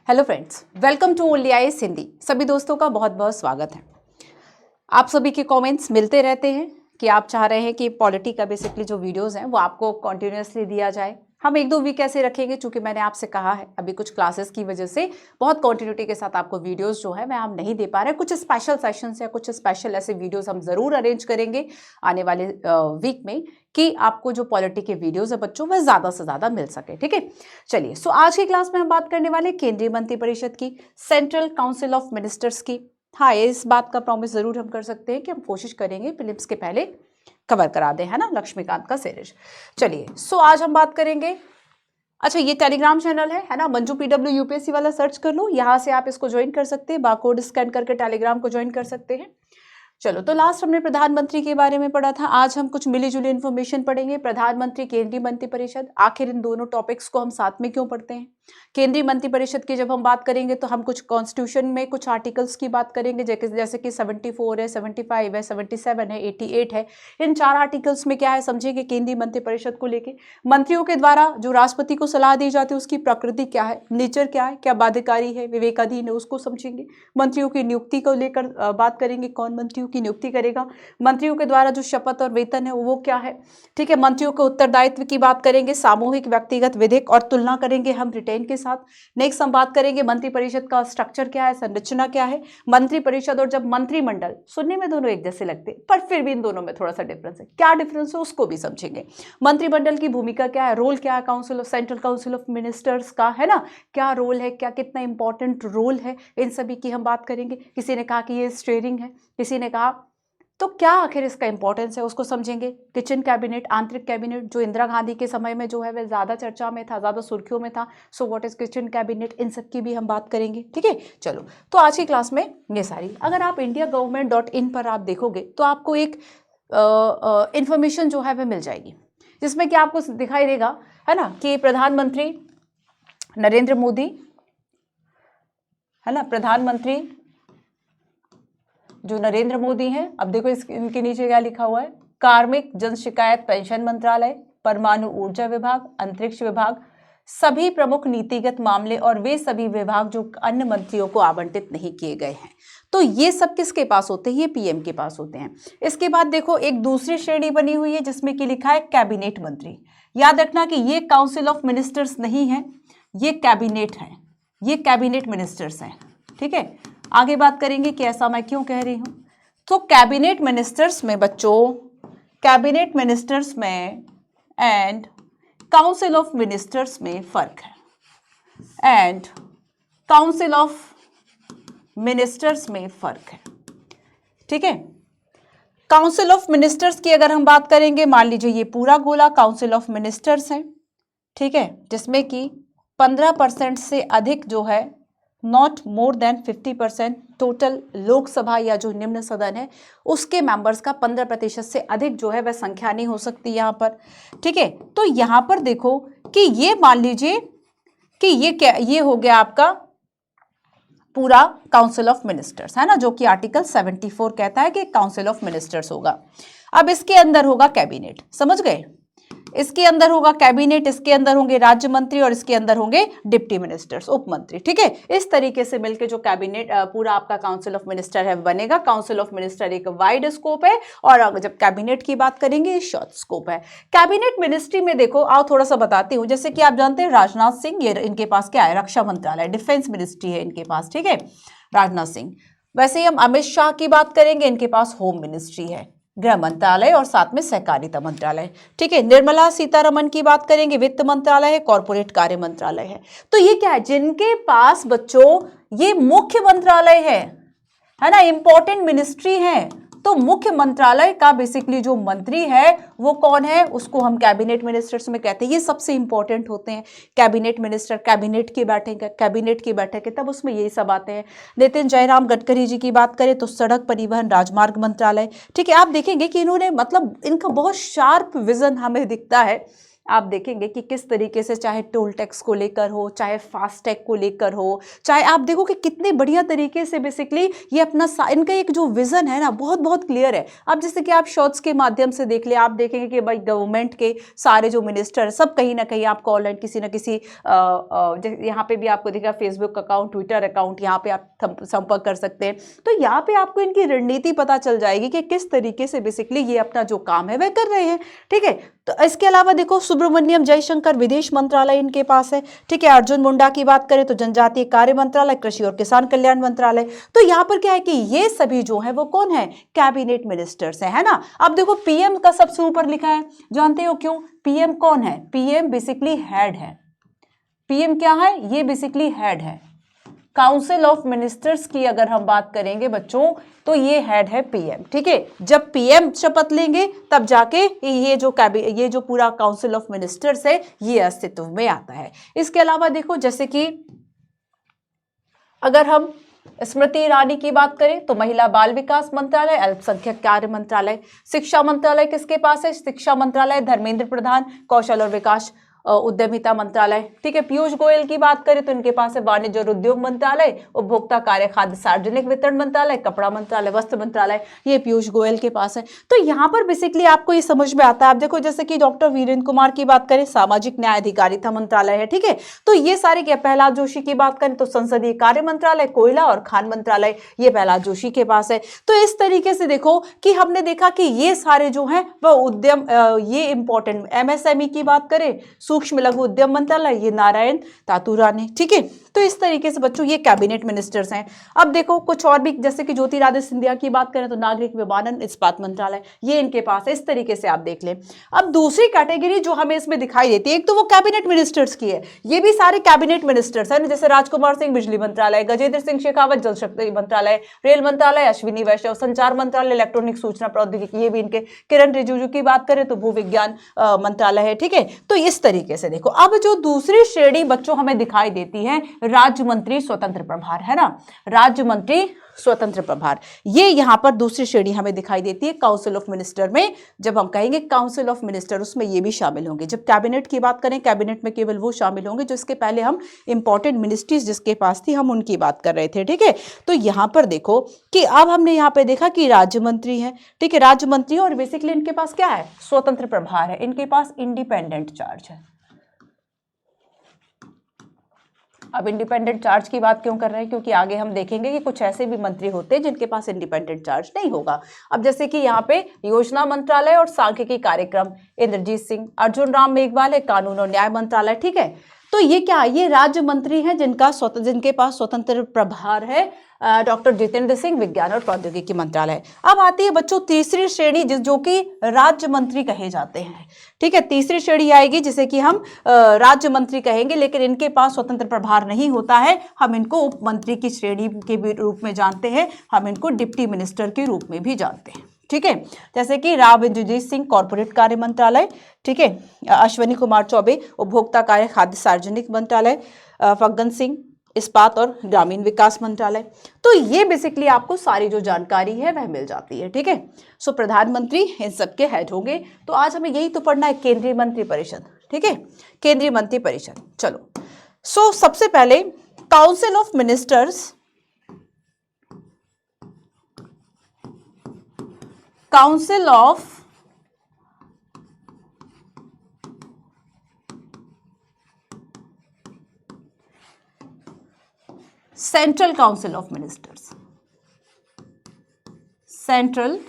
Hello friends, welcome to only IAS Hindi. सभी दोस्तों का बहुत बहुत स्वागत है। आप सभी के कमेंट्स मिलते रहते हैं कि आप चाह रहे हैं कि पॉलिटी का बेसिकली जो वीडियोस हैं वो आपको कॉन्टिन्यूसली दिया जाए। हम एक दो वीक ऐसे रखेंगे, चूंकि मैंने आपसे कहा है अभी कुछ क्लासेस की वजह से बहुत कंटिन्यूटी के साथ आपको वीडियोस जो है मैं हम नहीं दे पा रहे। कुछ स्पेशल सेशंस या कुछ स्पेशल ऐसे वीडियोस हम जरूर अरेंज करेंगे आने वाले वीक में कि आपको जो पॉलिटी के वीडियोस है बच्चों वह ज्यादा से ज्यादा मिल सके। ठीक है, चलिए। सो आज की क्लास में हम बात करने वाले केंद्रीय मंत्रिपरिषद की, सेंट्रल काउंसिल ऑफ मिनिस्टर्स की। हाँ, इस बात का प्रॉमिस जरूर हम कर सकते हैं कि हम कोशिश करेंगे प्रीलिम्स के पहले कवर करा दें, है ना, लक्ष्मीकांत का सीरीज। चलिए, सो आज हम बात करेंगे। अच्छा, ये टेलीग्राम चैनल है ना, मंजू पीडब्ल्यू यूपीएससी वाला सर्च कर लो, यहां से आप इसको ज्वाइन कर सकते हैं, बारकोड स्कैन करके टेलीग्राम को ज्वाइन कर सकते हैं। चलो, तो लास्ट हमने प्रधानमंत्री के बारे में पढ़ा था, आज हम कुछ मिली जुली इन्फॉर्मेशन पढ़ेंगे। प्रधानमंत्री, केंद्रीय मंत्रिपरिषद, आखिर इन दोनों टॉपिक्स को हम साथ में क्यों पढ़ते हैं। केंद्रीय मंत्रिपरिषद की जब हम बात करेंगे तो हम कुछ कॉन्स्टिट्यूशन में कुछ आर्टिकल्स की बात करेंगे, जैसे कि 74 है, 75 है, 77 है, 88 है। इन चार आर्टिकल्स में क्या है समझेंगे केंद्रीय मंत्रिपरिषद को लेके। मंत्रियों के द्वारा जो राष्ट्रपति को सलाह दी जाती है उसकी प्रकृति क्या है, नेचर क्या है, क्या बाध्यकारी है, विवेकाधीन है, उसको समझेंगे। मंत्रियों की नियुक्ति को लेकर बात करेंगे, कौन मंत्रियों की नियुक्ति करेगा। मंत्रियों के द्वारा जो शपथ और वेतन है वो क्या है। ठीक है, मंत्रियों के उत्तरदायित्व की बात करेंगे, सामूहिक, व्यक्तिगत, विधिक, और तुलना करेंगे हम ब्रिटेन के साथ। नेक्स्ट हम बात करेंगे मंत्रिपरिषद का स्ट्रक्चर क्या है, संरचना क्या है। मंत्रिपरिषद और जब मंत्रिमंडल, सुनने में दोनों एक जैसे लगते हैं पर फिर भी इन दोनों में थोड़ा सा डिफरेंस है, क्या डिफरेंस है उसको भी समझेंगे। मंत्रिमंडल की भूमिका क्या है, रोल क्या है, council of central council of ministers का, है ना, क्या रोल है, क्या कितना इंपॉर्टेंट रोल है, इन सभी की हम बात करेंगे। किसी ने कहा कि ये स्टीयरिंग है, किसी ने कहा, तो क्या आखिर इसका इंपॉर्टेंस है उसको समझेंगे। किचन कैबिनेट, आंतरिक कैबिनेट, जो इंदिरा गांधी के समय में जो है वह ज्यादा चर्चा में था, ज्यादा सुर्खियों में था। So what is kitchen cabinet, इन सब की भी हम बात करेंगे। ठीक है, चलो, तो आज की क्लास में ये सारी, अगर आप indiagovernment.in पर आप देखोगे तो आपको एक इंफॉर्मेशन जो है वह मिल जाएगी, जिसमें कि आपको दिखाई देगा, है ना, कि प्रधानमंत्री नरेंद्र मोदी, है ना, प्रधानमंत्री जो नरेंद्र मोदी हैं, अब देखो इनके नीचे क्या लिखा हुआ है, कार्मिक, जन शिकायत, पेंशन मंत्रालय, परमाणु ऊर्जा विभाग, अंतरिक्ष विभाग, सभी प्रमुख नीतिगत मामले और वे सभी विभाग जो अन्य मंत्रियों को आवंटित नहीं किए गए हैं। तो ये सब किसके पास होते हैं, ये पीएम के पास होते हैं। इसके बाद देखो एक दूसरी श्रेणी बनी हुई है जिसमें कि लिखा है कैबिनेट मंत्री। याद रखना कि ये काउंसिल ऑफ मिनिस्टर्स नहीं है, ये कैबिनेट है, ये कैबिनेट मिनिस्टर्स हैं। ठीक है, आगे बात करेंगे कि ऐसा मैं क्यों कह रही हूं। तो कैबिनेट मिनिस्टर्स में बच्चों, कैबिनेट मिनिस्टर्स में एंड काउंसिल ऑफ मिनिस्टर्स में फर्क है, एंड काउंसिल ऑफ मिनिस्टर्स में फर्क है। ठीक है, काउंसिल ऑफ मिनिस्टर्स की अगर हम बात करेंगे, मान लीजिए ये पूरा गोला काउंसिल ऑफ मिनिस्टर्स है। ठीक है, जिसमें कि 15% से अधिक जो है, not more than 50% total Lok Sabha या जो निम्न सदन है उसके मेंबर्स का 15% से अधिक जो है वह संख्या नहीं हो सकती यहाँ पर। ठीक है, तो यहाँ पर देखो कि ये मान लीजिए कि ये क्या, ये हो गया आपका पूरा काउंसिल ऑफ मिनिस्टर्स, है ना, जो कि आर्टिकल 74 कहता है कि काउंसिल ऑफ मिनिस्टर्स होगा। अब इसके अंदर होगा कैबिनेट, समझ गए, इसके अंदर होगा कैबिनेट, इसके अंदर होंगे राज्य मंत्री और इसके अंदर होंगे डिप्टी मिनिस्टर्स, उप मंत्री। ठीक है, इस तरीके से मिलकर जो कैबिनेट पूरा आपका काउंसिल ऑफ मिनिस्टर है बनेगा। काउंसिल ऑफ मिनिस्टर एक वाइड स्कोप है और जब कैबिनेट की बात करेंगे शॉर्ट स्कोप है। कैबिनेट मिनिस्ट्री में देखो, आओ थोड़ा सा बताती हूँ। जैसे कि आप जानते हैं राजनाथ सिंह, ये इनके पास क्या है, रक्षा मंत्रालय, डिफेंस मिनिस्ट्री है इनके पास। ठीक है, राजनाथ सिंह। वैसे ही हम अमित शाह की बात करेंगे, इनके पास होम मिनिस्ट्री है, गृह मंत्रालय और साथ में सहकारिता मंत्रालय। ठीक है, निर्मला सीतारमण की बात करेंगे, वित्त मंत्रालय है, कॉर्पोरेट कार्य मंत्रालय है। तो ये क्या है, जिनके पास बच्चों ये मुख्य मंत्रालय है ना, इंपॉर्टेंट मिनिस्ट्री है। तो मुख्य मंत्रालय का बेसिकली जो मंत्री है वो कौन है, उसको हम कैबिनेट मिनिस्टर्स में कहते हैं। ये सबसे इंपॉर्टेंट होते हैं कैबिनेट मिनिस्टर। कैबिनेट की बैठक है तब उसमें यही सब आते हैं। नितिन जयराम गडकरी जी की बात करें तो सड़क परिवहन राजमार्ग मंत्रालय। ठीक है, आप देखेंगे कि इन्होंने मतलब इनका बहुत शार्प विजन हमें दिखता है आप देखेंगे कि किस तरीके से चाहे टोल टैक्स को लेकर हो, चाहे फास्टैग को लेकर हो, चाहे आप देखो कि कितने बढ़िया तरीके से बेसिकली ये अपना इनका एक जो विजन है ना बहुत बहुत क्लियर है। अब जैसे कि आप शॉर्ट्स के माध्यम से देख ले, आप देखेंगे कि भाई गवर्नमेंट के सारे जो मिनिस्टर सब कहीं ना कहीं आपको ऑनलाइन किसी ना किसी यहाँ पे भी आपको दिखा फेसबुक अकाउंट, ट्विटर अकाउंट, यहाँ पे आप संपर्क कर सकते हैं। तो यहाँ पे आपको इनकी रणनीति पता चल जाएगी कि किस तरीके से बेसिकली ये अपना जो काम है वह कर रहे हैं। ठीक है, तो इसके अलावा देखो सुब्रमण्यम जयशंकर विदेश मंत्रालय इनके पास है। ठीक है, अर्जुन मुंडा की बात करें तो जनजातीय कार्य मंत्रालय, कृषि और किसान कल्याण मंत्रालय। तो यहाँ पर क्या है कि ये सभी जो है वो कौन है, कैबिनेट मिनिस्टर्स है ना। अब देखो पीएम का सबसे ऊपर लिखा है, जानते हो क्यों? पीएम कौन है? पीएम बेसिकली हेड है। पीएम क्या है? ये बेसिकली हेड है। काउंसिल ऑफ मिनिस्टर्स की अगर हम बात करेंगे बच्चों तो ये हेड है पीएम। ठीक है, जब पीएम शपथ लेंगे तब जाके ये जो पूरा काउंसिल ऑफ मिनिस्टर्स है ये अस्तित्व में आता है। इसके अलावा देखो जैसे कि अगर हम स्मृति ईरानी की बात करें तो महिला बाल विकास मंत्रालय, अल्पसंख्यक कार्य मंत्रालय। शिक्षा मंत्रालय किसके पास है? शिक्षा मंत्रालय धर्मेंद्र प्रधान, कौशल और विकास उद्यमिता मंत्रालय। ठीक है, पीयूष गोयल की बात करें तो इनके पास है वाणिज्य और उद्योग मंत्रालय, उपभोक्ता कार्य खाद्य सार्वजनिक वितरण मंत्रालय, कपड़ा मंत्रालय, वस्त्र मंत्रालय, ये पीयूष गोयल के पास है। तो यहाँ पर बेसिकली आपको ये समझ में आता है। आप देखो जैसे कि डॉक्टर वीरेंद्र कुमार की बात करें, सामाजिक न्याय अधिकारिता मंत्रालय है। ठीक है, तो ये सारे क्या, प्रहलाद जोशी की बात करें तो संसदीय कार्य मंत्रालय, कोयला और खान मंत्रालय, ये प्रहलाद जोशी के पास है। तो इस तरीके से देखो कि हमने देखा कि ये सारे जो है वह उद्यम, ये इंपॉर्टेंट। एमएसएमई की बात करें, सूक्ष्म लघु उद्यम मंत्रालय, ये नारायण तातुरा ने। ठीक है, तो इस तरीके से बच्चों ये कैबिनेट मिनिस्टर्स हैं। अब देखो कुछ और भी, जैसे कि ज्योतिरादित्य सिंधिया की बात करें तो नागरिक विमानन इस्पात मंत्रालय, ये इनके पास है। इस तरीके से आप देख लें। अब दूसरी कैटेगरी जो हमें इसमें दिखाई देती है, एक तो वो कैबिनेट मिनिस्टर्स की है, ये भी सारे कैबिनेट मिनिस्टर्स हैं, जैसे राजकुमार सिंह बिजली मंत्रालय, गजेंद्र सिंह शेखावत जल शक्ति मंत्रालय, रेल मंत्रालय अश्विनी वैष्णव, संचार मंत्रालय इलेक्ट्रॉनिक सूचना प्रौद्योगिकी, ये भी इनके। किरण रिजिजू की बात करें तो भू विज्ञान मंत्रालय है। ठीक है, तो इस तरीके से देखो। अब जो दूसरी श्रेणी बच्चों हमें दिखाई देती है, राज्य मंत्री स्वतंत्र प्रभार, है ना, राज्य मंत्री स्वतंत्र प्रभार, ये यहां पर दूसरी श्रेणी हमें दिखाई देती है काउंसिल ऑफ मिनिस्टर में। जब हम कहेंगे काउंसिल ऑफ मिनिस्टर, उसमें ये भी शामिल होंगे। जब कैबिनेट की बात करें, कैबिनेट में केवल वो शामिल होंगे जो इसके पहले हम इंपॉर्टेंट मिनिस्ट्रीज जिसके पास थी हम उनकी बात कर रहे थे। ठीक है, तो यहां पर देखो कि अब हमने यहां पर देखा कि राज्य मंत्री है। ठीक है, राज्य मंत्री, और बेसिकली इनके पास क्या है, स्वतंत्र प्रभार है, इनके पास इंडिपेंडेंट चार्ज है। अब इंडिपेंडेंट चार्ज की बात क्यों कर रहे हैं, क्योंकि आगे हम देखेंगे कि कुछ ऐसे भी मंत्री होते हैं जिनके पास इंडिपेंडेंट चार्ज नहीं होगा। अब जैसे कि यहाँ पे योजना मंत्रालय और सांख्यिकी कार्यक्रम, इंद्रजीत सिंह। अर्जुन राम मेघवाल है, कानून और न्याय मंत्रालय। ठीक है, तो ये क्या, ये राज्य मंत्री हैं जिनके पास स्वतंत्र प्रभार है। डॉक्टर जितेंद्र सिंह विज्ञान और प्रौद्योगिकी मंत्रालय। अब आती है बच्चों तीसरी श्रेणी जो कि राज्य मंत्री कहे जाते हैं। ठीक है, तीसरी श्रेणी आएगी जिसे कि हम राज्य मंत्री कहेंगे, लेकिन इनके पास स्वतंत्र प्रभार नहीं होता है। हम इनको उप मंत्री की श्रेणी के रूप में जानते हैं, हम इनको डिप्टी मिनिस्टर के रूप में भी जानते हैं। ठीक है, जैसे कि राव इंद्रजीत सिंह कॉर्पोरेट कार्य मंत्रालय। ठीक है, अश्विनी कुमार चौबे उपभोक्ता कार्य खाद्य सार्वजनिक मंत्रालय, फग्गन सिंह इस्पात और ग्रामीण विकास मंत्रालय। तो ये बेसिकली आपको सारी जो जानकारी है वह मिल जाती है। ठीक है, सो प्रधानमंत्री इन सबके हेड होंगे। तो आज हमें यही तो पढ़ना है, केंद्रीय मंत्री परिषद। ठीक है, केंद्रीय मंत्री परिषद। चलो, सो सबसे पहले council of ministers, council of central council of ministers, central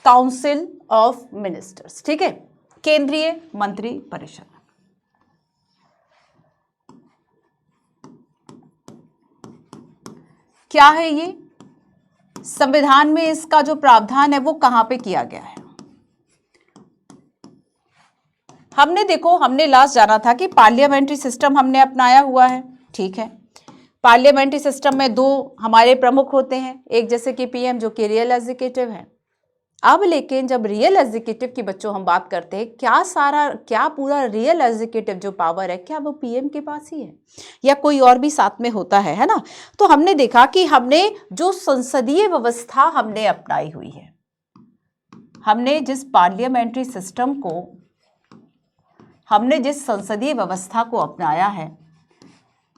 council of ministers. ठीक है, केंद्रीय मंत्री परिषद। क्या है ये, संविधान में इसका जो प्रावधान है वो कहां पे किया गया है। हमने लास्ट जाना था कि पार्लियामेंट्री सिस्टम हमने अपनाया हुआ है। ठीक है, पार्लियामेंट्री सिस्टम में दो हमारे प्रमुख होते हैं, एक जैसे कि पीएम जो कि रियल एग्जीक्यूटिव है, अब लेकिन जब रियल एग्जीक्यूटिव की बच्चों हम बात करते हैं, क्या पूरा रियल एग्जीक्यूटिव जो पावर है क्या वो पीएम के पास ही है या कोई और भी साथ में होता है ना? तो हमने देखा कि हमने जो संसदीय व्यवस्था हमने अपनाई हुई है, हमने जिस पार्लियामेंट्री सिस्टम को, हमने जिस संसदीय व्यवस्था को अपनाया है,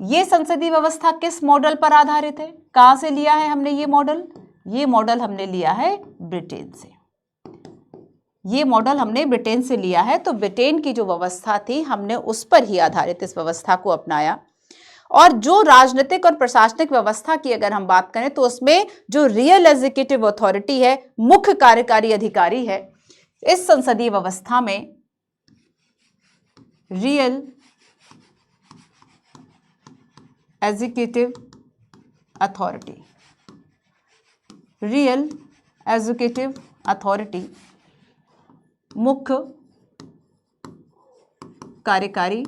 ये संसदीय व्यवस्था किस मॉडल पर आधारित है? कहां से लिया है हमने ये मॉडल? ये मॉडल हमने लिया है ब्रिटेन से। ये मॉडल हमने ब्रिटेन से लिया है। तो ब्रिटेन की जो व्यवस्था थी हमने उस पर ही आधारित इस व्यवस्था को अपनाया। और जो राजनीतिक और प्रशासनिक व्यवस्था की अगर हम बात करें तो उसमें जो रियल एग्जीक्यूटिव अथॉरिटी है, मुख्य कार्यकारी अधिकारी है, इस संसदीय व्यवस्था में real executive authority, real executive authority मुख्य कार्यकारी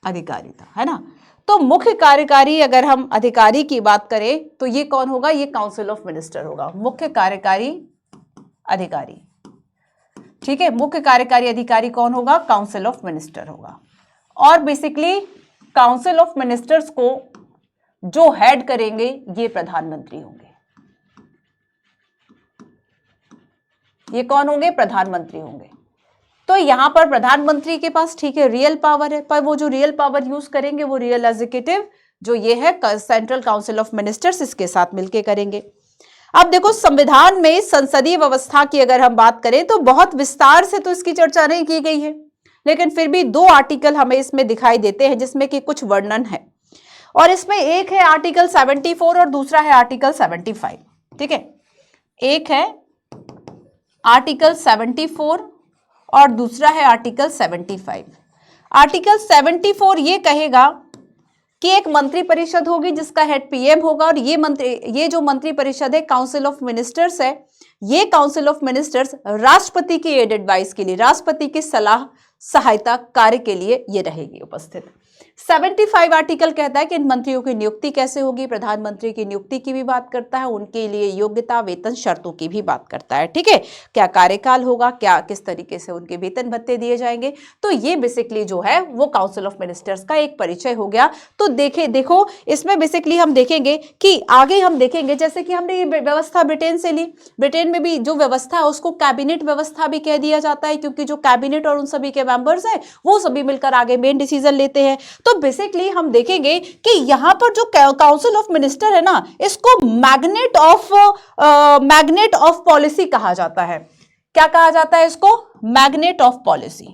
अधिकारी था, है ना? तो मुख्य कार्यकारी अगर हम अधिकारी की बात करें तो ये कौन होगा? ये काउंसिल ऑफ मिनिस्टर होगा, मुख्य कार्यकारी अधिकारी। ठीक है, मुख्य कार्यकारी अधिकारी कौन होगा? काउंसिल ऑफ मिनिस्टर होगा। और बेसिकली काउंसिल ऑफ मिनिस्टर्स को जो हेड करेंगे ये प्रधानमंत्री होंगे। ये कौन होंगे? प्रधानमंत्री होंगे। तो यहां पर प्रधानमंत्री के पास ठीक है रियल पावर है, पर वो जो रियल पावर यूज करेंगे वो रियल एग्जीक्यूटिव जो ये है सेंट्रल काउंसिल ऑफ मिनिस्टर्स, इसके साथ मिलकर करेंगे। अब देखो संविधान में संसदीय व्यवस्था की अगर हम बात करें तो बहुत विस्तार से तो इसकी चर्चा नहीं की गई है, लेकिन फिर भी 2 आर्टिकल हमें इसमें दिखाई देते हैं जिसमें कि कुछ वर्णन है। और इसमें एक है आर्टिकल 74 और दूसरा है आर्टिकल 75। ठीक है, एक है आर्टिकल 74 और दूसरा है आर्टिकल 75। आर्टिकल 74 ये कहेगा कि एक मंत्री परिषद होगी जिसका हेड पीएम होगा, और ये जो मंत्री परिषद है काउंसिल ऑफ मिनिस्टर्स है, ये काउंसिल ऑफ मिनिस्टर्स राष्ट्रपति की एड एडवाइस के लिए, राष्ट्रपति की सलाह सहायता कार्य के लिए ये रहेगी उपस्थित। 75 आर्टिकल कहता है कि इन मंत्रियों की नियुक्ति कैसे होगी, प्रधानमंत्री की नियुक्ति की भी बात करता है, उनके लिए योग्यता वेतन शर्तों की भी बात करता है। ठीक है, क्या कार्यकाल होगा, क्या किस तरीके से उनके वेतन भत्ते दिए जाएंगे। तो ये बेसिकली जो है वो काउंसिल ऑफ मिनिस्टर्स का एक परिचय हो गया। तो देखो इसमें बेसिकली हम देखेंगे कि आगे हम देखेंगे जैसे कि हमने ये व्यवस्था ब्रिटेन से ली, ब्रिटेन में भी जो व्यवस्था है उसको कैबिनेट व्यवस्था भी कह दिया जाता है, क्योंकि जो कैबिनेट और उन सभी के मेंबर्स हैं वो सभी मिलकर आगे मेन डिसीजन लेते हैं। तो बेसिकली हम देखेंगे कि यहां पर जो काउंसिल ऑफ मिनिस्टर है ना, इसको मैग्नेट ऑफ पॉलिसी कहा जाता है। क्या कहा जाता है इसको? Magnet of policy.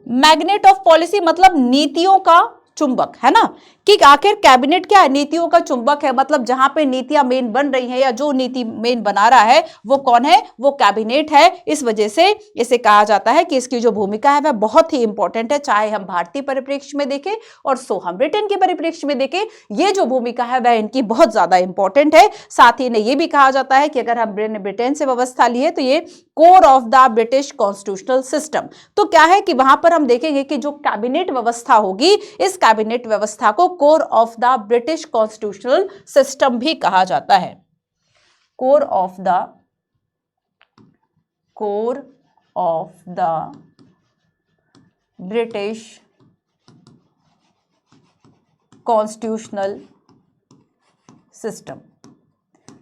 Magnet of policy मतलब नीतियों का चुंबक, है ना? कि आखिर कैबिनेट क्या है? नीतियों का चुंबक है। मतलब जहां पे नीतियां मेन बन रही हैं या जो नीति मेन बना रहा है वो कौन है? वो कैबिनेट है। इस वजह से इसे कहा जाता है कि इसकी जो भूमिका है वह बहुत ही इंपॉर्टेंट है, चाहे हम भारतीय परिप्रेक्ष्य में देखें और सो हम ब्रिटेन के परिप्रेक्ष्य में देखें, ये जो भूमिका है वह इनकी बहुत ज्यादा इंपॉर्टेंट है। साथ ही इन्हें यह भी कहा जाता है कि अगर हम ब्रिटेन से व्यवस्था ली है तो ये core of the British constitutional system. तो क्या है कि वहां पर हम देखेंगे कि जो कैबिनेट व्यवस्था होगी, इस कैबिनेट व्यवस्था को core of the British constitutional system भी कहा जाता है। Core of the British constitutional system.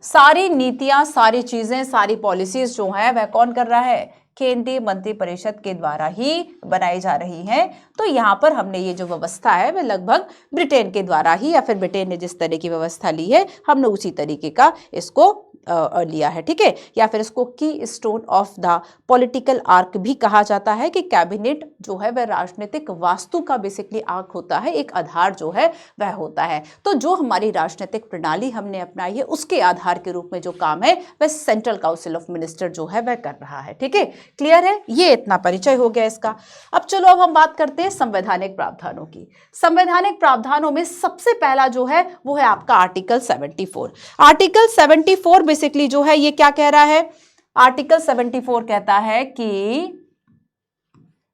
सारी नीतियां, सारी चीजें, सारी पॉलिसीज जो है वह कौन कर रहा है? केंद्रीय मंत्रिपरिषद के द्वारा ही बनाई जा रही हैं। तो यहाँ पर हमने ये जो व्यवस्था है वह लगभग ब्रिटेन के द्वारा ही, या फिर ब्रिटेन ने जिस तरह की व्यवस्था ली है हमने उसी तरीके का इसको लिया है। ठीक है, या फिर इसको की stone of the political arc भी कहा जाता है कि कैबिनेट जो है वह राजनीतिक वास्तु का बेसिकली आर्क होता है, एक आधार जो है वह होता है। तो जो हमारी राजनीतिक प्रणाली हमने अपनाई है उसके आधार के रूप में जो काम है वह सेंट्रल काउंसिल ऑफ मिनिस्टर जो है वह कर रहा है। ठीक है, क्लियर है? ये इतना परिचय हो गया इसका। अब चलो अब हम बात करते हैं संवैधानिक प्रावधानों की। संवैधानिक प्रावधानों में सबसे पहला जो है वो है आपका आर्टिकल 74। आर्टिकल 74 बेसिकली जो है ये क्या कह रहा है? आर्टिकल 74 कहता है कि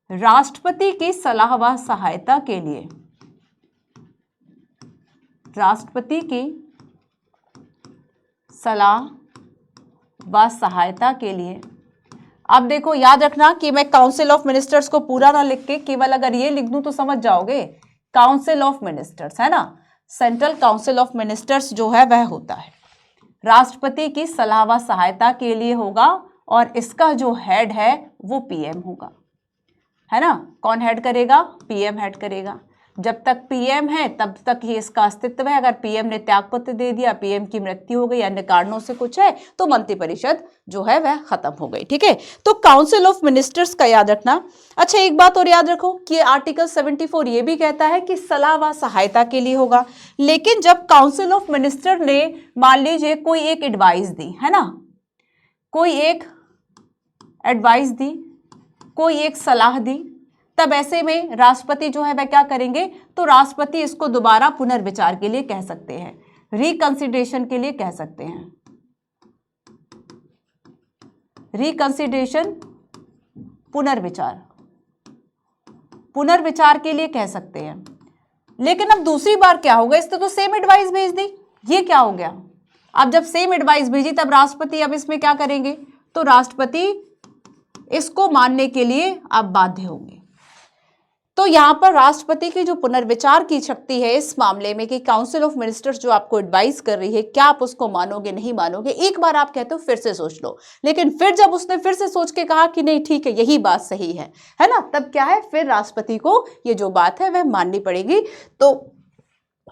राष्ट्रपति की सलाह व सहायता के लिए राष्ट्रपति की सलाह व सहायता के लिए। अब देखो याद रखना कि मैं काउंसिल ऑफ मिनिस्टर्स को पूरा ना लिख के केवल अगर ये लिख दूं तो समझ जाओगे। काउंसिल ऑफ मिनिस्टर्स है ना, सेंट्रल काउंसिल ऑफ मिनिस्टर्स जो है वह होता है राष्ट्रपति की सलाह व सहायता के लिए होगा, और इसका जो हेड है वो पीएम होगा, है ना। कौन हेड करेगा? पीएम हेड करेगा। जब तक पीएम है तब तक ही इसका अस्तित्व है। अगर पीएम ने त्यागपत्र दे दिया, पीएम की मृत्यु हो गई, अन्य कारणों से कुछ है, तो मंत्रिपरिषद जो है वह खत्म हो गई। ठीक है, तो काउंसिल ऑफ मिनिस्टर्स का याद रखना। अच्छा, एक बात और याद रखो कि आर्टिकल 74 ये भी कहता है कि सलाह व सहायता के लिए होगा। लेकिन जब काउंसिल ऑफ मिनिस्टर ने मान लीजिए कोई एक एडवाइस दी, है ना, कोई एक एडवाइस दी, कोई एक सलाह दी, तब ऐसे में राष्ट्रपति जो है वह क्या करेंगे? तो राष्ट्रपति इसको दोबारा पुनर्विचार के लिए कह सकते हैं, रिकंसिडरेशन के लिए कह सकते हैं, रिकंसिडरेशन पुनर्विचार, पुनर्विचार के लिए कह सकते हैं। लेकिन अब दूसरी बार क्या होगा? इसने तो सेम एडवाइस भेज दी, ये क्या हो गया? अब जब सेम एडवाइस भेजी तब राष्ट्रपति अब इसमें क्या करेंगे? तो राष्ट्रपति इसको मानने के लिए अब बाध्य होंगे। तो यहां पर राष्ट्रपति की जो पुनर्विचार की शक्ति है इस मामले में कि काउंसिल ऑफ मिनिस्टर्स जो आपको एडवाइस कर रही है, क्या आप उसको मानोगे नहीं मानोगे? एक बार आप कहते हो फिर से सोच लो, लेकिन फिर जब उसने फिर से सोच के कहा कि नहीं ठीक है यही बात सही है ना, तब क्या है? फिर राष्ट्रपति को ये जो बात है वह माननी पड़ेगी। तो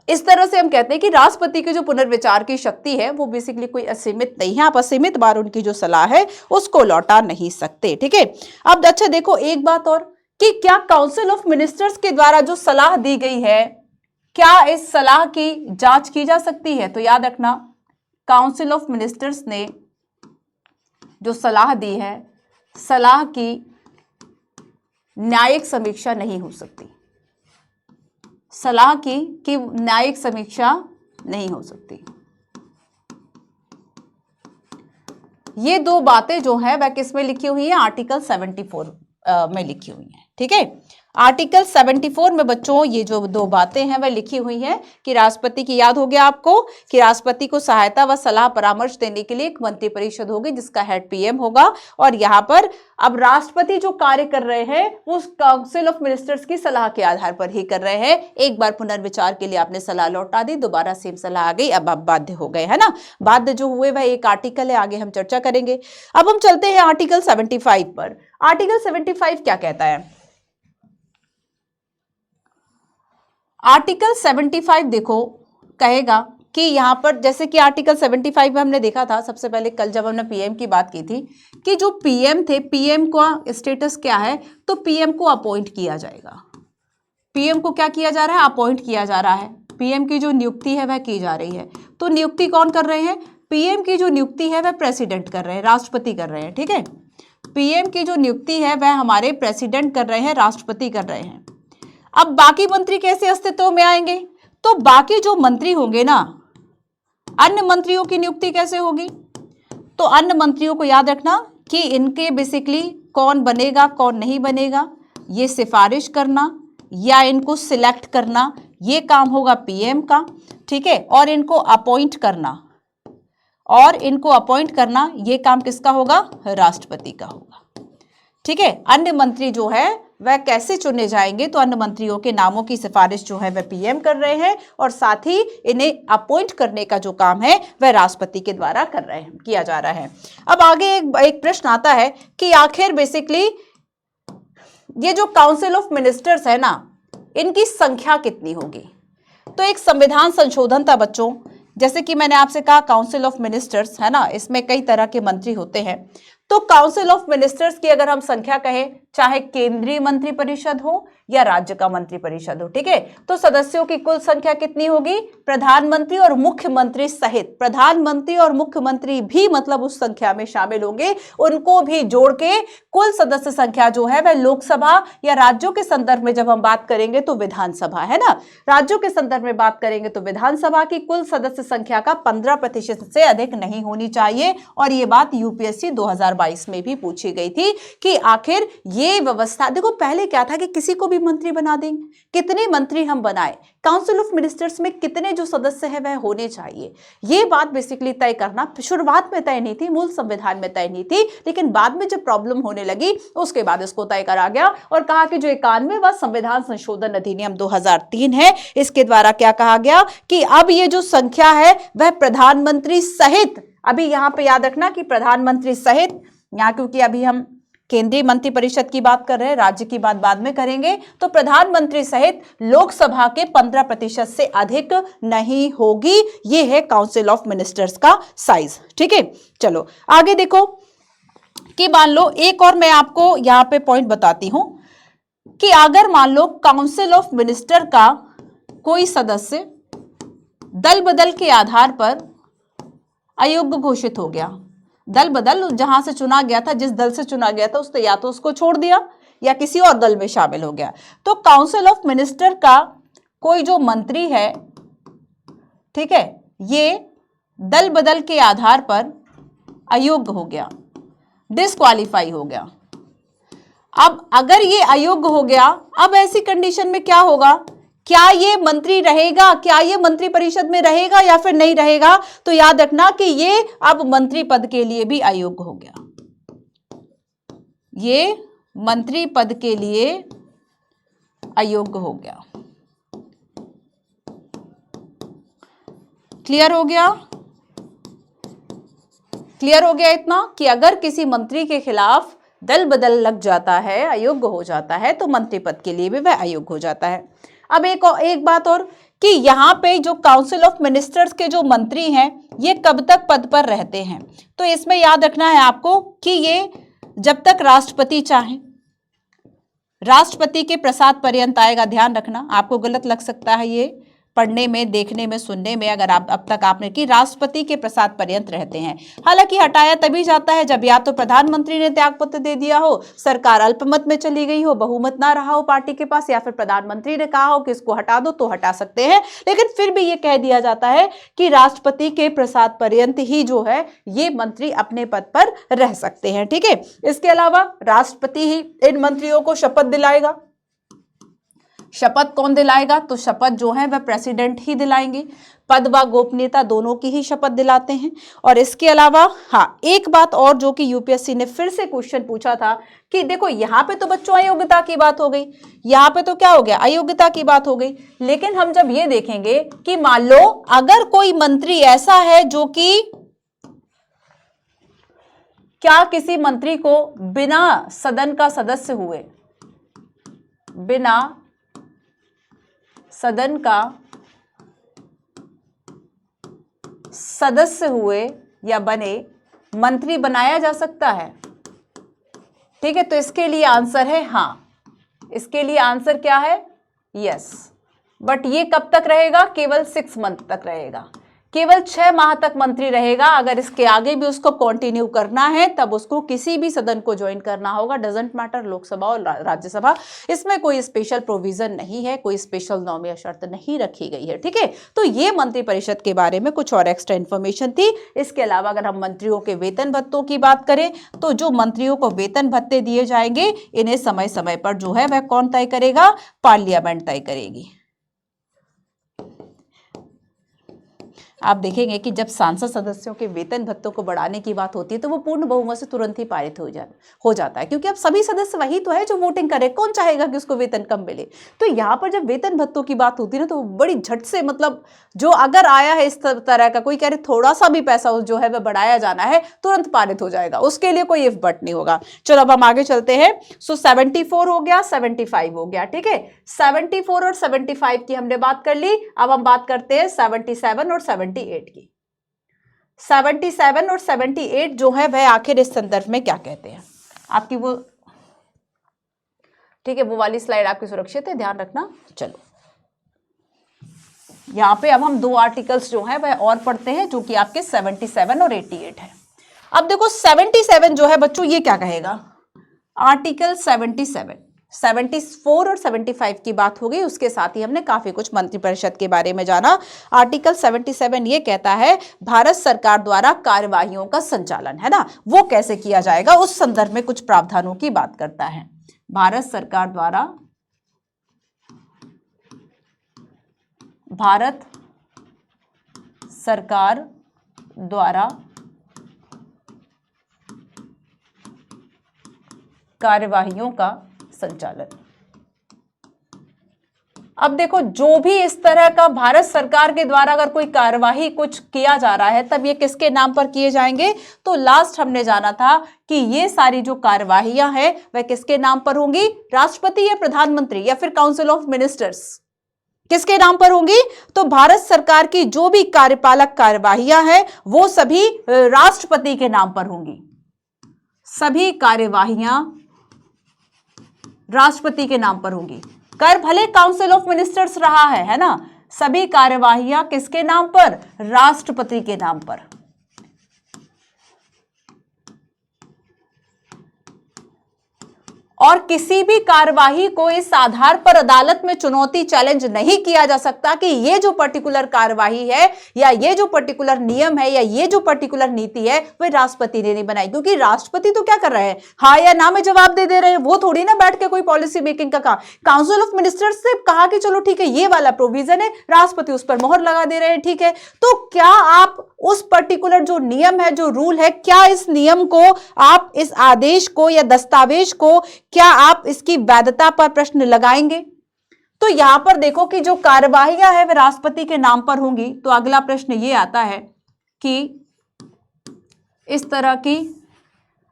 इस तरह से हम कहते हैं कि राष्ट्रपति की जो पुनर्विचार की शक्ति है वो बेसिकली कोई असीमित नहीं है। आप असीमित बार उनकी जो सलाह है उसको लौटा नहीं सकते। ठीक है, अब अच्छा देखो एक बात और कि क्या काउंसिल ऑफ मिनिस्टर्स के द्वारा जो सलाह दी गई है, क्या इस सलाह की जांच की जा सकती है? तो याद रखना, काउंसिल ऑफ मिनिस्टर्स ने जो सलाह दी है, सलाह की न्यायिक समीक्षा नहीं हो सकती, सलाह की न्यायिक समीक्षा नहीं हो सकती। ये दो बातें जो है वह किस में लिखी हुई है? आर्टिकल 74 में लिखी हुई है। ठीक है, आर्टिकल 74 में बच्चों ये जो दो बातें हैं वह लिखी हुई हैं कि राष्ट्रपति की, याद हो गया आपको कि राष्ट्रपति को सहायता व सलाह परामर्श देने के लिए एक मंत्रिपरिषद होगी जिसका हेड पीएम होगा, और यहाँ पर अब राष्ट्रपति जो कार्य कर रहे हैं वो काउंसिल ऑफ मिनिस्टर्स की सलाह के आधार पर ही कर रहे हैं। एक बार पुनर्विचार के लिए आपने सलाह लौटा दी, दोबारा सेम सलाह आ गई, अब आप बाध्य हो गए, है ना। बाध्य जो हुए वह एक आर्टिकल है, आगे हम चर्चा करेंगे। अब हम चलते हैं आर्टिकल 75 पर। आर्टिकल 75 क्या कहता है? आर्टिकल 75 देखो कहेगा कि यहां पर जैसे कि आर्टिकल 75 में हमने देखा था सबसे पहले कल जब हमने पीएम की बात की थी कि जो पीएम थे, पीएम का स्टेटस क्या है? तो पीएम को अपॉइंट किया जाएगा। पीएम को क्या किया जा रहा है? अपॉइंट किया जा रहा है। पीएम की जो नियुक्ति है वह की जा रही है। तो नियुक्ति कौन कर रहे हैं? पीएम की जो नियुक्ति है वह प्रेसिडेंट कर रहे हैं, राष्ट्रपति कर रहे हैं। ठीक है, पीएम की जो नियुक्ति है वह हमारे प्रेसिडेंट कर रहे हैं, राष्ट्रपति कर रहे हैं। अब बाकी मंत्री कैसे अस्तित्व में आएंगे? तो बाकी जो मंत्री होंगे ना, अन्य मंत्रियों की नियुक्ति कैसे होगी? तो अन्य मंत्रियों को याद रखना कि इनके बेसिकली कौन बनेगा कौन नहीं बनेगा, ये सिफारिश करना या इनको सिलेक्ट करना, ये काम होगा पीएम का। ठीक है, और इनको अपॉइंट करना, ये काम किसका होगा? राष्ट्रपति का होगा। ठीक है, अन्य मंत्री जो है वह कैसे चुने जाएंगे? तो अन्य मंत्रियों के नामों की सिफारिश जो है वह पीएम कर रहे हैं, और साथ ही इन्हें अपॉइंट करने का जो काम है वह राष्ट्रपति के द्वारा किया जा रहा है। अब आगे एक प्रश्न आता है कि आखिर बेसिकली ये जो काउंसिल ऑफ मिनिस्टर्स है ना, इनकी संख्या कितनी होगी? तो एक संविधान संशोधन था बच्चों, जैसे कि मैंने आपसे कहा काउंसिल ऑफ मिनिस्टर्स है ना, इसमें कई तरह के मंत्री होते हैं। तो काउंसिल ऑफ मिनिस्टर्स की अगर हम संख्या कहें, चाहे केंद्रीय मंत्रिपरिषद हो या राज्य का मंत्रिपरिषद हो, ठीक है, तो सदस्यों की कुल संख्या कितनी होगी? प्रधानमंत्री और मुख्यमंत्री सहित, प्रधानमंत्री और मुख्यमंत्री भी मतलब उस संख्या में शामिल होंगे, उनको भी जोड़ के कुल सदस्य संख्या जो है वह लोकसभा या राज्यों के संदर्भ में जब हम बात करेंगे तो विधानसभा, है ना, राज्यों के संदर्भ में बात करेंगे तो विधानसभा की कुल सदस्य संख्या का 15% से अधिक नहीं होनी चाहिए। और ये बात यूपीएससी 2022 2022 में भी पूछी गई थी कि आखिर ये व्यवस्था, देखो पहले क्या था कि किसी को भी मंत्री बना देंगे, कितने मंत्री हम बनाए, काउंसिल ऑफ मिनिस्टर्स में कितने जो सदस्य हैं वह होने चाहिए, ये बात बेसिकली तय करना शुरुआत में तय नहीं थी, मूल संविधान में तय नहीं थी, लेकिन बाद में जब प्रॉब्लम होने लगी उसके बाद इसको तय करा गया और कहा कि जो 91वां संविधान संशोधन अधिनियम 2003 है, इसके द्वारा क्या कहा गया कि अब ये जो संख्या है वह प्रधानमंत्री सहित, अभी यहां पे याद रखना कि प्रधानमंत्री सहित, यहां क्योंकि अभी हम केंद्रीय मंत्रिपरिषद की बात कर रहे हैं, राज्य की बात बाद में करेंगे, तो प्रधानमंत्री सहित लोकसभा के 15% से अधिक नहीं होगी। ये है काउंसिल ऑफ मिनिस्टर्स का साइज। ठीक है, चलो आगे देखो कि मान लो एक और मैं आपको यहां पे पॉइंट बताती हूं कि अगर मान लो काउंसिल ऑफ मिनिस्टर का कोई सदस्य दल बदल के आधार पर अयोग्य घोषित हो गया, दल बदल जहां से चुना गया था, जिस दल से चुना गया था उसने या तो उसको छोड़ दिया या किसी और दल में शामिल हो गया, तो काउंसिल ऑफ मिनिस्टर का कोई जो मंत्री है, ठीक है, ये दल बदल के आधार पर अयोग्य हो गया, डिस्क्वालीफाई हो गया। अब अगर ये अयोग्य हो गया, अब ऐसी कंडीशन में क्या होगा, क्या ये मंत्री रहेगा, क्या ये मंत्री परिषद में रहेगा या फिर नहीं रहेगा, तो याद रखना कि ये अब मंत्री पद के लिए भी अयोग्य हो गया, ये मंत्री पद के लिए अयोग्य हो गया। क्लियर हो गया? क्लियर हो गया इतना कि अगर किसी मंत्री के खिलाफ दल बदल लग जाता है, अयोग्य हो जाता है, तो मंत्री पद के लिए भी वह अयोग्य हो जाता है। अब एक बात और कि यहाँ पे जो काउंसिल ऑफ मिनिस्टर्स के जो मंत्री हैं ये कब तक पद पर रहते हैं, तो इसमें याद रखना है आपको कि ये जब तक राष्ट्रपति चाहे, राष्ट्रपति के प्रसाद पर्यंत आएगा। ध्यान रखना, आपको गलत लग सकता है ये पढ़ने में, देखने में, सुनने में, अगर आप अब तक आपने कि राष्ट्रपति के प्रसाद पर्यंत रहते हैं। हालांकि हटाया तभी जाता है जब या तो प्रधानमंत्री ने त्यागपत्र दे दिया हो, सरकार अल्पमत में चली गई हो, बहुमत ना रहा हो पार्टी के पास, या फिर प्रधानमंत्री ने कहा हो कि इसको हटा दो तो हटा सकते हैं, लेकिन फिर भी ये कह दिया जाता है कि राष्ट्रपति के प्रसाद पर्यंत ही जो है ये मंत्री अपने पद पर रह सकते हैं। ठीक है, इसके अलावा राष्ट्रपति ही इन मंत्रियों को शपथ दिलाएगा। शपथ कौन दिलाएगा, तो शपथ जो है वह प्रेसिडेंट ही दिलाएंगे, पद व गोपनीयता दोनों की ही शपथ दिलाते हैं। और इसके अलावा हाँ, एक बात और जो कि यूपीएससी ने फिर से क्वेश्चन पूछा था कि देखो यहाँ पे तो बच्चों अयोग्यता की बात हो गई, यहाँ पे तो क्या हो गया, अयोग्यता की बात हो गई, लेकिन हम जब ये देखेंगे कि मान लो अगर कोई मंत्री ऐसा है जो कि क्या किसी मंत्री को बिना सदन का सदस्य हुए, बिना सदन का सदस्य हुए या बने मंत्री बनाया जा सकता है? ठीक है, तो इसके लिए आंसर है हाँ, इसके लिए आंसर क्या है, यस। बट ये कब तक रहेगा, केवल 6 मंथ तक रहेगा, केवल 6 माह तक मंत्री रहेगा। अगर इसके आगे भी उसको कंटिन्यू करना है तब उसको किसी भी सदन को ज्वाइन करना होगा, डजंट मैटर लोकसभा और राज्यसभा, इसमें कोई स्पेशल प्रोविजन नहीं है, कोई स्पेशल नॉम या शर्त नहीं रखी गई है। ठीक है, तो ये मंत्रिपरिषद के बारे में कुछ और एक्स्ट्रा इन्फॉर्मेशन थी। इसके अलावा अगर हम मंत्रियों के वेतन भत्तों की बात करें तो जो मंत्रियों को वेतन भत्ते दिए जाएंगे इन्हें समय समय पर जो है वह कौन तय करेगा, पार्लियामेंट तय करेगी। आप देखेंगे कि जब सांसद सदस्यों के वेतन भत्तों को बढ़ाने की बात होती है तो वो पूर्ण बहुमत से तुरंत ही पारित हो जाता है, क्योंकि अब सभी सदस्य वही तो है जो वोटिंग करे, कौन चाहेगा कि उसको वेतन कम मिले। तो यहाँ पर जब वेतन भत्तों की बात होती है ना तो बड़ी झट से, मतलब जो अगर आया है इस तरह का, कोई कह रहे थोड़ा सा भी पैसा जो है वह बढ़ाया जाना है, तुरंत पारित हो जाएगा, उसके लिए कोई इफ बट नहीं होगा। चलो अब हम आगे चलते हैं। सो 74 हो गया, 75 हो गया। ठीक है, 74 और 75 की हमने बात कर ली। अब हम बात करते हैं 77 और 78 की। 77 और 78 जो है वह आखिर इस संदर्भ में क्या कहते हैं, आपकी वो, ठीक है, वो वाली स्लाइड आपकी सुरक्षित है, ध्यान रखना। चलो यहां पे अब हम 2 आर्टिकल्स जो है वह और पढ़ते हैं जो कि आपके 77 और 88 है। अब देखो 77 जो है बच्चों ये क्या कहेगा, आर्टिकल 77 74 और 75 की बात हो गई। उसके साथ ही हमने काफी कुछ मंत्रिपरिषद के बारे में जाना। आर्टिकल 77 ये कहता है भारत सरकार द्वारा कार्यवाहियों का संचालन, है ना, वो कैसे किया जाएगा, उस संदर्भ में कुछ प्रावधानों की बात करता है। भारत सरकार द्वारा कार्यवाहियों का संचालन। अब देखो, जो भी इस तरह का भारत सरकार के द्वारा अगर कोई कार्यवाही कुछ किया जा रहा है, तब ये किसके नाम पर किए जाएंगे? तो लास्ट हमने जाना था कि ये सारी जो कार्यवाहियां हैं वह किसके नाम पर होंगी? राष्ट्रपति या प्रधानमंत्री या फिर काउंसिल ऑफ मिनिस्टर्स, किसके नाम पर होंगी? तो भारत सरकार की जो भी कार्यपालक कार्यवाहियां हैं वो सभी राष्ट्रपति के नाम पर होंगी। सभी कार्यवाहियां राष्ट्रपति के नाम पर होंगी। कर भले काउंसिल ऑफ मिनिस्टर्स रहा है ना, सभी कार्यवाहियां किसके नाम पर? राष्ट्रपति के नाम पर। और किसी भी कार्यवाही को इस आधार पर अदालत में चुनौती चैलेंज नहीं किया जा सकता कि ये जो पर्टिकुलर कार्यवाही है या ये जो पर्टिकुलर नियम है या ये जो पर्टिकुलर नीति है वह राष्ट्रपति ने नहीं बनाई। क्योंकि राष्ट्रपति तो क्या कर रहे हैं, हाँ या ना में जवाब दे रहे हैं, वो थोड़ी ना बैठ के कोई पॉलिसी मेकिंग का काम। काउंसिल ऑफ मिनिस्टर्स से कहा कि चलो ठीक है ये वाला प्रोविजन है, राष्ट्रपति उस पर मोहर लगा दे रहे हैं, ठीक है। तो क्या आप उस पर्टिकुलर जो नियम है, जो रूल है, क्या इस नियम को आप, इस आदेश को या दस्तावेज को, क्या आप इसकी वैधता पर प्रश्न लगाएंगे? तो यहां पर देखो कि जो कार्यवाहियां हैं वे राष्ट्रपति के नाम पर होंगी। तो अगला प्रश्न ये आता है कि इस तरह की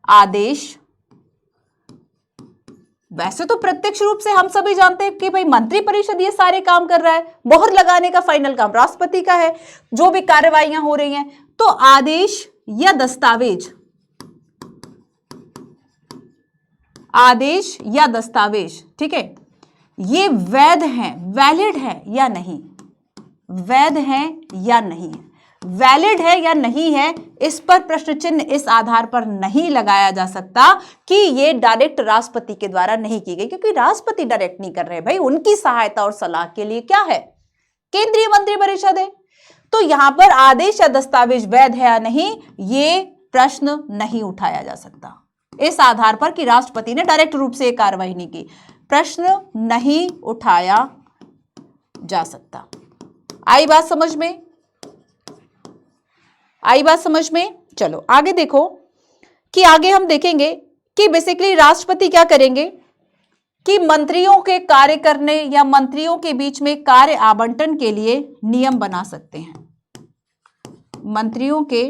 आदेश, वैसे तो प्रत्यक्ष रूप से हम सभी जानते हैं कि भाई मंत्रिपरिषद ये सारे काम कर रहा है, मोहर लगाने का फाइनल काम राष्ट्रपति का है, जो भी कार्यवाहियां हो रही हैं। तो आदेश या दस्तावेज, आदेश या दस्तावेज, ठीक है, ये वैध हैं, वैलिड है या नहीं, वैध है या नहीं, वैलिड है या नहीं है, इस पर प्रश्न चिन्ह इस आधार पर नहीं लगाया जा सकता कि ये डायरेक्ट राष्ट्रपति के द्वारा नहीं की गई, क्योंकि राष्ट्रपति डायरेक्ट नहीं कर रहे भाई, उनकी सहायता और सलाह के लिए क्या है, केंद्रीय मंत्रिपरिषद है। तो यहां पर आदेश या दस्तावेज वैध है या नहीं, ये प्रश्न नहीं उठाया जा सकता इस आधार पर कि राष्ट्रपति ने डायरेक्ट रूप से कार्रवाई नहीं की, प्रश्न नहीं उठाया जा सकता। आई बात समझ में? आई बात समझ में? चलो आगे देखो कि आगे हम देखेंगे कि बेसिकली राष्ट्रपति क्या करेंगे कि मंत्रियों के कार्य करने या मंत्रियों के बीच में कार्य आवंटन के लिए नियम बना सकते हैं। मंत्रियों के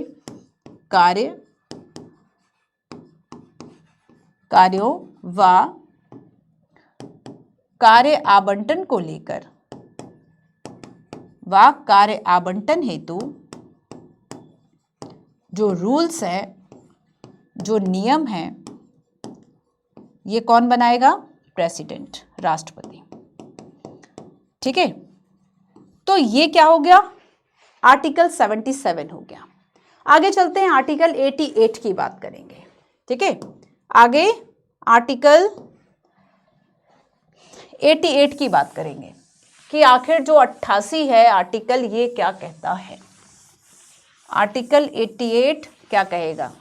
कार्यों व कार्य आवंटन को लेकर व कार्य आवंटन हेतु जो रूल्स है, जो नियम है, ये कौन बनाएगा? प्रेसिडेंट, राष्ट्रपति, ठीक है। तो ये क्या हो गया? आर्टिकल 77 हो गया। आगे चलते हैं, आर्टिकल 88 की बात करेंगे, ठीक है। आगे आर्टिकल 88 की बात करेंगे कि आखिर जो 88 है आर्टिकल, ये क्या कहता है। आर्टिकल 88 क्या कहेगा?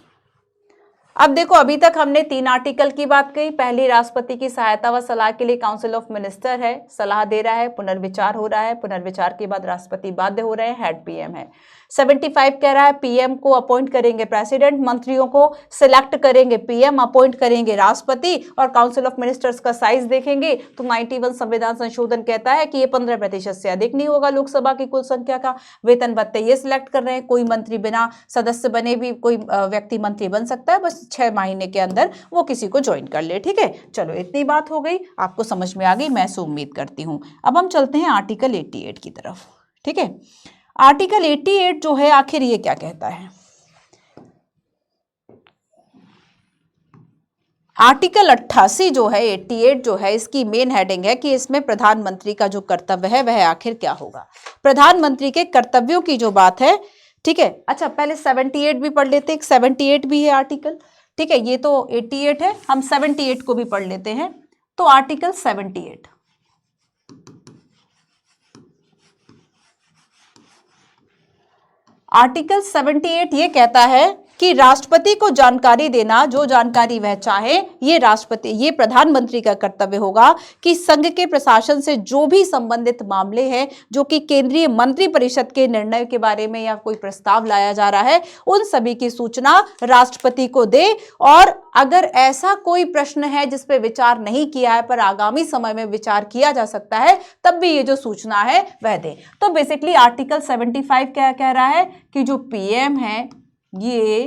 अब देखो, अभी तक हमने 3 आर्टिकल की बात कही। पहली, राष्ट्रपति की सहायता व सलाह के लिए काउंसिल ऑफ मिनिस्टर है, सलाह दे रहा है, पुनर्विचार हो रहा है, पुनर्विचार के बाद राष्ट्रपति बाध्य हो रहे हैं, हेड पीएम है। 75 कह रहा है पीएम को अपॉइंट करेंगे प्रेसिडेंट, मंत्रियों को सिलेक्ट करेंगे पीएम, अपॉइंट करेंगे राष्ट्रपति, और काउंसिल ऑफ मिनिस्टर्स का साइज देखेंगे तो 91 संविधान संशोधन कहता है कि ये 15% से अधिक नहीं होगा लोकसभा की कुल संख्या का। वेतन भत्ते ये सिलेक्ट कर रहे हैं, कोई मंत्री बिना सदस्य बने भी कोई व्यक्ति मंत्री बन सकता है, बस 6 महीने के अंदर वो किसी को ज्वाइन कर ले, ठीक है। चलो इतनी बात हो गई, आपको समझ में आ गई, मैं ऐसे उम्मीद करती हूँ। अब हम चलते हैं आर्टिकल 88 की तरफ, ठीक है। आर्टिकल 88 जो है आखिर ये क्या कहता है? आर्टिकल 88 जो है, 88 जो है, इसकी मेन हेडिंग है कि इसमें प्रधानमंत्री का जो कर्तव्य है वह आखिर क्या होगा। प्रधानमंत्री के कर्तव्यों की जो बात है, ठीक है। अच्छा, पहले 78 भी पढ़ लेते हैं, 78 भी है आर्टिकल, ठीक है। ये तो 88 है, हम 78 को भी पढ़ लेते हैं। तो आर्टिकल 78, आर्टिकल 78 ये कहता है कि राष्ट्रपति को जानकारी देना, जो जानकारी वह चाहे, ये प्रधानमंत्री का कर्तव्य होगा कि संघ के प्रशासन से जो भी संबंधित मामले हैं, जो कि केंद्रीय मंत्रिपरिषद के निर्णय के बारे में या कोई प्रस्ताव लाया जा रहा है, उन सभी की सूचना राष्ट्रपति को दे। और अगर ऐसा कोई प्रश्न है जिस पे विचार नहीं किया है पर आगामी समय में विचार किया जा सकता है, तब भी ये जो सूचना है वह दे। तो बेसिकली आर्टिकल 75 क्या कह रहा है कि जो पीएम है ये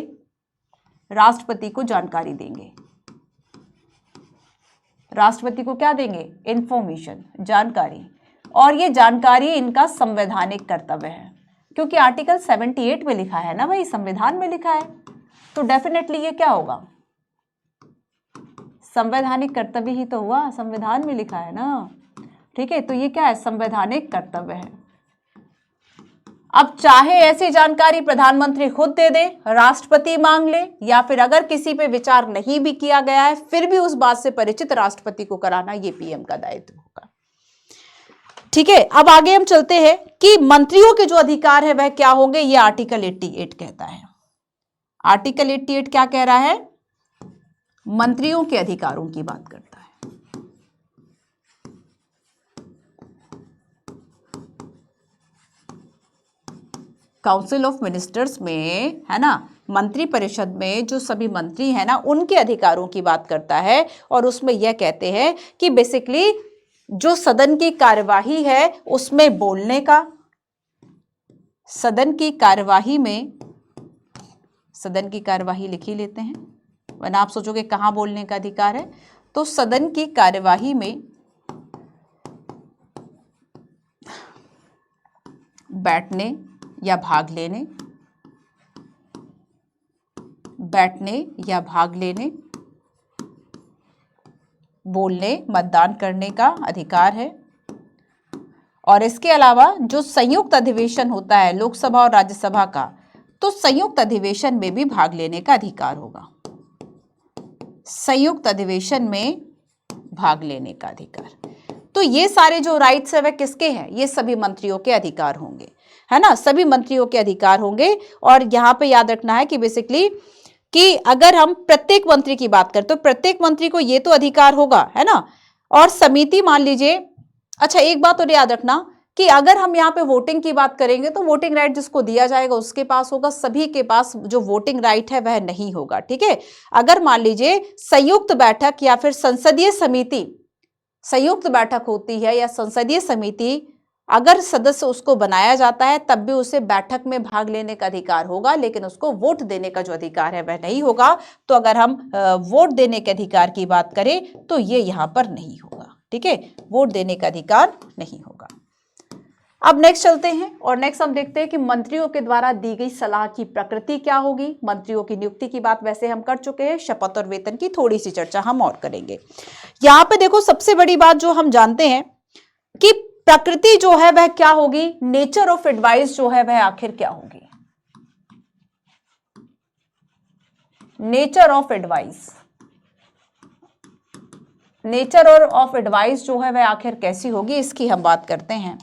राष्ट्रपति को जानकारी देंगे। राष्ट्रपति को क्या देंगे? इंफॉर्मेशन, जानकारी। और ये जानकारी इनका संवैधानिक कर्तव्य है, क्योंकि आर्टिकल 78 में लिखा है ना भाई, संविधान में लिखा है, तो डेफिनेटली ये क्या होगा? संवैधानिक कर्तव्य ही तो हुआ, संविधान में लिखा है ना। ठीक है, तो ये क्या है? संवैधानिक कर्तव्य है। अब चाहे ऐसी जानकारी प्रधानमंत्री खुद दे दे, राष्ट्रपति मांग ले, या फिर अगर किसी पे विचार नहीं भी किया गया है फिर भी उस बात से परिचित राष्ट्रपति को कराना ये पीएम का दायित्व होगा। ठीक है, अब आगे हम चलते हैं कि मंत्रियों के जो अधिकार है वह क्या होंगे, ये आर्टिकल 88 कहता है। आर्टिकल 88 क्या कह रहा है? मंत्रियों के अधिकारों की बात करता है। काउंसिल ऑफ मिनिस्टर्स में, है ना, मंत्री परिषद में जो सभी मंत्री हैं ना, उनके अधिकारों की बात करता है। और उसमें यह कहते हैं कि बेसिकली जो सदन की कार्यवाही है उसमें बोलने का, सदन की कार्यवाही में, सदन की कार्यवाही लिख ही लेते हैं वरना आप सोचोगे कहां बोलने का अधिकार है, तो सदन की कार्यवाही में बैठने या भाग लेने, बैठने या भाग लेने, बोलने, मतदान करने का अधिकार है। और इसके अलावा जो संयुक्त अधिवेशन होता है लोकसभा और राज्यसभा का, तो संयुक्त अधिवेशन में भी भाग लेने का अधिकार होगा। संयुक्त अधिवेशन में भाग लेने का अधिकार। तो ये सारे जो राइट्स है वह किसके हैं? ये सभी मंत्रियों के अधिकार होंगे, है ना, सभी मंत्रियों के अधिकार होंगे। और यहां पे याद रखना है कि बेसिकली कि अगर हम प्रत्येक मंत्री की बात करें तो प्रत्येक मंत्री को ये तो अधिकार होगा, है ना। और समिति मान लीजिए, अच्छा एक बात और याद रखना कि अगर हम यहाँ पे वोटिंग की बात करेंगे तो वोटिंग राइट जिसको दिया जाएगा उसके पास होगा, सभी के पास जो वोटिंग राइट है वह नहीं होगा। ठीक है, अगर मान लीजिए संयुक्त बैठक या फिर संसदीय समिति, संयुक्त बैठक होती है या संसदीय समिति, अगर सदस्य उसको बनाया जाता है तब भी उसे बैठक में भाग लेने का अधिकार होगा, लेकिन उसको वोट देने का जो अधिकार है वह नहीं होगा। तो अगर हम वोट देने के अधिकार की बात करें तो ये यहां पर नहीं होगा। ठीक है, वोट देने का अधिकार नहीं होगा। अब नेक्स्ट चलते हैं और नेक्स्ट हम देखते हैं कि मंत्रियों के द्वारा दी गई सलाह की प्रकृति क्या होगी। मंत्रियों की नियुक्ति की बात वैसे हम कर चुके हैं, शपथ और वेतन की थोड़ी सी चर्चा हम और करेंगे। यहां पे देखो सबसे बड़ी बात जो हम जानते हैं कि प्रकृति जो है वह क्या होगी, नेचर ऑफ एडवाइस जो है वह आखिर क्या होगी। Nature of advice, nature of advice जो है वह आखिर कैसी होगी, इसकी हम बात करते हैं।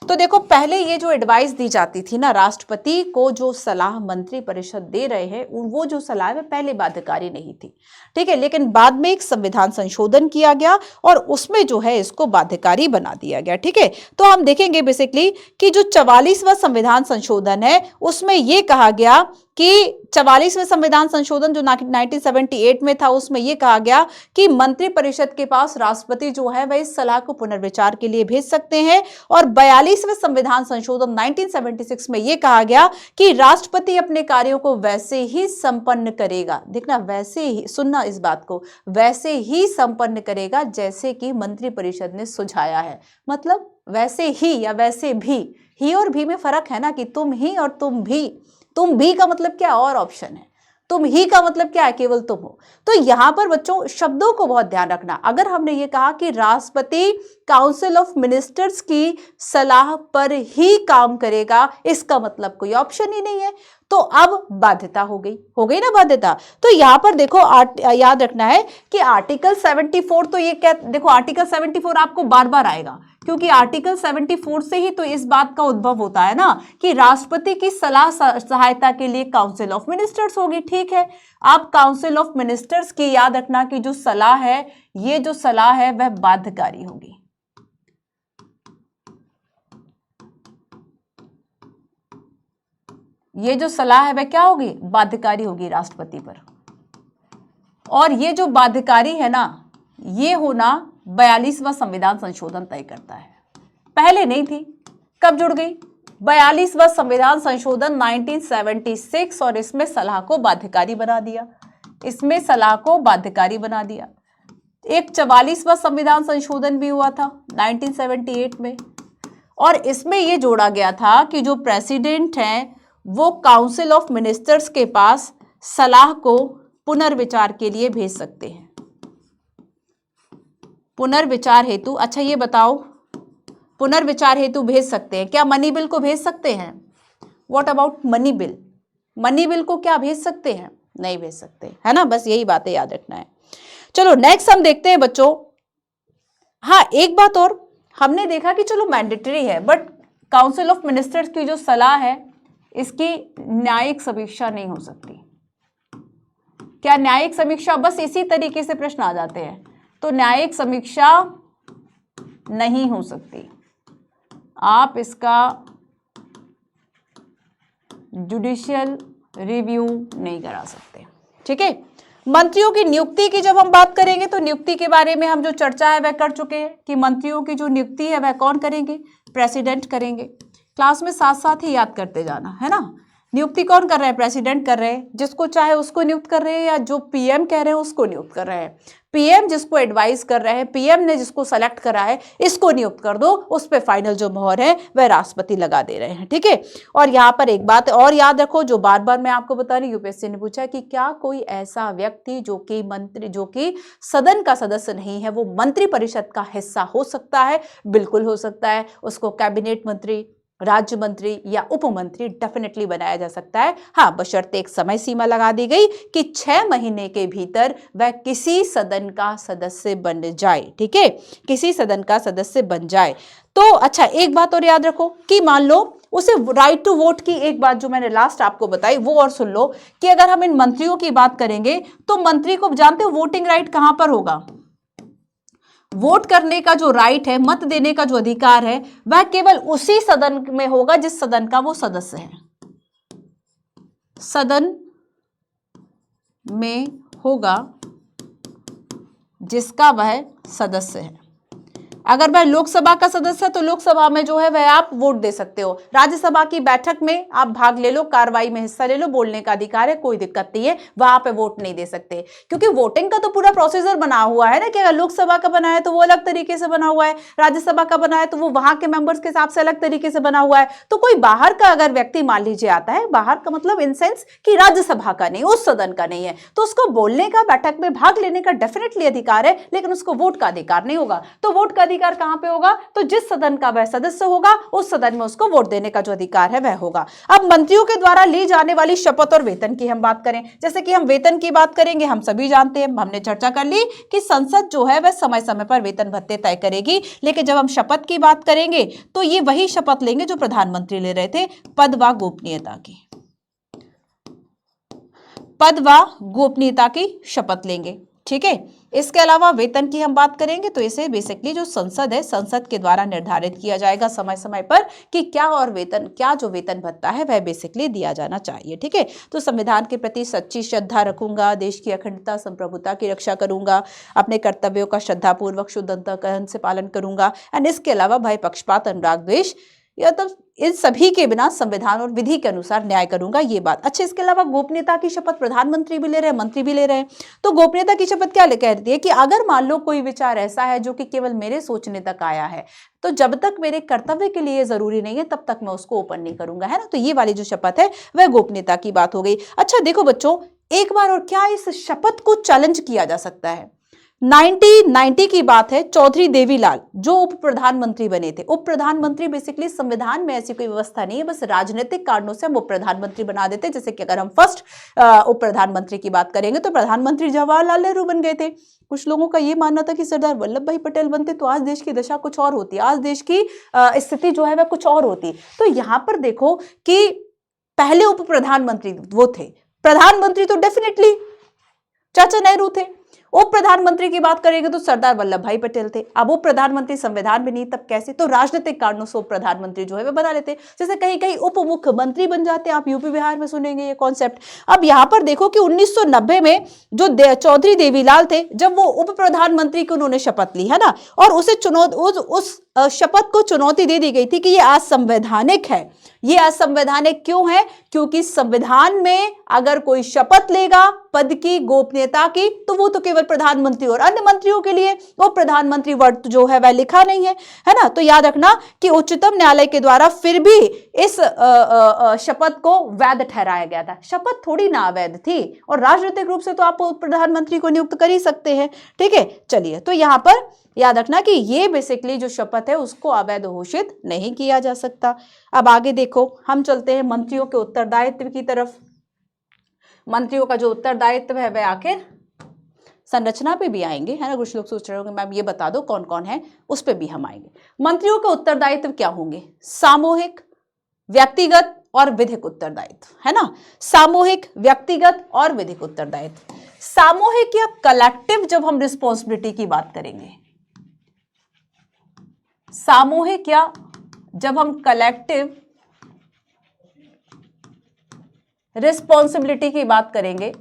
तो देखो पहले ये जो एडवाइस दी जाती थी ना, राष्ट्रपति को जो सलाह मंत्री परिषद दे रहे हैं वो जो सलाह है पहले बाध्यकारी नहीं थी। ठीक है, लेकिन बाद में एक संविधान संशोधन किया गया और उसमें जो है इसको बाध्यकारी बना दिया गया। ठीक है, तो हम देखेंगे बेसिकली कि जो 44वां संविधान संशोधन है उसमें यह कहा गया कि 44वें संविधान संशोधन जो 1978 में था उसमें यह कहा गया कि मंत्री परिषद के पास राष्ट्रपति जो है वह इस सलाह को पुनर्विचार के लिए भेज सकते हैं। और 42वें संविधान संशोधन 1976 में यह कहा गया कि राष्ट्रपति अपने कार्यों को वैसे ही संपन्न करेगा, देखना वैसे ही, सुनना इस बात को, वैसे ही संपन्न करेगा जैसे कि मंत्री परिषद ने सुझाया है। मतलब वैसे ही या वैसे भी, ही और भी में फर्क है ना, कि तुम ही और तुम भी, तुम भी का मतलब क्या और ऑप्शन है, तुम ही का मतलब क्या है, केवल तुम हो। तो यहां पर बच्चों शब्दों को बहुत ध्यान रखना। अगर हमने ये कहा कि राष्ट्रपति काउंसिल ऑफ मिनिस्टर्स की सलाह पर ही काम करेगा, इसका मतलब कोई ऑप्शन ही नहीं है। तो अब बाध्यता हो गई ना बाध्यता। तो यहां पर देखो याद रखना है कि आर्टिकल 74, तो ये क्या, देखो आर्टिकल 74 आपको बार बार आएगा, क्योंकि आर्टिकल 74 से ही तो इस बात का उद्भव होता है ना कि राष्ट्रपति की सलाह सहायता के लिए काउंसिल ऑफ मिनिस्टर्स होगी। ठीक है, अब काउंसिल ऑफ मिनिस्टर्स की याद रखना कि जो सलाह है, ये जो सलाह है वह बाध्यकारी होगी। ये जो सलाह है वह क्या होगी, बाध्यकारी होगी राष्ट्रपति पर। और ये जो बाध्यकारी है ना, ये होना 42वां संविधान संशोधन तय करता है। पहले नहीं थी, कब जुड़ गई, 42वां संविधान संशोधन 1976, और इसमें सलाह को बाध्यकारी बना दिया, इसमें सलाह को बाध्यकारी बना दिया। एक 44वां संविधान संशोधन भी हुआ था 1978 में, और इसमें यह जोड़ा गया था कि जो प्रेसिडेंट हैं वो काउंसिल ऑफ मिनिस्टर्स के पास सलाह को पुनर्विचार के लिए भेज सकते हैं, पुनर्विचार हेतु। अच्छा ये बताओ, पुनर्विचार हेतु भेज सकते हैं, क्या मनी बिल को भेज सकते हैं? What about money bill? Money bill को क्या भेज सकते हैं? नहीं भेज सकते, है ना। बस यही बातें याद रखना है। चलो नेक्स्ट हम देखते हैं बच्चों। हाँ एक बात और, हमने देखा कि चलो मैंडेटरी है, बट काउंसिल ऑफ मिनिस्टर्स की जो सलाह है इसकी न्यायिक समीक्षा नहीं हो सकती। क्या न्यायिक समीक्षा, बस इसी तरीके से प्रश्न आ जाते हैं, तो न्यायिक समीक्षा नहीं हो सकती, आप इसका जुडिशियल रिव्यू नहीं करा सकते। ठीक है, मंत्रियों की नियुक्ति की जब हम बात करेंगे तो नियुक्ति के बारे में हम जो चर्चा है वह कर चुके हैं कि मंत्रियों की जो नियुक्ति है वह कौन करेंगे, प्रेसिडेंट करेंगे। क्लास में साथ साथ ही याद करते जाना, है ना। नियुक्ति कौन कर रहे हैं, प्रेसिडेंट कर रहे हैं, जिसको चाहे उसको नियुक्त कर रहे हैं, या जो पीएम कह रहे हैं उसको नियुक्त कर रहे हैं। पीएम जिसको एडवाइस कर रहे हैं, पीएम ने जिसको सेलेक्ट करा है, इसको नियुक्त कर दो, उस पे फाइनल जो मोहर है वह राष्ट्रपति लगा दे रहे हैं। ठीक है, और यहाँ पर एक बात और याद रखो, जो बार बार मैं आपको बता रही हूँ, यूपीएससी ने पूछा कि क्या कोई ऐसा व्यक्ति जो कि सदन का सदस्य नहीं है, वो मंत्री परिषद का हिस्सा हो सकता है? बिल्कुल हो सकता है, उसको कैबिनेट मंत्री, राज्य मंत्री या उप मंत्री डेफिनेटली बनाया जा सकता है। हाँ, बशर्ते एक समय सीमा लगा दी गई कि 6 महीने के भीतर वह किसी सदन का सदस्य बन जाए। ठीक है, किसी सदन का सदस्य बन जाए। तो अच्छा एक बात और याद रखो कि मान लो उसे राइट टू वोट की, एक बात जो मैंने लास्ट आपको बताई वो और सुन लो, कि अगर हम इन मंत्रियों की बात करेंगे तो मंत्री को जानते हो वोटिंग राइट कहां पर होगा? वोट करने का जो राइट है, मत देने का जो अधिकार है, वह केवल उसी सदन में होगा जिस सदन का वो सदस्य है। सदन में होगा जिसका वह सदस्य है। अगर वह लोकसभा का सदस्य है तो लोकसभा में जो है वह आप वोट दे सकते हो। राज्यसभा की बैठक में आप भाग ले लो, कार्रवाई में हिस्सा ले लो, बोलने का अधिकार है, कोई दिक्कत नहीं है, वहां पे वोट नहीं दे सकते, क्योंकि वोटिंग का तो पूरा प्रोसीजर बना हुआ है ना कि अगर लोकसभा का बना है तो वो अलग तरीके से बना हुआ है, राज्यसभा का बना है तो वो वहां के मेंबर्स के हिसाब से अलग तरीके से बना हुआ है। तो कोई बाहर का अगर व्यक्ति मान लीजिए आता है, बाहर का मतलब इन सेंस कि राज्यसभा का नहीं, उस सदन का नहीं है, तो उसको बोलने का, बैठक में भाग लेने का डेफिनेटली अधिकार है, लेकिन उसको वोट का अधिकार नहीं होगा। तो वोट का अधिकार कहां पे होगा? तो जिस सदन का वह सदस्य होगा उस सदन में उसको वोट देने का जो अधिकार है वह होगा। अब मंत्रियों के द्वारा ली जाने वाली शपथ और वेतन की हम बात करें, जैसे कि हम वेतन की बात करेंगे, हम सभी जानते हैं, हमने चर्चा कर ली कि संसद जो है वह समय समय पर वेतन भत्ते तय करेगी, लेकिन जब हम शपथ की बात करेंगे तो ये वही शपथ लेंगे जो प्रधानमंत्री ले रहे थे, पद व गोपनीयता की, पद व गोपनीयता की शपथ लेंगे। ठीक है, इसके अलावा वेतन की हम बात करेंगे तो इसे बेसिकली जो संसद है, संसद के द्वारा निर्धारित किया जाएगा समय समय पर कि क्या और वेतन, क्या जो वेतन भत्ता है वह बेसिकली दिया जाना चाहिए। ठीक है, तो संविधान के प्रति सच्ची श्रद्धा रखूंगा, देश की अखंडता संप्रभुता की रक्षा करूंगा, अपने कर्तव्यों का श्रद्धापूर्वक शुद्ध अंतःकरण से पालन करूंगा, एंड इसके अलावा भय, पक्षपात, अनुराग, द्वेष या तो इन सभी के बिना संविधान और विधि के अनुसार न्याय करूंगा, ये बात। अच्छा, इसके अलावा गोपनीयता की शपथ प्रधानमंत्री भी ले रहे हैं, मंत्री भी ले रहे हैं। तो गोपनीयता की शपथ क्या कहती है कि अगर मान लो कोई विचार ऐसा है जो कि केवल मेरे सोचने तक आया है, तो जब तक मेरे कर्तव्य के लिए जरूरी नहीं है तब तक मैं उसको ओपन नहीं करूंगा, है ना। तो ये वाली जो शपथ है वह गोपनीयता की बात हो गई। अच्छा देखो बच्चों, एक बार और क्या इस शपथ को चैलेंज किया जा सकता है? 1990 की बात है, चौधरी देवीलाल जो उप प्रधानमंत्री बने थे। उप प्रधानमंत्री बेसिकली संविधान में ऐसी कोई व्यवस्था नहीं है, बस राजनीतिक कारणों से हम उप प्रधानमंत्री बना देते। जैसे कि अगर हम फर्स्ट उप प्रधानमंत्री की बात करेंगे तो प्रधानमंत्री जवाहरलाल नेहरू बन गए थे। कुछ लोगों का यह मानना था कि सरदार वल्लभ भाई पटेल बनते तो आज देश की दशा कुछ और होती, आज देश की स्थिति जो है वह कुछ और होती। तो यहां पर देखो कि पहले उप प्रधानमंत्री वो थे, प्रधानमंत्री तो डेफिनेटली चाचा नेहरू थे। उप प्रधानमंत्री की बात करेंगे तो सरदार वल्लभ भाई पटेल थे। अब उप प्रधानमंत्री संविधान में नहीं, तब कैसे? तो राजनीतिक कारणों से उप प्रधानमंत्री जो है वे बना लेते। जैसे कहीं कहीं उप मुख्यमंत्री बन जाते हैं, आप यूपी बिहार में सुनेंगे ये कॉन्सेप्ट। अब यहां पर देखो कि 1990 में जो चौधरी देवीलाल थे, जब वो उप प्रधानमंत्री की उन्होंने शपथ ली है ना, और उसे उस शपथ को चुनौती दे दी गई थी कि ये असंवैधानिक है। ये असंवैधानिक क्यों है? क्योंकि संविधान में अगर कोई शपथ लेगा पद की, गोपनीयता की, तो वो तो केवल प्रधानमंत्री और अन्य मंत्रियों के लिए, वो प्रधानमंत्री वर्ड जो है वह लिखा नहीं है ना। तो याद रखना कि उच्चतम न्यायालय के द्वारा फिर भी इस शपथ को वैध ठहराया गया था। शपथ थोड़ी ना अवैध थी, और राजनीतिक रूप से तो आप प्रधानमंत्री को नियुक्त कर ही सकते हैं। ठीक है, चलिए, तो यहां पर याद रखना कि ये बेसिकली जो शपथ है उसको अवैध घोषित नहीं किया जा सकता। अब आगे देखो, हम चलते हैं मंत्रियों के उत्तरदायित्व की तरफ। मंत्रियों का जो उत्तरदायित्व है वह आखिर संरचना पे भी आएंगे, है ना। कुछ लोग सोच रहे होंगे मैम ये बता दो कौन कौन है, उस पे भी हम आएंगे। मंत्रियों के उत्तरदायित्व क्या होंगे? सामूहिक, व्यक्तिगत और विधिक उत्तरदायित्व, है ना। सामूहिक, व्यक्तिगत और विधिक उत्तरदायित्व। सामूहिक या कलेक्टिव जब हम रिस्पॉन्सिबिलिटी की बात करेंगे, सामूहिक या जब हम कलेक्टिव रिस्पॉन्सिबिलिटी की बात करेंगे,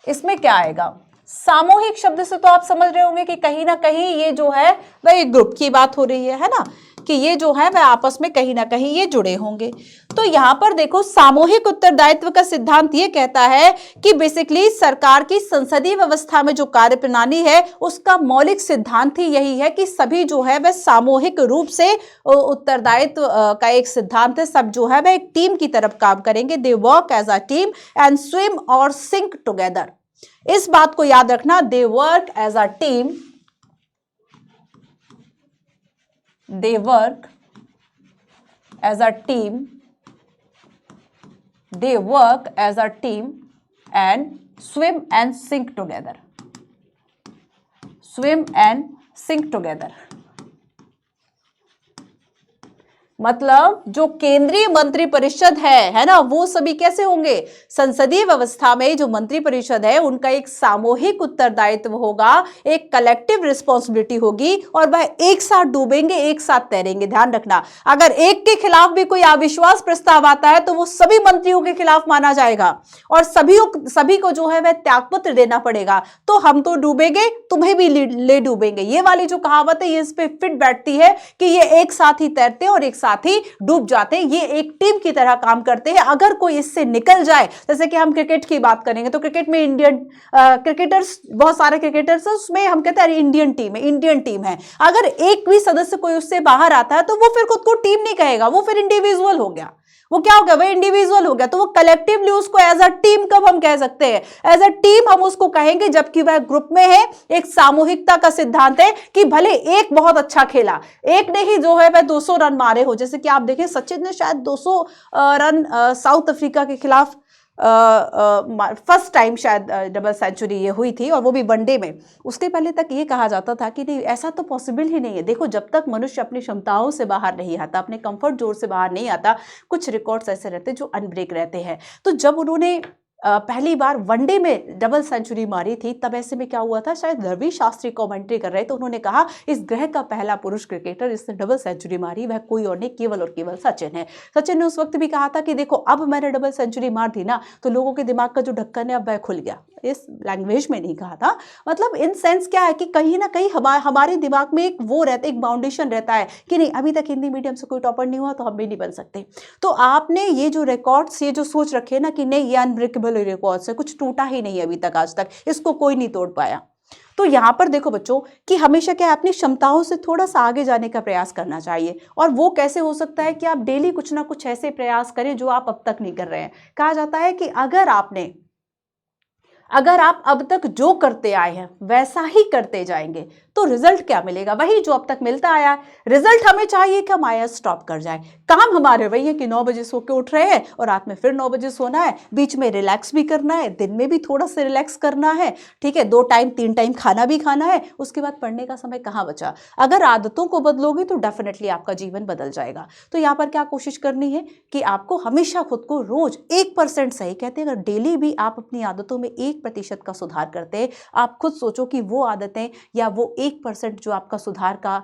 इसमें क्या आएगा? सामूहिक शब्द से तो आप समझ रहे होंगे कि कहीं ना कहीं ये जो है वह एक ग्रुप की बात हो रही है ना, कि ये जो है वह आपस में कहीं ना कहीं ये जुड़े होंगे। तो यहां पर देखो, सामूहिक उत्तरदायित्व का सिद्धांत ये कहता है कि बेसिकली सरकार की संसदीय व्यवस्था में जो कार्यप्रणाली है उसका मौलिक सिद्धांत ही यही है कि सभी जो है वह सामूहिक रूप से उत्तरदायित्व का एक सिद्धांत है। सब जो है वह एक टीम की तरफ काम करेंगे। They work as a team and swim और सिंक टुगेदर। इस बात को याद रखना, they work as a team, they work as a team, they work as a team and swim and sink together, swim and sink together। मतलब जो केंद्रीय मंत्री परिषद है ना, वो सभी कैसे होंगे? संसदीय व्यवस्था में जो मंत्री परिषद है उनका एक सामूहिक उत्तरदायित्व होगा, एक कलेक्टिव रिस्पॉन्सिबिलिटी होगी, और वह एक साथ डूबेंगे, एक साथ तैरेंगे। ध्यान रखना, अगर एक के खिलाफ भी कोई अविश्वास प्रस्ताव आता है तो वो सभी मंत्रियों के खिलाफ माना जाएगा, और सभी को जो है वह त्यागपत्र देना पड़ेगा। तो हम तो डूबेंगे, तुम्हें भी ले डूबेंगे। ये वाली जो कहावत है ये इस पे फिट बैठती है कि ये एक साथ ही तैरते हैं और एक साथ ही डूब जाते हैं। ये एक टीम की तरह काम करते हैं। अगर कोई इससे निकल जाए, जैसे कि हम क्रिकेट की बात करेंगे तो क्रिकेट में इंडियन क्रिकेटर्स, बहुत सारे क्रिकेटर्स हैं, उसमें हम कहते हैं इंडियन टीम है। अगर एक भी सदस्य कोई उससे बाहर आता है तो वो फिर खुद को टीम नहीं कहेगा, वो फिर इंडिविजुअल हो गया। वो क्या हो गया? वह इंडिविजुअल हो गया। तो वो कलेक्टिवली उसको एज अ टीम कब हम कह सकते हैं? एज अ टीम हम उसको कहेंगे जबकि वह ग्रुप में है। एक सामूहिकता का सिद्धांत है कि भले एक बहुत अच्छा खेला, एक ने ही जो है वह 200 रन मारे हो, जैसे कि आप देखें सचिन ने शायद 200 रन साउथ अफ्रीका के खिलाफ फर्स्ट टाइम शायद डबल सेंचुरी ये हुई थी, और वो भी वनडे में। उसके पहले तक ये कहा जाता था कि नहीं, ऐसा तो पॉसिबल ही नहीं है। देखो, जब तक मनुष्य अपनी क्षमताओं से बाहर नहीं आता, अपने कंफर्ट जोन से बाहर नहीं आता, कुछ रिकॉर्ड्स ऐसे रहते हैं जो अनब्रेक रहते हैं। तो जब उन्होंने पहली बार वनडे में डबल सेंचुरी मारी थी, तब ऐसे में क्या हुआ था, शायद रवि शास्त्री कमेंट्री कर रहे थे, उन्होंने कहा इस ग्रह का पहला पुरुष क्रिकेटर जिसने डबल सेंचुरी मारी वह कोई और नहीं, केवल और केवल सचिन है। सचिन ने उस वक्त भी कहा था कि देखो, अब मैंने डबल सेंचुरी मार दी ना तो लोगों के दिमाग का जो ढक्कन है अब वह खुल गया। इस लैंग्वेज में नहीं कहा था, मतलब इन सेंस क्या है कि कहीं ना कहीं हमारे दिमाग में एक वो रहता है, एक बाउंडेशन रहता है कि नहीं, अभी तक हिंदी मीडियम से कोई टॉपर नहीं हुआ तो हम भी नहीं बन सकते। तो आपने ये जो रिकॉर्ड्स, ये जो सोच रखे ना कि नहीं ये अनब्रेकेबल रिकॉर्ड्स है, कुछ टूटा ही नहीं अभी तक, आज तक इसको कोई नहीं तोड़ पाया। तो यहां पर देखो बच्चों कि हमेशा क्या, अपनी क्षमताओं से थोड़ा सा आगे जाने का प्रयास करना चाहिए। और वो कैसे हो सकता है कि आप डेली कुछ ना कुछ ऐसे प्रयास करें जो आप अब तक नहीं कर रहे हैं। कहा जाता है कि अगर आपने अगर आप अब तक जो करते आए हैं वैसा ही करते जाएंगे तो रिजल्ट क्या मिलेगा? वही जो अब तक मिलता आया है। रिजल्ट हमें चाहिए कि हम आईएएस स्टॉप कर जाए। काम हमारे वही है कि 9 बजे सो के उठ रहे हैं और रात में फिर 9 बजे सोना है, बीच में रिलैक्स भी करना है, दिन में भी थोड़ा सा रिलैक्स करना है, ठीक है, 2 टाइम 3 टाइम खाना भी खाना है, उसके बाद पढ़ने का समय कहाँ बचा? अगर आदतों को बदलोगे तो डेफिनेटली आपका जीवन बदल जाएगा। तो यहाँ पर क्या कोशिश करनी है कि आपको हमेशा खुद को रोज 1% सही, कहते हैं अगर डेली भी आप अपनी आदतों में 1% का सुधार करते हैं, आप खुद सोचो कि वो आदतें या वो 1% जो आपका सुधार का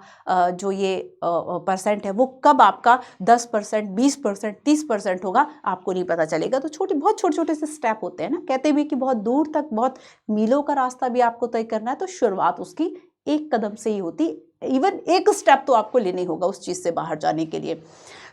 जो ये परसेंट है वो कब आपका 10%, 20%, 30% होगा, आपको नहीं पता चलेगा। तो बहुत छोटे छोटे से स्टेप होते हैं ना, कहते भी कि बहुत दूर तक, बहुत मीलों का रास्ता भी आपको तय करना है, तो शुरुआत उसकी एक कदम से ही होती। इवन एक स्टेप तो आपको लेने होगा उस चीज से बाहर जाने के लिए।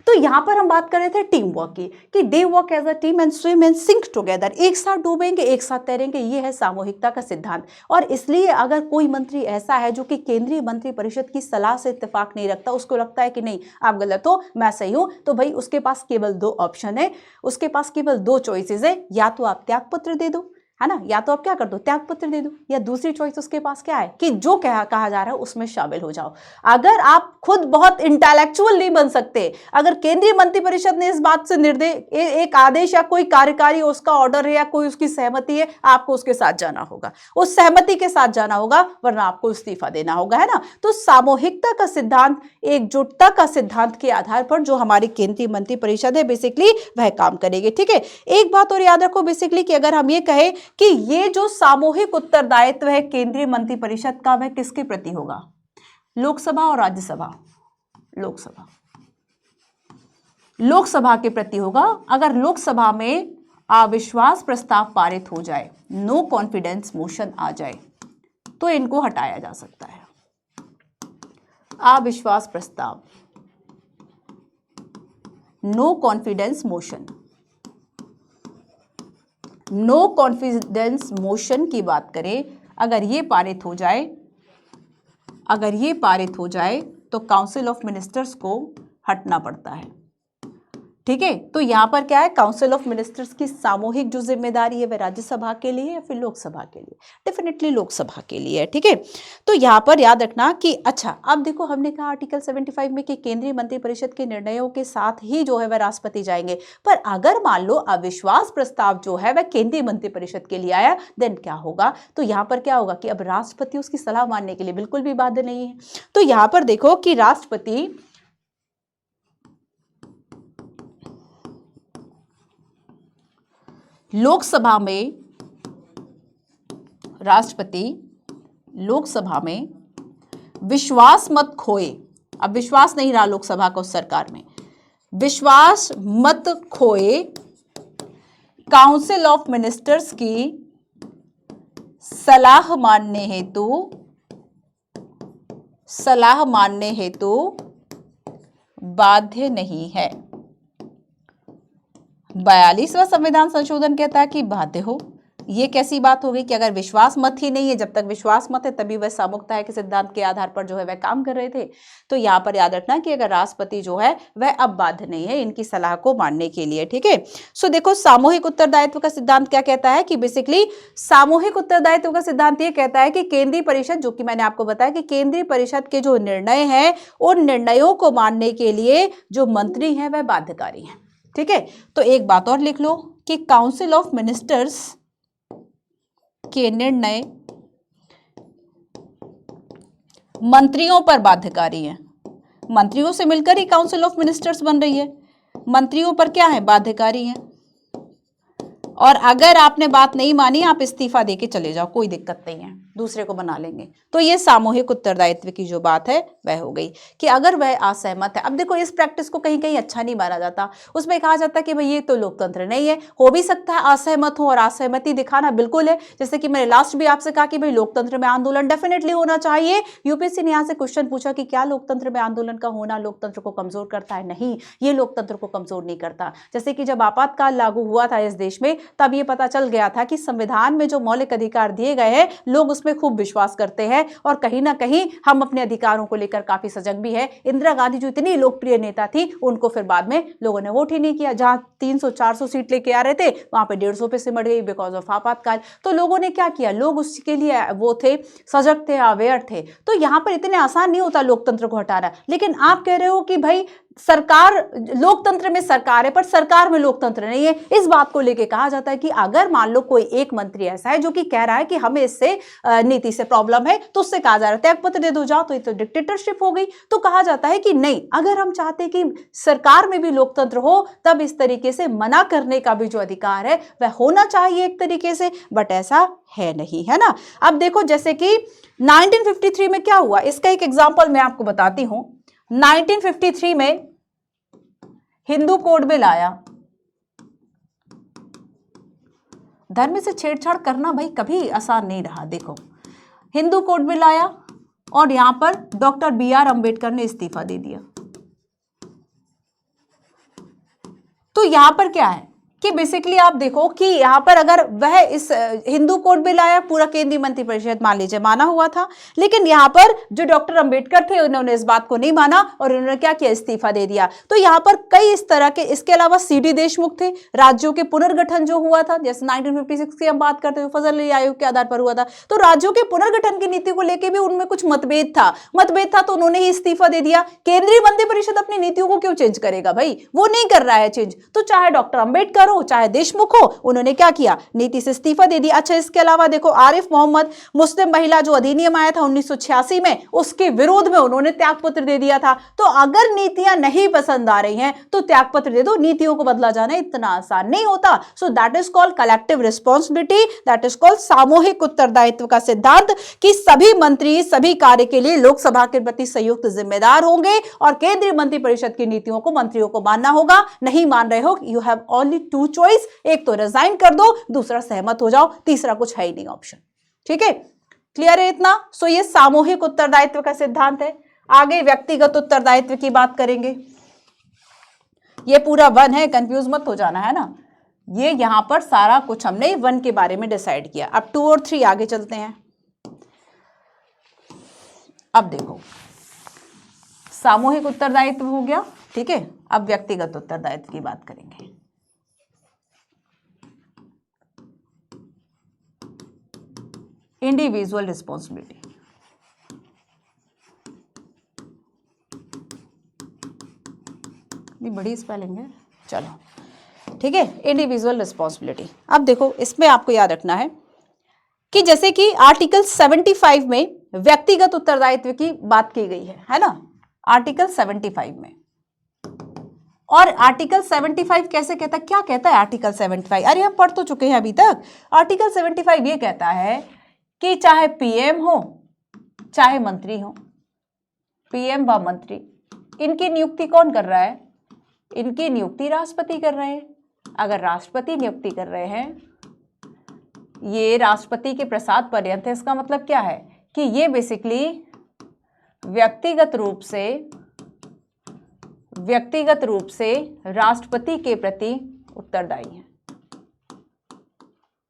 तो यहां पर हम बात कर रहे थे टीम वर्क की, कि they work as a team and swim and sink together, एक साथ डूबेंगे एक साथ तैरेंगे, ये है सामूहिकता का सिद्धांत। और इसलिए अगर कोई मंत्री ऐसा है जो कि केंद्रीय मंत्रिपरिषद की सलाह से इत्तेफाक नहीं रखता, उसको लगता है कि नहीं आप गलत हो मैं सही हूं, तो भाई उसके पास केवल 2 ऑप्शन है, उसके पास केवल 2 चॉइसेस है, या तो आप त्यागपत्र दे दो, है ना, या तो आप क्या कर दो, त्यागपत्र दे दो, या दूसरी चॉइस उसके पास क्या है कि जो कहा जा रहा है उसमें शामिल हो जाओ। अगर आप खुद बहुत इंटेलेक्चुअल नहीं बन सकते, अगर केंद्रीय मंत्रिपरिषद ने इस बात से निर्देश, एक आदेश या कोई कार्यकारी उसका ऑर्डर है या कोई उसकी सहमति है, आपको उसके साथ जाना होगा, उस सहमति के साथ जाना होगा, वरना आपको इस्तीफा देना होगा, है ना। तो सामूहिकता का सिद्धांत, एकजुटता का सिद्धांत के आधार पर जो हमारी केंद्रीय मंत्रिपरिषद है बेसिकली वह काम करेगी, ठीक है। एक बात और याद रखो बेसिकली कि अगर हम ये कहें कि ये जो सामूहिक उत्तरदायित्व है केंद्रीय मंत्रिपरिषद का, वह किसके प्रति होगा? लोकसभा और राज्यसभा, लोकसभा के प्रति होगा। अगर लोकसभा में अविश्वास प्रस्ताव पारित हो जाए, नो कॉन्फिडेंस मोशन आ जाए, तो इनको हटाया जा सकता है। अविश्वास प्रस्ताव, no confidence motion, no confidence motion की बात करें, अगर ये पारित हो जाए, तो काउंसिल ऑफ मिनिस्टर्स को हटना पड़ता है, ठीक है। तो यहां पर क्या है, काउंसिल ऑफ मिनिस्टर्स की सामूहिक जो जिम्मेदारी है वह राज्यसभा के लिए या फिर लोकसभा के लिए? डेफिनेटली लोकसभा के लिए है, ठीक है। तो यहां पर याद रखना कि अच्छा, अब देखो हमने कहा आर्टिकल 75 में कि केंद्रीय मंत्रिपरिषद के निर्णयों के साथ ही जो है वह राष्ट्रपति जाएंगे, पर अगर मान लो अविश्वास प्रस्ताव जो है वह केंद्रीय मंत्रिपरिषद के लिए आया, देन क्या होगा? तो यहां पर क्या होगा कि अब राष्ट्रपति उसकी सलाह मानने के लिए बिल्कुल भी बाध्य नहीं है। तो यहां पर देखो कि राष्ट्रपति लोकसभा में विश्वास मत खोए, अब विश्वास नहीं रहा लोकसभा को सरकार में, विश्वास मत खोए, काउंसिल ऑफ मिनिस्टर्स की सलाह मानने हेतु बाध्य नहीं है। 42वां संविधान संशोधन कहता है कि बाध्य हो। ये कैसी बात हो गई कि अगर विश्वास मत ही नहीं है, जब तक विश्वास मत है तभी वह सामूहिकता के सिद्धांत के आधार पर जो है वह काम कर रहे थे। तो यहां पर याद रखना कि अगर राष्ट्रपति जो है वह अब बाध्य नहीं है इनकी सलाह को मानने के लिए, ठीक है। सो देखो सामूहिक उत्तरदायित्व का सिद्धांत क्या कहता है कि बेसिकली सामूहिक उत्तरदायित्व का सिद्धांत ये कहता है कि केंद्रीय परिषद, जो कि मैंने आपको बताया कि केंद्रीय परिषद के जो निर्णय हैं उन निर्णयों को मानने के लिए जो मंत्री हैं वह बाध्यकारी हैं, ठीक है। तो एक बात और लिख लो कि काउंसिल ऑफ मिनिस्टर्स के निर्णय मंत्रियों पर बाध्यकारी हैं। मंत्रियों से मिलकर ही काउंसिल ऑफ मिनिस्टर्स बन रही है, मंत्रियों पर क्या है, बाध्यकारी हैं। और अगर आपने बात नहीं मानी, आप इस्तीफा देके चले जाओ, कोई दिक्कत नहीं है, दूसरे को बना लेंगे। तो ये सामूहिक उत्तरदायित्व की जो बात है वह हो गई कि अगर वह असहमत है। अब देखो इस प्रैक्टिस को कहीं कहीं अच्छा नहीं माना जाता, उसमें कहा जाता है कि भाई ये तो लोकतंत्र नहीं है। हो भी सकता है असहमत हो और असहमति दिखाना बिल्कुल है, जैसे कि मैंने लास्ट भी आपसे कहा कि भाई लोकतंत्र में आंदोलन डेफिनेटली होना चाहिए। यूपीएससी ने यहाँ से क्वेश्चन पूछा कि क्या लोकतंत्र में आंदोलन का होना लोकतंत्र को कमजोर करता है? नहीं, ये लोकतंत्र को कमजोर नहीं करता। जैसे कि जब आपातकाल लागू हुआ था इस देश में, तब ये पता चल गया था कि संविधान में जो मौलिक अधिकार दिए गए हैं लोग उसमें खूब विश्वास करते हैं और कहीं ना कहीं हम अपने अधिकारों को लेकर काफी सजग भी है। इंदिरा गांधी जो इतनी लोकप्रिय नेता थी उनको फिर बाद में लोगों ने वोट ही नहीं किया। जहां 300-400 सीट लेके आ रहे थे वहां पे 150 पे सिमट गई बिकॉज ऑफ आपातकाल। तो लोगों ने क्या किया, लोग उसके लिए वो थे, सजग थे, अवेयर थे। तो यहां पर इतने आसान नहीं होता लोकतंत्र को हटाना। लेकिन आप कह रहे हो कि भाई सरकार, लोकतंत्र में सरकार है पर सरकार में लोकतंत्र नहीं है। इस बात को लेकर कहा जाता है कि अगर मान लो कोई एक मंत्री ऐसा है जो कि कह रहा है कि हमें इससे नीति से प्रॉब्लम है, तो उससे कहा जा रहा है त्यागपत्र दे दो जाओ, तो ये तो डिक्टेटरशिप हो गई। तो कहा जाता है कि नहीं, अगर हम चाहते कि सरकार में भी लोकतंत्र हो तब इस तरीके से मना करने का भी जो अधिकार है वह होना चाहिए एक तरीके से, बट ऐसा है नहीं, है ना। अब देखो जैसे कि 1953 में क्या हुआ, इसका एक एग्जाम्पल मैं आपको बताती हूं। 1953 में हिंदू कोड बिल आया। धर्म से छेड़छाड़ करना भाई कभी आसान नहीं रहा। देखो हिंदू कोड बिल आया और यहां पर डॉक्टर BR अंबेडकर ने इस्तीफा दे दिया। तो यहां पर क्या है कि बेसिकली आप देखो कि यहां पर अगर वह इस हिंदू कोड बिल आया, पूरा केंद्रीय मंत्रिपरिषद मान लीजिए माना हुआ था, लेकिन यहां पर जो डॉक्टर अंबेडकर थे उन्होंने इस बात को नहीं माना और उन्होंने क्या किया, इस्तीफा दे दिया। तो यहां पर कई इस तरह के, इसके अलावा CD देशमुख थे, राज्यों के पुनर्गठन जो हुआ था, जैसे 1956 की हम बात करते हैं फजल अली आयोग के आधार पर हुआ था, तो राज्यों के पुनर्गठन की नीति को लेकर भी उनमें कुछ मतभेद था तो उन्होंने ही इस्तीफा दे दिया। केंद्रीय मंत्रिपरिषद अपनी नीतियों को क्यों चेंज करेगा भाई, वो नहीं कर रहा है चेंज। तो चाहे डॉक्टर अंबेडकर चाहे देशमुख हो, उन्होंने क्या किया, नीति से इस्तीफा दे दिया। अच्छा, इसके अलावा देखो आरिफ मोहम्मद, मुस्लिम महिला जो अधिनियम आया था 1986 में, उसके विरोध में उन्होंने त्यागपत्र दे दिया था। तो अगर नीतियां नहीं पसंद आ रही हैं तो त्यागपत्र दे दो, नीतियों को बदला जाना इतना आसान नहीं होता। So that is called collective responsibility, that is called सामूहिक उत्तरदायित्व का सिद्धांत, कि सभी मंत्री सभी कार्य के लिए लोकसभा के प्रति संयुक्त जिम्मेदार होंगे और केंद्रीय मंत्रिपरिषद की नीतियों को मंत्रियों को मानना होगा। नहीं मान रहे हो, you have only two choice, एक तो रिजाइन कर दो, दूसरा सहमत हो जाओ, तीसरा कुछ है ही नहीं ऑप्शन। ठीक है, क्लियर है इतना। सो ये सामूहिक उत्तरदायित्व का सिद्धांत है। आगे व्यक्तिगत उत्तरदायित्व की बात करेंगे। ये पूरा 1 है, कंफ्यूज मत हो जाना, है ना। ये यहां पर सारा कुछ हमने 1 के बारे में डिसाइड किया। अब 2 और 3 आगे चलते हैं। अब देखो सामूहिक उत्तरदायित्व हो गया, ठीक है। अब व्यक्तिगत उत्तरदायित्व की बात करेंगे। इंडिविजुअल रिस्पॉन्सिबिलिटी, बड़ी स्पेलिंग है, चलो ठीक है। इंडिविजुअल रिस्पॉन्सिबिलिटी, अब देखो इसमें आपको याद रखना है कि जैसे कि आर्टिकल 75 में व्यक्तिगत उत्तरदायित्व की बात की गई है ना, आर्टिकल 75 में। और आर्टिकल 75 कैसे कहता है, क्या कहता है आर्टिकल 75? अरे हम पढ़ तो चुके हैं अभी तक। आर्टिकल 75 ये कहता है कि चाहे PM हो चाहे मंत्री हो, PM व मंत्री, इनकी नियुक्ति कौन कर रहा है? इनकी नियुक्ति राष्ट्रपति कर रहे हैं। अगर राष्ट्रपति नियुक्ति कर रहे हैं, ये राष्ट्रपति के प्रसाद पर्यंत है। इसका मतलब क्या है कि ये बेसिकली व्यक्तिगत रूप से राष्ट्रपति के प्रति उत्तरदायी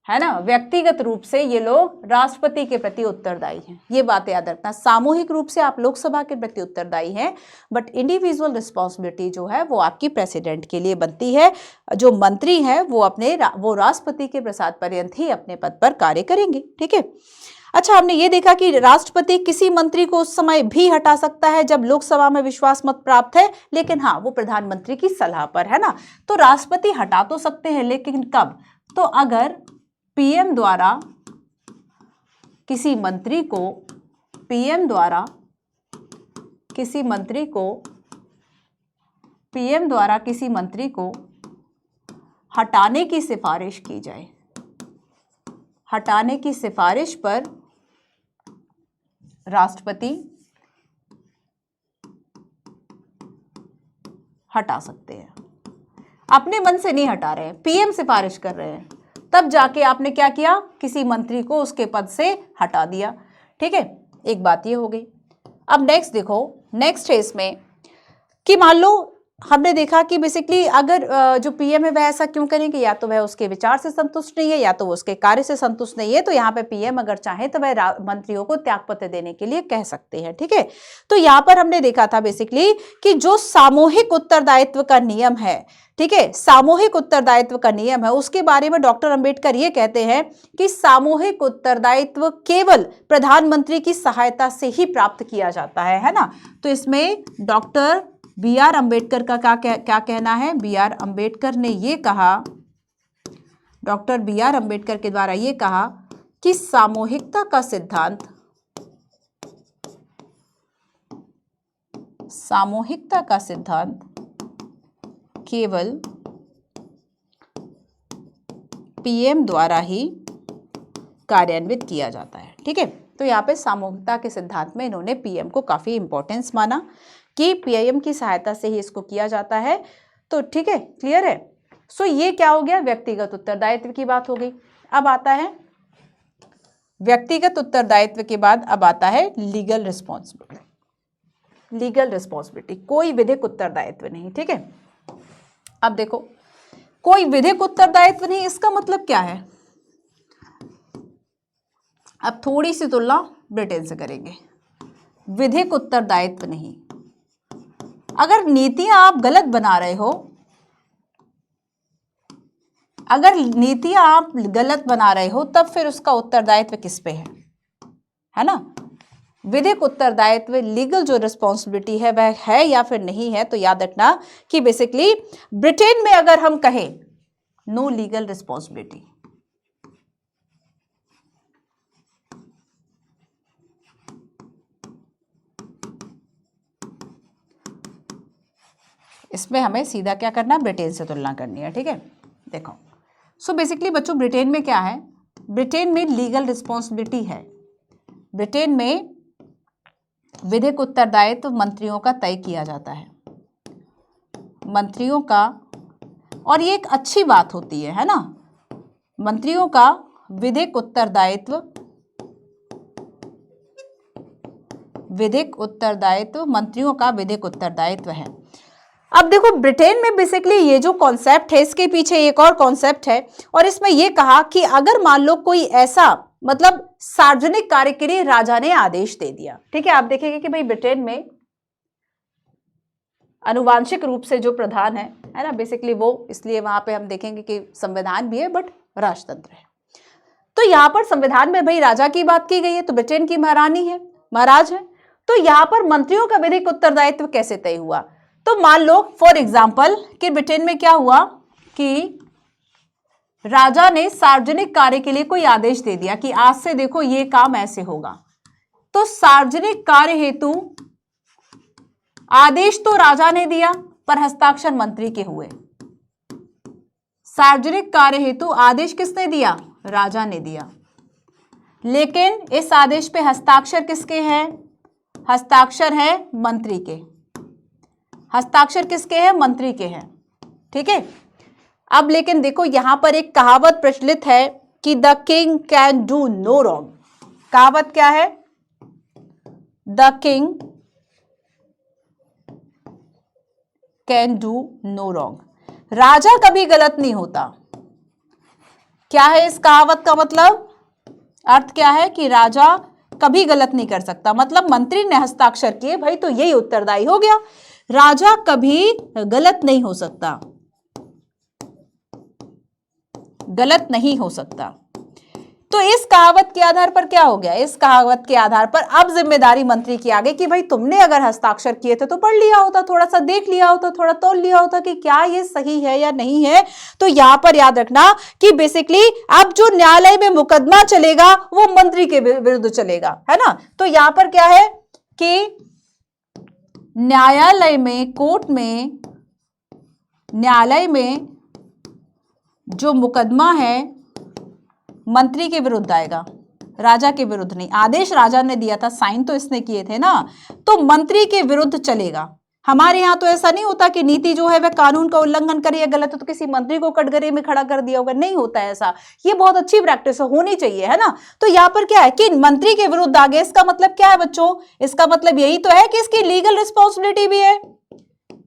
है ना। व्यक्तिगत रूप से ये लोग राष्ट्रपति के प्रति उत्तरदायी हैं, ये बात याद रखना। सामूहिक रूप से आप लोकसभा के प्रति उत्तरदायी हैं, बट इंडिविजुअल रिस्पॉन्सिबिलिटी जो है वो आपकी प्रेसिडेंट के लिए बनती है। जो मंत्री हैं वो राष्ट्रपति के प्रसाद पर्यंत ही अपने पद पर कार्य करेंगे, ठीक है। अच्छा, हमने ये देखा कि राष्ट्रपति किसी मंत्री को उस समय भी हटा सकता है जब लोकसभा में विश्वास मत प्राप्त है, लेकिन हाँ वो प्रधानमंत्री की सलाह पर, है ना। तो राष्ट्रपति हटा तो सकते हैं, लेकिन कब? तो अगर PM द्वारा किसी मंत्री को हटाने की सिफारिश की जाए, हटाने की सिफारिश पर राष्ट्रपति हटा सकते हैं। अपने मन से नहीं हटा रहे हैं, PM सिफारिश कर रहे हैं, तब जाके आपने क्या किया, किसी मंत्री को उसके पद से हटा दिया, ठीक है। एक बात ये हो गई। अब नेक्स्ट देखो, नेक्स्ट है इसमें कि मान लो हमने देखा कि बेसिकली अगर जो पीएम है वह ऐसा क्यों करेंगे, या तो वह उसके विचार से संतुष्ट नहीं है या तो वो उसके कार्य से संतुष्ट नहीं है, तो यहाँ पे पीएम अगर चाहे तो वह मंत्रियों को त्यागपत्र देने के लिए कह सकते हैं। ठीक है, तो यहाँ पर हमने देखा था बेसिकली कि जो सामूहिक उत्तरदायित्व का नियम है, ठीक है, सामूहिक उत्तरदायित्व का नियम है, उसके बारे में डॉक्टर अंबेडकर ये कहते हैं कि सामूहिक उत्तरदायित्व केवल प्रधानमंत्री की सहायता से ही प्राप्त किया जाता है ना। तो इसमें डॉक्टर बी आर अम्बेडकर का क्या कहना है? बी आर अम्बेडकर ने ये कहा, डॉक्टर बी आर अम्बेडकर के द्वारा ये कहा कि सामूहिकता का सिद्धांत, सामूहिकता का सिद्धांत केवल पीएम द्वारा ही कार्यान्वित किया जाता है। ठीक है, तो यहाँ पे सामूहिकता के सिद्धांत में इन्होंने पीएम को काफी इंपॉर्टेंस माना कि पीएम की सहायता से ही इसको किया जाता है। तो ठीक है, क्लियर है। सो ये क्या हो गया? व्यक्तिगत उत्तरदायित्व की बात हो गई। अब आता है व्यक्तिगत उत्तरदायित्व के बाद अब आता है लीगल रिस्पॉन्सिबिलिटी। लीगल रिस्पॉन्सिबिलिटी, कोई विधिक उत्तरदायित्व नहीं। ठीक है, अब देखो, कोई विधिक उत्तरदायित्व नहीं, इसका मतलब क्या है? अब थोड़ी सी तुलना ब्रिटेन से करेंगे। विधिक उत्तरदायित्व नहीं, अगर नीतियां आप गलत बना रहे हो, अगर नीतियां आप गलत बना रहे हो तब फिर उसका उत्तरदायित्व किस पे है ना। विधिक उत्तरदायित्व, लीगल जो रिस्पॉन्सिबिलिटी है वह है या फिर नहीं है, तो याद रखना कि बेसिकली ब्रिटेन में अगर हम कहें नो लीगल रिस्पॉन्सिबिलिटी, इसमें हमें सीधा क्या करना है? ब्रिटेन से तुलना करनी है। ठीक है, देखो, सो बेसिकली बच्चों ब्रिटेन में क्या है? ब्रिटेन में लीगल रिस्पॉन्सिबिलिटी है। ब्रिटेन में विधिक उत्तरदायित्व मंत्रियों का तय किया जाता है, मंत्रियों का, और ये एक अच्छी बात होती है ना। मंत्रियों का विधिक उत्तरदायित्व, विधिक उत्तरदायित्व, मंत्रियों का विधिक उत्तरदायित्व है। अब देखो ब्रिटेन में बेसिकली ये जो कॉन्सेप्ट है, इसके पीछे एक और कॉन्सेप्ट है, और इसमें ये कहा कि अगर मान लो कोई ऐसा मतलब सार्वजनिक कार्य के लिए राजा ने आदेश दे दिया। ठीक है, आप देखेंगे कि भाई ब्रिटेन में अनुवांशिक रूप से जो प्रधान है ना, बेसिकली वो, इसलिए वहां पे हम देखेंगे कि संविधान भी है बट राजतंत्र है। तो यहाँ पर संविधान में भाई राजा की बात की गई है, तो ब्रिटेन की महारानी है, महाराज है, तो यहाँ पर मंत्रियों का विधिक उत्तरदायित्व कैसे तय हुआ? तो मान लो फॉर एग्जाम्पल कि ब्रिटेन में क्या हुआ कि राजा ने सार्वजनिक कार्य के लिए कोई आदेश दे दिया कि आज से देखो ये काम ऐसे होगा, तो सार्वजनिक कार्य हेतु आदेश तो राजा ने दिया पर हस्ताक्षर मंत्री के हुए। सार्वजनिक कार्य हेतु आदेश किसने दिया? राजा ने दिया, लेकिन इस आदेश पे हस्ताक्षर किसके हैं? हस्ताक्षर है मंत्री के, हस्ताक्षर किसके हैं? मंत्री के हैं। ठीक है, अब लेकिन देखो यहां पर एक कहावत प्रचलित है कि the king can do no wrong. कहावत क्या है? The king can do no wrong, राजा कभी गलत नहीं होता। क्या है इस कहावत का मतलब? अर्थ क्या है कि राजा कभी गलत नहीं कर सकता, मतलब मंत्री ने हस्ताक्षर किए भाई तो यही उत्तरदायी हो गया, राजा कभी गलत नहीं हो सकता, गलत नहीं हो सकता। तो इस कहावत के आधार पर क्या हो गया? इस कहावत के आधार पर अब जिम्मेदारी मंत्री की आ गई कि भाई तुमने अगर हस्ताक्षर किए थे तो पढ़ लिया होता, थोड़ा सा देख लिया होता, थोड़ा तौल लिया होता कि क्या ये सही है या नहीं है। तो यहां पर याद रखना कि बेसिकली अब जो न्यायालय में मुकदमा चलेगा वो मंत्री के विरुद्ध चलेगा, है ना। तो यहां पर क्या है कि न्यायालय में, कोर्ट में, न्यायालय में जो मुकदमा है मंत्री के विरुद्ध आएगा, राजा के विरुद्ध नहीं। आदेश राजा ने दिया था, साइन तो इसने किए थे ना, तो मंत्री के विरुद्ध चलेगा। हमारे यहाँ तो ऐसा नहीं होता कि नीति जो है वह कानून का उल्लंघन करे या गलत है तो किसी मंत्री को कटघरे में खड़ा कर दिया होगा, नहीं होता ऐसा। ये बहुत अच्छी प्रैक्टिस होनी चाहिए, है ना। तो यहाँ पर क्या है कि मंत्री के विरुद्ध आगे, इसका मतलब क्या है बच्चों? इसका मतलब यही तो है कि इसकी लीगल रिस्पॉन्सिबिलिटी भी है।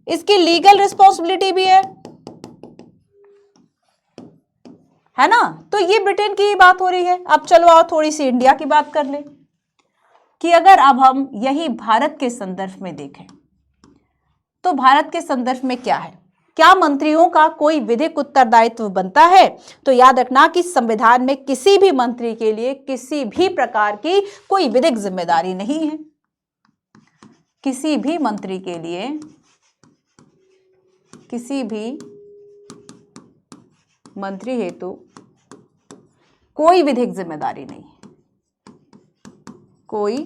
इसकी लीगल रिस्पॉन्सिबिलिटी भी है ना। तो ये ब्रिटेन की ही बात हो रही है। अब चलो आओ थोड़ी सी इंडिया की बात कर ले कि अगर अब हम यही भारत के संदर्भ में देखें तो भारत के संदर्भ में क्या है, क्या मंत्रियों का कोई विधिक उत्तरदायित्व बनता है? तो याद रखना कि संविधान में किसी भी मंत्री के लिए किसी भी प्रकार की कोई विधिक जिम्मेदारी नहीं है। किसी भी मंत्री के लिए किसी भी मंत्री हेतु कोई विधिक जिम्मेदारी नहीं है, कोई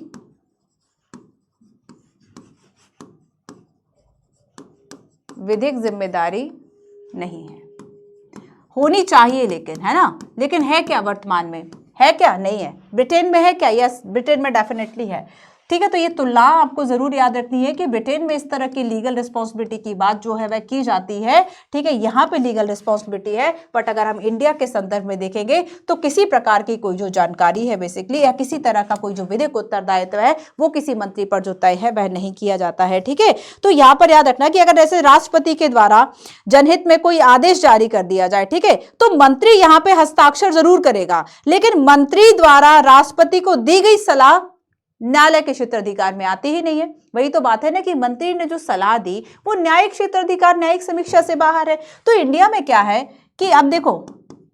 विधिक जिम्मेदारी नहीं है। होनी चाहिए लेकिन, है ना, लेकिन है क्या वर्तमान में? है क्या? नहीं है। ब्रिटेन में है क्या? यस, ब्रिटेन में डेफिनेटली है। ठीक है, तो ये तुलना आपको जरूर याद रखनी है कि ब्रिटेन में इस तरह की लीगल रिस्पॉन्सिबिलिटी की बात जो है वह की जाती है। ठीक है, यहाँ पे लीगल रिस्पॉन्सिबिलिटी है, बट अगर हम इंडिया के संदर्भ में देखेंगे तो किसी प्रकार की कोई जो जानकारी है बेसिकली, या किसी तरह का कोई जो विधिक उत्तरदायित्व है वो किसी मंत्री पर जो तय है वह नहीं किया जाता है। ठीक है, तो यहाँ पर याद रखना कि अगर जैसे राष्ट्रपति के द्वारा जनहित में कोई आदेश जारी कर दिया जाए, ठीक है, तो मंत्री यहाँ पे हस्ताक्षर जरूर करेगा, लेकिन मंत्री द्वारा राष्ट्रपति को दी गई सलाह न्यायालय के क्षेत्राधिकार में आती ही नहीं है। वही तो बात है ना कि मंत्री ने जो सलाह दी वो न्यायिक क्षेत्राधिकार, न्यायिक समीक्षा से बाहर है। तो इंडिया में क्या है कि अब देखो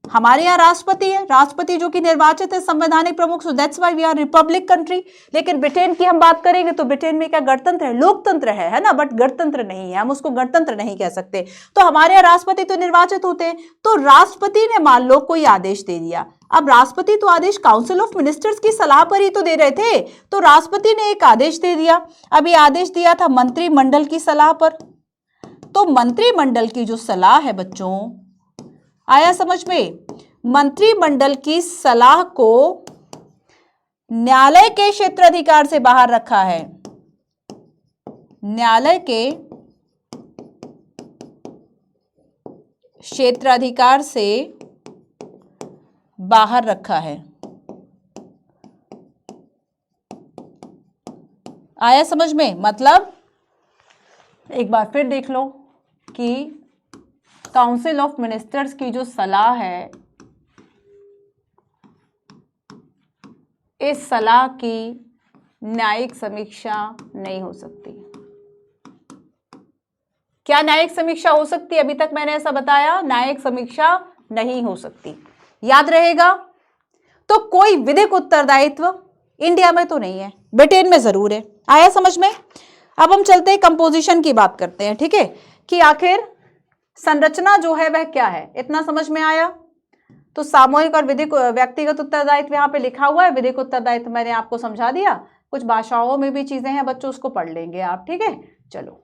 हमारे यहाँ राष्ट्रपति है, राष्ट्रपति जो कि निर्वाचित है, संवैधानिक प्रमुख, so that's why we are republic country. लेकिन ब्रिटेन की हम बात करेंगे तो ब्रिटेन में क्या गणतंत्र है? लोकतंत्र है ना, बट गणतंत्र नहीं है, हम उसको गणतंत्र नहीं कह सकते। तो हमारे यहाँ राष्ट्रपति तो निर्वाचित होते हैं। तो राष्ट्रपति ने मान लो कोई आदेश दे दिया, अब राष्ट्रपति तो आदेश काउंसिल ऑफ मिनिस्टर्स की सलाह पर ही तो दे रहे थे, तो राष्ट्रपति ने एक आदेश दे दिया। अब ये आदेश दिया था मंत्रिमंडल की सलाह पर, तो मंत्रिमंडल की जो सलाह है बच्चों, आया समझ में? मंत्रिमंडल की सलाह को न्यायालय के क्षेत्राधिकार से बाहर रखा है, न्यायालय के क्षेत्राधिकार से बाहर रखा है। आया समझ में? मतलब एक बार फिर देख लो कि काउंसिल ऑफ मिनिस्टर्स की जो सलाह है, इस सलाह की न्यायिक समीक्षा नहीं हो सकती। क्या न्यायिक समीक्षा हो सकती है? अभी तक मैंने ऐसा बताया, न्यायिक समीक्षा नहीं हो सकती, याद रहेगा। तो कोई विधिक उत्तरदायित्व इंडिया में तो नहीं है, ब्रिटेन में जरूर है। आया समझ में? अब हम चलते हैं कंपोजिशन की बात करते हैं। ठीक है, कि आखिर संरचना जो है वह क्या है, इतना समझ में आया। तो सामूहिक और विधिक व्यक्तिगत उत्तरदायित्व यहाँ पे लिखा हुआ है, विधिक उत्तरदायित्व मैंने आपको समझा दिया। कुछ भाषाओं में भी चीजें हैं बच्चों, उसको पढ़ लेंगे आप। ठीक है, चलो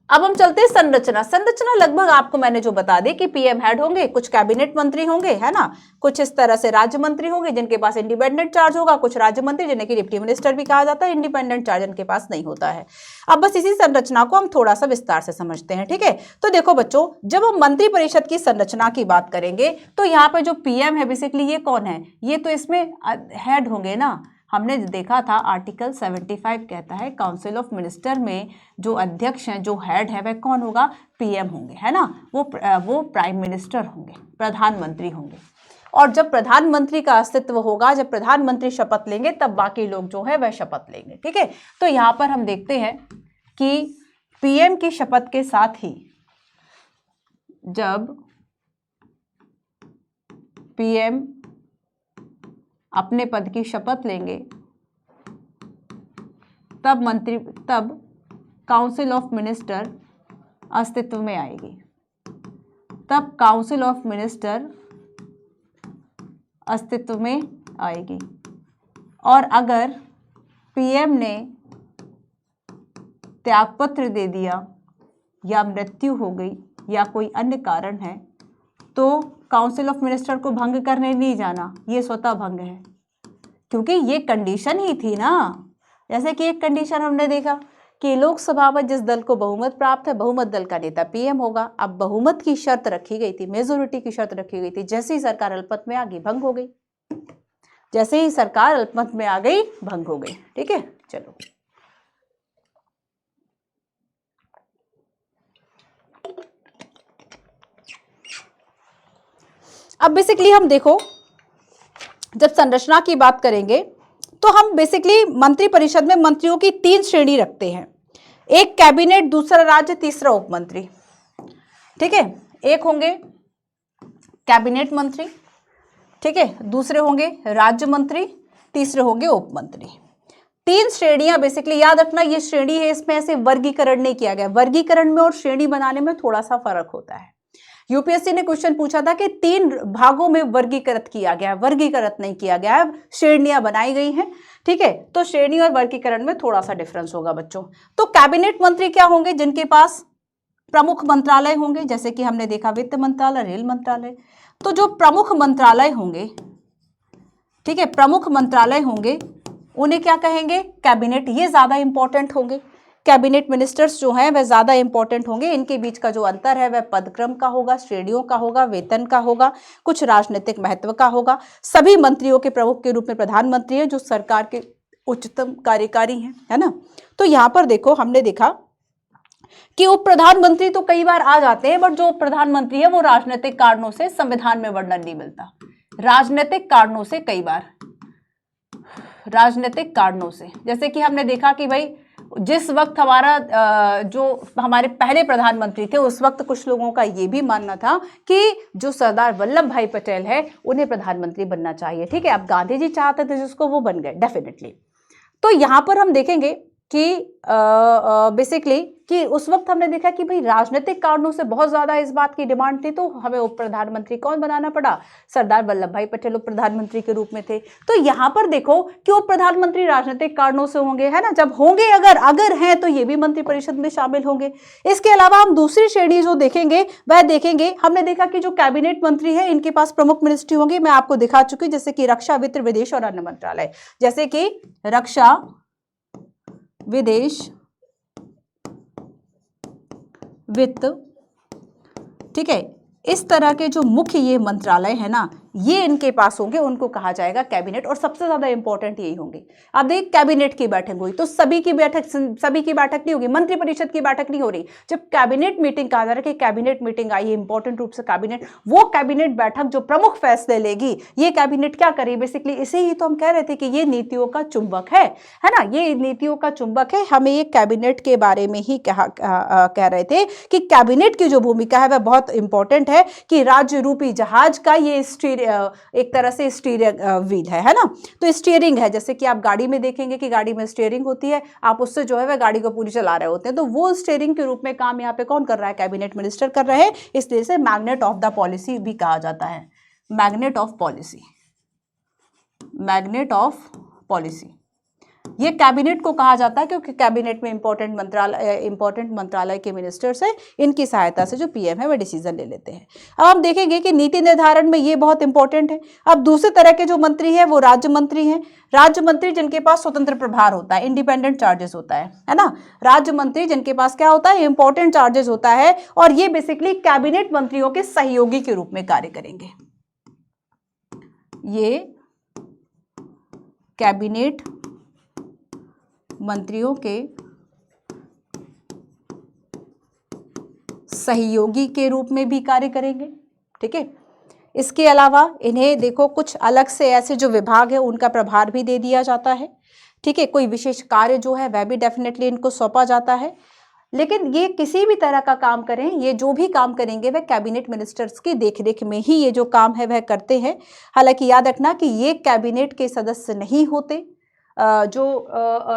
अब हम चलते हैं संरचना। संरचना लगभग आपको मैंने जो बता दी कि पीएम हेड होंगे, कुछ कैबिनेट मंत्री होंगे, है ना, कुछ इस तरह से राज्य मंत्री होंगे जिनके पास इंडिपेंडेंट चार्ज होगा, कुछ राज्य मंत्री जिन्हें कि डिप्टी मिनिस्टर भी कहा जाता है, इंडिपेंडेंट चार्ज जिनके पास नहीं होता है। अब बस इसी संरचना को हम थोड़ा सा विस्तार से समझते हैं। ठीक है, तो देखो बच्चों, जब हम मंत्री परिषद की संरचना की बात करेंगे तो यहाँ पे जो पीएम है बेसिकली ये कौन है? ये तो इसमें हेड होंगे ना। हमने देखा था आर्टिकल 75 कहता है काउंसिल ऑफ मिनिस्टर में जो अध्यक्ष हैं, जो हेड है, वह कौन होगा? पीएम होंगे, है ना। वो प्राइम मिनिस्टर होंगे, प्रधानमंत्री होंगे। और जब प्रधानमंत्री का अस्तित्व होगा, जब प्रधानमंत्री शपथ लेंगे, तब बाकी लोग जो है वह शपथ लेंगे। ठीक है, तो यहाँ पर हम देखते हैं कि पीएम की शपथ के साथ ही जब पीएम अपने पद की शपथ लेंगे तब काउंसिल ऑफ मिनिस्टर अस्तित्व में आएगी, तब काउंसिल ऑफ मिनिस्टर अस्तित्व में आएगी। और अगर पीएम ने त्यागपत्र दे दिया या मृत्यु हो गई या कोई अन्य कारण है तो काउंसिल ऑफ मिनिस्टर को भंग करने नहीं जाना, ये स्वतः भंग है, क्योंकि ये कंडीशन ही थी ना। जैसे कि एक कंडीशन हमने देखा कि लोकसभा में जिस दल को बहुमत प्राप्त है, बहुमत दल का नेता पीएम होगा। अब बहुमत की शर्त रखी गई थी, मेजोरिटी की शर्त रखी गई थी। जैसे ही सरकार अल्पमत में आ गई, भंग हो गई। जैसे ही सरकार अल्पमत में आ गई, भंग हो गई। ठीक है, चलो अब बेसिकली हम देखो, जब संरचना की बात करेंगे तो हम बेसिकली मंत्री परिषद में मंत्रियों की 3 श्रेणी रखते हैं। एक कैबिनेट, दूसरा राज्य, तीसरा उप मंत्री। ठीक है, एक होंगे कैबिनेट मंत्री, ठीक है, दूसरे होंगे राज्य मंत्री, तीसरे होंगे उप मंत्री। 3 श्रेणियां बेसिकली याद रखना, ये श्रेणी है, इसमें ऐसे वर्गीकरण नहीं किया गया। वर्गीकरण में और श्रेणी बनाने में थोड़ा सा फर्क होता है। यूपीएससी ने क्वेश्चन पूछा था कि 3 भागों में वर्गीकृत किया गया है, वर्गीकृत नहीं किया गया है, श्रेणियां बनाई गई हैं। ठीक है, तो श्रेणी और वर्गीकरण में थोड़ा सा डिफरेंस होगा बच्चों। तो कैबिनेट मंत्री क्या होंगे? जिनके पास प्रमुख मंत्रालय होंगे, जैसे कि हमने देखा वित्त मंत्रालय, रेल मंत्रालय। तो जो प्रमुख मंत्रालय होंगे, ठीक है, प्रमुख मंत्रालय होंगे, उन्हें क्या कहेंगे? कैबिनेट। ये ज्यादा इंपॉर्टेंट होंगे। कैबिनेट मिनिस्टर्स जो हैं वह ज्यादा इंपॉर्टेंट होंगे। इनके बीच का जो अंतर है वह पदक्रम का होगा, श्रेणियों का होगा, वेतन का होगा, कुछ राजनीतिक महत्व का होगा। सभी मंत्रियों के प्रमुख के रूप में प्रधानमंत्री है, जो सरकार के उच्चतम कार्यकारी हैं, है ना। तो यहां पर देखो, हमने देखा कि उप प्रधानमंत्री तो कई बार आ जाते हैं, बट जो उप प्रधानमंत्री है वो राजनीतिक कारणों से संविधान में वर्णन नहीं मिलता। राजनीतिक कारणों से, कई बार राजनीतिक कारणों से, जैसे कि हमने देखा कि भाई जिस वक्त हमारा जो हमारे पहले प्रधानमंत्री थे, उस वक्त कुछ लोगों का ये भी मानना था कि जो सरदार वल्लभ भाई पटेल है उन्हें प्रधानमंत्री बनना चाहिए। ठीक है, अब गांधी जी चाहते थे जिसको, वो बन गए डेफिनेटली। तो यहां पर हम देखेंगे कि बेसिकली कि उस वक्त हमने देखा कि भाई राजनीतिक कारणों से बहुत ज्यादा इस बात की डिमांड थी, तो हमें उप प्रधानमंत्री कौन बनाना पड़ा? सरदार वल्लभ भाई पटेल उप प्रधानमंत्री के रूप में थे। तो यहां पर देखो कि उप प्रधानमंत्री राजनीतिक कारणों से होंगे, है ना। जब होंगे, अगर हैं तो ये भी मंत्रिपरिषद में शामिल होंगे। इसके अलावा हम दूसरी श्रेणी जो देखेंगे वह देखेंगे, हमने देखा कि जो कैबिनेट मंत्री है इनके पास प्रमुख मिनिस्ट्री होंगे। मैं आपको दिखा चुकी, जैसे कि रक्षा, वित्त, विदेश और अन्य मंत्रालय। जैसे कि रक्षा, विदेश, वित्त, ठीक है, इस तरह के जो मुख्य ये मंत्रालय है ना, ये इनके पास होंगे, उनको कहा जाएगा कैबिनेट। और सबसे ज्यादा इंपॉर्टेंट यही होंगे। अब देख, कैबिनेट की बैठक हुई तो सभी की बैठक नहीं होगी, मंत्रिपरिषद की बैठक नहीं हो रही। जब कैबिनेट मीटिंग कहा जा रहा है कि कैबिनेट मीटिंग आई है, इंपॉर्टेंट रूप से कैबिनेट, वो कैबिनेट बैठक जो प्रमुख फैसले लेगी, ये कैबिनेट क्या करेगी? बेसिकली इसे ही तो हम कह रहे थे कि ये नीतियों का चुंबक है ना, ये नीतियों का चुंबक है। हमें ये कैबिनेट के बारे में ही कह रहे थे कि कैबिनेट की जो भूमिका है वह बहुत इंपॉर्टेंट है, कि राज्य रूपी जहाज का ये एक तरह से स्टीयरिंग व्हील है ना। तो स्टीयरिंग है, जैसे कि आप गाड़ी में देखेंगे कि गाड़ी में स्टीयरिंग होती है, आप उससे जो है वह गाड़ी को पूरी चला रहे होते हैं। तो वो स्टीयरिंग के रूप में काम यहाँ पे कौन कर रहा है? कैबिनेट मिनिस्टर कर रहे हैं। इसलिए से मैग्नेट ऑफ द पॉलिसी भी कहा जाता है। Magnet of policy, magnet of policy, ये कैबिनेट को कहा जाता है, क्योंकि कैबिनेट में इंपॉर्टेंट मंत्रालय के मिनिस्टर्स हैं, इनकी सहायता से जो पीएम है वह डिसीजन ले लेते हैं। अब हम देखेंगे कि नीति निर्धारण में ये बहुत इंपॉर्टेंट है। अब दूसरे तरह के जो मंत्री हैं वो राज्य मंत्री हैं। राज्य मंत्री जिनके पास स्वतंत्र प्रभार होता है, इंडिपेंडेंट चार्जेस होता है ना। राज्य मंत्री जिनके पास क्या होता है? इंपॉर्टेंट चार्जेस होता है, और ये बेसिकली कैबिनेट मंत्रियों के सहयोगी के रूप में कार्य करेंगे। ये कैबिनेट मंत्रियों के सहयोगी के रूप में भी कार्य करेंगे। ठीक है, इसके अलावा इन्हें देखो कुछ अलग से ऐसे जो विभाग है उनका प्रभार भी दे दिया जाता है। ठीक है, कोई विशेष कार्य जो है वह भी डेफिनेटली इनको सौंपा जाता है। लेकिन ये किसी भी तरह का काम करें, ये जो भी काम करेंगे वह कैबिनेट मिनिस्टर्स की देखरेख में ही ये जो काम है वह करते हैं। हालांकि याद रखना कि ये कैबिनेट के सदस्य नहीं होते। जो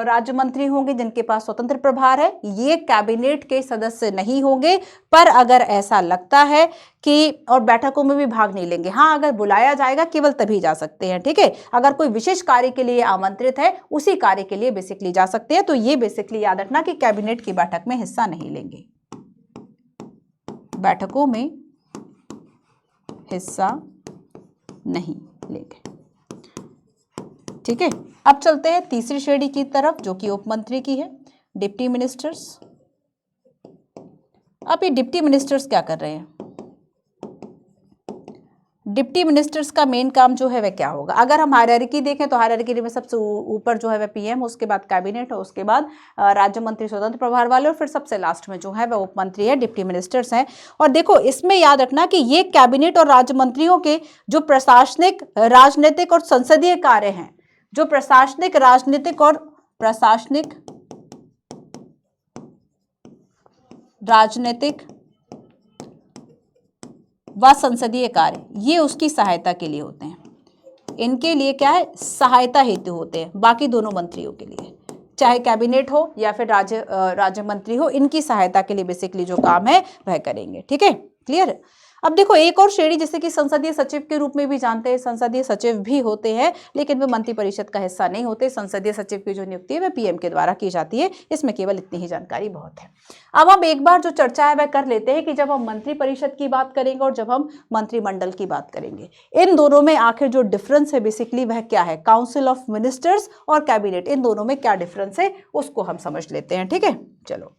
राज्य मंत्री होंगे जिनके पास स्वतंत्र प्रभार है, ये कैबिनेट के सदस्य नहीं होंगे। पर अगर ऐसा लगता है कि, और बैठकों में भी भाग नहीं लेंगे, हाँ अगर बुलाया जाएगा केवल तभी जा सकते हैं। ठीक है, अगर कोई विशेष कार्य के लिए आमंत्रित है उसी कार्य के लिए बेसिकली जा सकते हैं। तो ये बेसिकली याद रखना कि कैबिनेट की बैठक में हिस्सा नहीं लेंगे, बैठकों में हिस्सा नहीं लेंगे। ठीक है, अब चलते हैं तीसरी श्रेणी की तरफ, जो कि उप मंत्री की है, डिप्टी मिनिस्टर्स। अब ये डिप्टी मिनिस्टर्स क्या कर रहे हैं? डिप्टी मिनिस्टर्स का मेन काम जो है वह क्या होगा? अगर हम हायरार्की देखें तो हायरार्की में सबसे ऊपर जो है वह पीएम, उसके बाद कैबिनेट है, उसके बाद राज्य मंत्री स्वतंत्र प्रभार वाले, और फिर सबसे लास्ट में जो है वह उप मंत्री है, डिप्टी मिनिस्टर्स हैं। और देखो इसमें याद रखना कि ये कैबिनेट और राज्य मंत्रियों के जो प्रशासनिक, राजनीतिक और संसदीय कार्य हैं, जो प्रशासनिक, राजनीतिक और राजनीतिक व संसदीय कार्य, ये उसकी सहायता के लिए होते हैं। इनके लिए क्या है? सहायता हेतु होते हैं। बाकी दोनों मंत्रियों के लिए, चाहे कैबिनेट हो या फिर राज्य मंत्री हो, इनकी सहायता के लिए बेसिकली जो काम है वह करेंगे। ठीक है, क्लियर? अब देखो एक और श्रेणी जिसे कि संसदीय सचिव के रूप में भी जानते हैं, संसदीय सचिव भी होते हैं लेकिन वे मंत्री परिषद का हिस्सा नहीं होते। संसदीय सचिव की जो नियुक्ति है वह पीएम के द्वारा की जाती है। इसमें केवल इतनी ही जानकारी बहुत है। अब हम एक बार जो चर्चा है वह कर लेते हैं कि जब हम मंत्री परिषद की बात करेंगे और जब हम मंत्रिमंडल की बात करेंगे, इन दोनों में आखिर जो डिफरेंस है बेसिकली वह क्या है? काउंसिल ऑफ मिनिस्टर्स और कैबिनेट, इन दोनों में क्या डिफरेंस है उसको हम समझ लेते हैं। ठीक है, चलो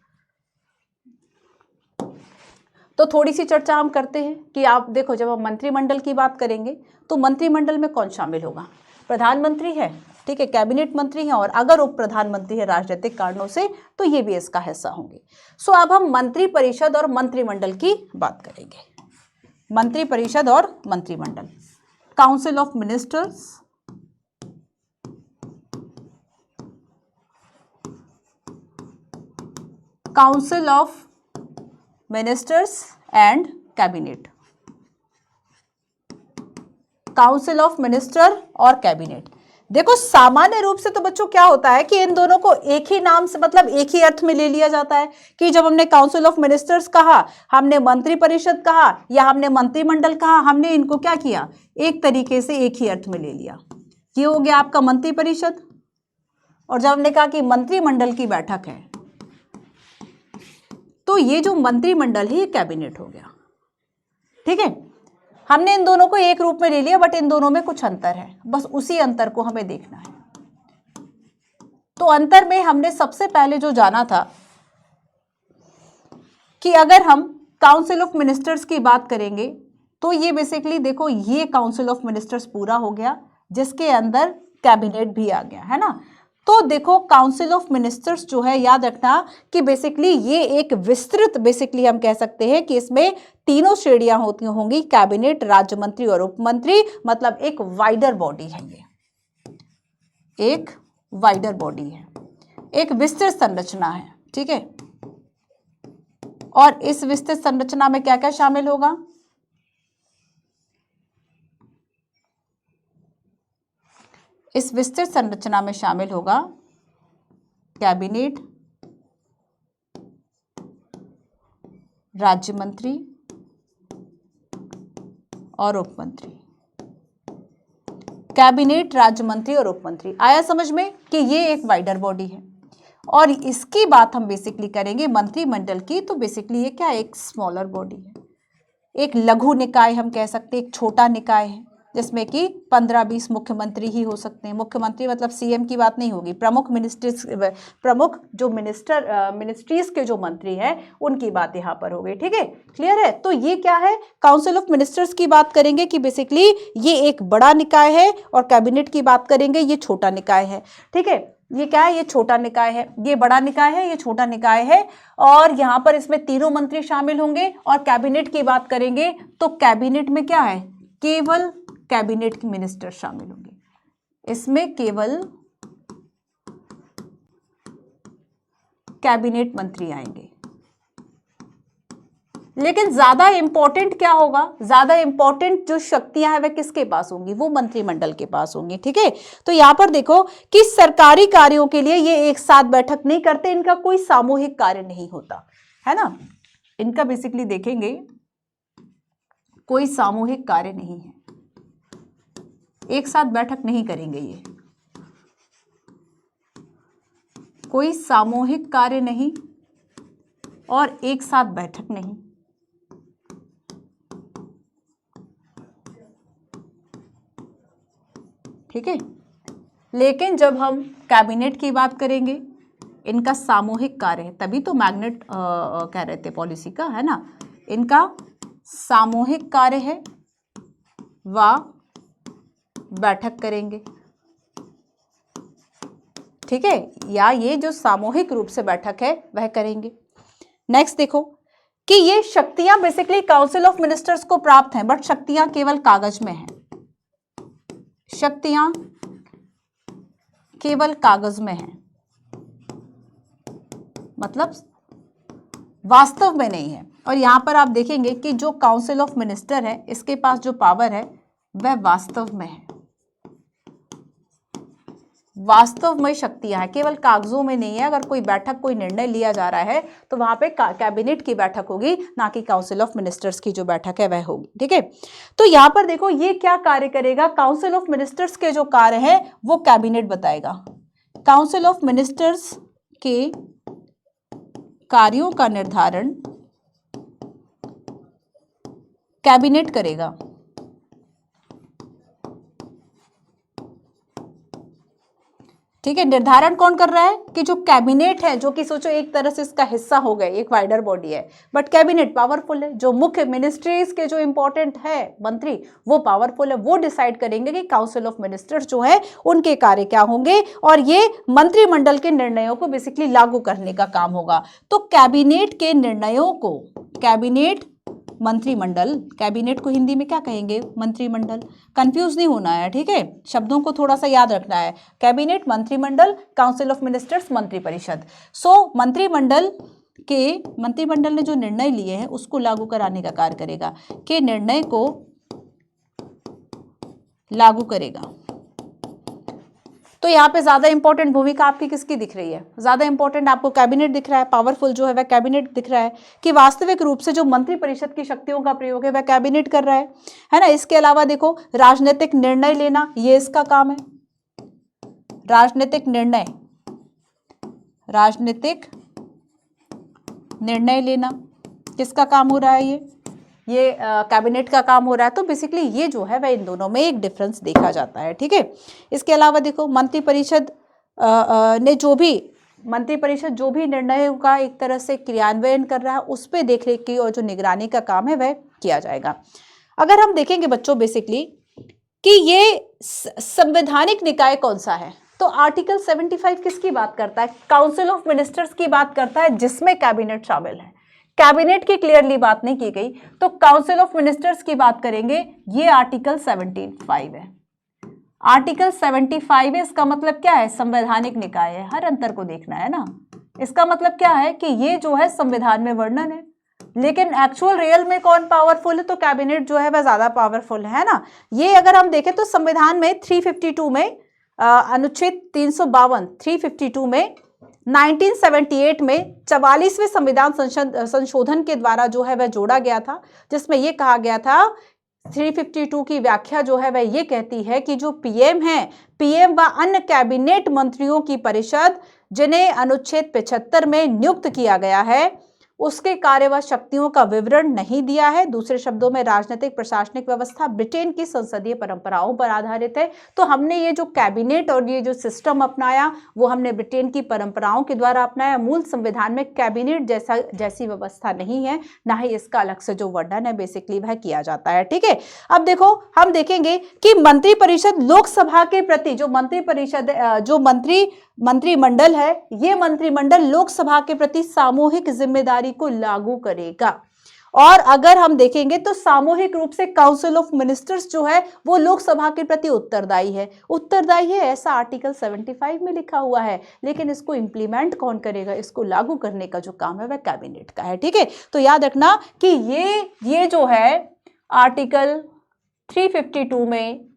तो थोड़ी सी चर्चा हम करते हैं कि आप देखो जब हम मंत्रिमंडल की बात करेंगे तो मंत्रिमंडल में कौन शामिल होगा? प्रधानमंत्री है, ठीक है, कैबिनेट मंत्री हैं, और अगर उप प्रधानमंत्री है राजनीतिक कारणों से तो ये भी इसका हिस्सा होंगे। सो अब हम मंत्री परिषद और मंत्रिमंडल की बात करेंगे। मंत्री परिषद और मंत्रिमंडल, council of ministers, council of ministers and cabinet, council of minister और कैबिनेट। देखो सामान्य रूप से तो बच्चों क्या होता है कि इन दोनों को एक ही नाम से, मतलब एक ही अर्थ में ले लिया जाता है कि जब हमने काउंसिल ऑफ मिनिस्टर्स कहा, हमने मंत्री परिषद कहा या हमने मंत्रिमंडल कहा, हमने इनको क्या किया? एक तरीके से एक ही अर्थ में ले लिया। ये हो गया आपका मंत्री परिषद। और जब हमने कहा कि मंत्रिमंडल की बैठक है तो ये जो मंत्रिमंडल है ये कैबिनेट हो गया। ठीक है, हमने इन दोनों को एक रूप में ले लिया बट इन दोनों में कुछ अंतर है, बस उसी अंतर को हमें देखना है। तो अंतर में हमने सबसे पहले जो जाना था कि अगर हम काउंसिल ऑफ मिनिस्टर्स की बात करेंगे तो ये बेसिकली देखो ये काउंसिल ऑफ मिनिस्टर्स पूरा हो गया जिसके अंदर कैबिनेट भी आ गया है ना। तो देखो काउंसिल ऑफ मिनिस्टर्स जो है, याद रखना कि बेसिकली ये एक विस्तृत, बेसिकली हम कह सकते हैं कि इसमें तीनों श्रेणियां होती होंगी, कैबिनेट, राज्य मंत्री और उप मंत्री, मतलब एक वाइडर बॉडी है, ये एक वाइडर बॉडी है, एक विस्तृत संरचना है। ठीक है, और इस विस्तृत संरचना में क्या क्या शामिल होगा? इस विस्तृत संरचना में शामिल होगा कैबिनेट, राज्य मंत्री और उप मंत्री। कैबिनेट, राज्य मंत्री और उप मंत्री। आया समझ में कि ये एक वाइडर बॉडी है। और इसकी बात हम बेसिकली करेंगे मंत्रिमंडल की, तो बेसिकली ये क्या है? एक स्मॉलर बॉडी है, एक लघु निकाय हम कह सकते हैं, एक छोटा निकाय है जिसमें कि 15-20 मुख्यमंत्री ही हो सकते हैं। मुख्यमंत्री मतलब सीएम की बात नहीं होगी, प्रमुख मिनिस्ट्रीज, प्रमुख जो मिनिस्ट्रीज के जो मंत्री हैं उनकी बात यहाँ पर हो गई। ठीक है, क्लियर है? तो ये क्या है? काउंसिल ऑफ मिनिस्टर्स की बात करेंगे कि बेसिकली ये एक बड़ा निकाय है, और कैबिनेट की बात करेंगे ये छोटा निकाय है। ठीक है, ये क्या है? ये छोटा निकाय है, ये बड़ा निकाय है, ये छोटा निकाय है, और यहाँ पर इसमें तीनों मंत्री शामिल होंगे। और कैबिनेट की बात करेंगे तो कैबिनेट में क्या है? केवल कैबिनेट के मिनिस्टर शामिल होंगे, इसमें केवल कैबिनेट मंत्री आएंगे। लेकिन ज्यादा इंपॉर्टेंट क्या होगा? ज्यादा इंपॉर्टेंट जो शक्तियां हैं वह किसके पास होंगी? वो मंत्रिमंडल के पास होंगी। ठीक है, तो यहां पर देखो कि सरकारी कार्यों के लिए ये एक साथ बैठक नहीं करते, इनका कोई सामूहिक कार्य नहीं होता है ना। इनका बेसिकली देखेंगे कोई सामूहिक कार्य नहीं है, एक साथ बैठक नहीं करेंगे, ये कोई सामूहिक कार्य नहीं और एक साथ बैठक नहीं। ठीक है, लेकिन जब हम कैबिनेट की बात करेंगे इनका सामूहिक कार्य है, तभी तो मैग्नेट कह रहे थे पॉलिसी का, है ना। इनका सामूहिक कार्य है व बैठक करेंगे, ठीक है, या ये जो सामूहिक रूप से बैठक है वह करेंगे। नेक्स्ट देखो कि ये शक्तियां बेसिकली काउंसिल ऑफ मिनिस्टर्स को प्राप्त हैं, बट शक्तियां केवल कागज में हैं, शक्तियां केवल कागज में हैं, मतलब वास्तव में नहीं है। और यहां पर आप देखेंगे कि जो काउंसिल ऑफ मिनिस्टर है इसके पास जो पावर है वह वास्तव में है, वास्तव में शक्तियां हैं, केवल कागजों में नहीं है। अगर कोई बैठक, कोई निर्णय लिया जा रहा है तो वहां पे कैबिनेट की बैठक होगी, ना कि काउंसिल ऑफ मिनिस्टर्स की जो बैठक है वह होगी, ठीक है। तो यहां पर देखो ये क्या कार्य करेगा, काउंसिल ऑफ मिनिस्टर्स के जो कार्य है वो कैबिनेट बताएगा। काउंसिल ऑफ मिनिस्टर्स के कार्यों का निर्धारण कैबिनेट करेगा, ठीक है। निर्धारण कौन कर रहा है कि जो कैबिनेट है, जो कि सोचो एक तरह से इसका हिस्सा हो गए, एक वाइडर बॉडी है, बट कैबिनेट पावरफुल है। जो मुख्य मिनिस्ट्रीज के जो इंपॉर्टेंट है मंत्री वो पावरफुल है, वो डिसाइड करेंगे कि काउंसिल ऑफ मिनिस्टर्स जो है उनके कार्य क्या होंगे, और ये मंत्रिमंडल के निर्णयों को बेसिकली लागू करने का काम होगा। तो कैबिनेट के निर्णयों को, कैबिनेट मंत्रिमंडल, कैबिनेट को हिंदी में क्या कहेंगे, मंत्रिमंडल, कंफ्यूज नहीं होना है, ठीक है, शब्दों को थोड़ा सा याद रखना है। कैबिनेट, मंत्रिमंडल, काउंसिल ऑफ मिनिस्टर्स, मंत्रिपरिषद। सो मंत्रिमंडल ने जो निर्णय लिए हैं उसको लागू कराने का कार्य करेगा, कि निर्णय को लागू करेगा। तो यहाँ पे ज्यादा इंपॉर्टेंट भूमिका आपकी किसकी दिख रही है, ज्यादा इंपॉर्टेंट आपको कैबिनेट दिख रहा है, पावरफुल जो है वह कैबिनेट दिख रहा है, कि वास्तविक रूप से जो मंत्रिपरिषद की शक्तियों का प्रयोग है वह कैबिनेट कर रहा है ना। इसके अलावा देखो राजनीतिक निर्णय लेना, ये इसका काम है, राजनीतिक निर्णय लेना किसका काम हो रहा है, ये कैबिनेट का काम हो रहा है। तो बेसिकली ये जो है वह इन दोनों में एक डिफरेंस देखा जाता है, ठीक है। इसके अलावा देखो मंत्रिपरिषद जो भी निर्णयों का एक तरह से क्रियान्वयन कर रहा है उस पर देखरेख की और जो निगरानी का काम है वह किया जाएगा। अगर हम देखेंगे बच्चों बेसिकली कि ये संवैधानिक निकाय कौन सा है, तो आर्टिकल 75 किसकी बात करता है, काउंसिल ऑफ मिनिस्टर्स की बात करता है, जिसमें कैबिनेट शामिल है। कैबिनेट की क्लियरली बात नहीं की गई, तो काउंसिल ऑफ मिनिस्टर्स की बात करेंगे, ये आर्टिकल 75 है। आर्टिकल 75 है, इसका मतलब क्या है, संवैधानिक निकाय है। हर अंतर को देखना है ना, इसका मतलब क्या है कि ये जो है संविधान में वर्णन है, लेकिन एक्चुअल रियल में कौन पावरफुल है, तो कैबिनेट जो है वह ज्यादा पावरफुल है ना। ये अगर हम देखें तो संविधान में 352 में अनुच्छेद 352 में 1978 में 44वें संविधान संशोधन के द्वारा जो है वह जोड़ा गया था, जिसमें यह कहा गया था, 352 की व्याख्या जो है वह ये कहती है कि जो पीएम है, पीएम व अन्य कैबिनेट मंत्रियों की परिषद जिन्हें अनुच्छेद 75 में नियुक्त किया गया है उसके कार्य व शक्तियों का विवरण नहीं दिया है। दूसरे शब्दों में राजनीतिक प्रशासनिक व्यवस्था ब्रिटेन की संसदीय परंपराओं पर आधारित है। तो हमने ये जो कैबिनेट और ये जो सिस्टम अपनाया वो हमने ब्रिटेन की परंपराओं के द्वारा अपनाया। मूल संविधान में कैबिनेट जैसी व्यवस्था नहीं है, ना ही इसका अलग से जो वर्णन है बेसिकली वह किया जाता है, ठीक है। अब देखो हम देखेंगे कि मंत्रिपरिषद लोकसभा के प्रति जो मंत्रिमंडल है, ये मंत्रिमंडल लोकसभा के प्रति सामूहिक जिम्मेदारी को लागू करेगा। और अगर हम देखेंगे तो सामूहिक रूप से काउंसिल ऑफ मिनिस्टर्स जो है वो लोकसभा के प्रति उत्तरदायी है ऐसा आर्टिकल 75 में लिखा हुआ है। लेकिन इसको इंप्लीमेंट कौन करेगा, इसको लागू करने का जो काम है वह कैबिनेट का है, ठीक है। तो याद रखना कि ये जो है आर्टिकल 352 में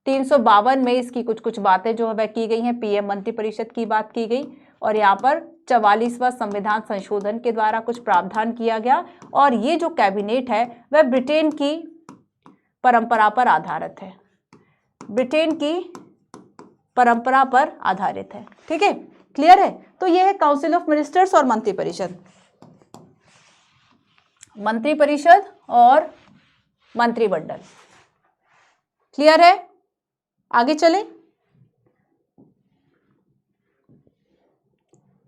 352 में इसकी कुछ बातें जो है वह की गई हैं, पीएम मंत्रिपरिषद की बात की गई, और यहाँ पर 44वां संविधान संशोधन के द्वारा कुछ प्रावधान किया गया। और ये जो कैबिनेट है वह ब्रिटेन की परंपरा पर आधारित है, ब्रिटेन की परंपरा पर आधारित है, ठीक है, क्लियर है। तो ये है काउंसिल ऑफ मिनिस्टर्स और मंत्रिपरिषद और मंत्रिमंडल, क्लियर है। आगे चले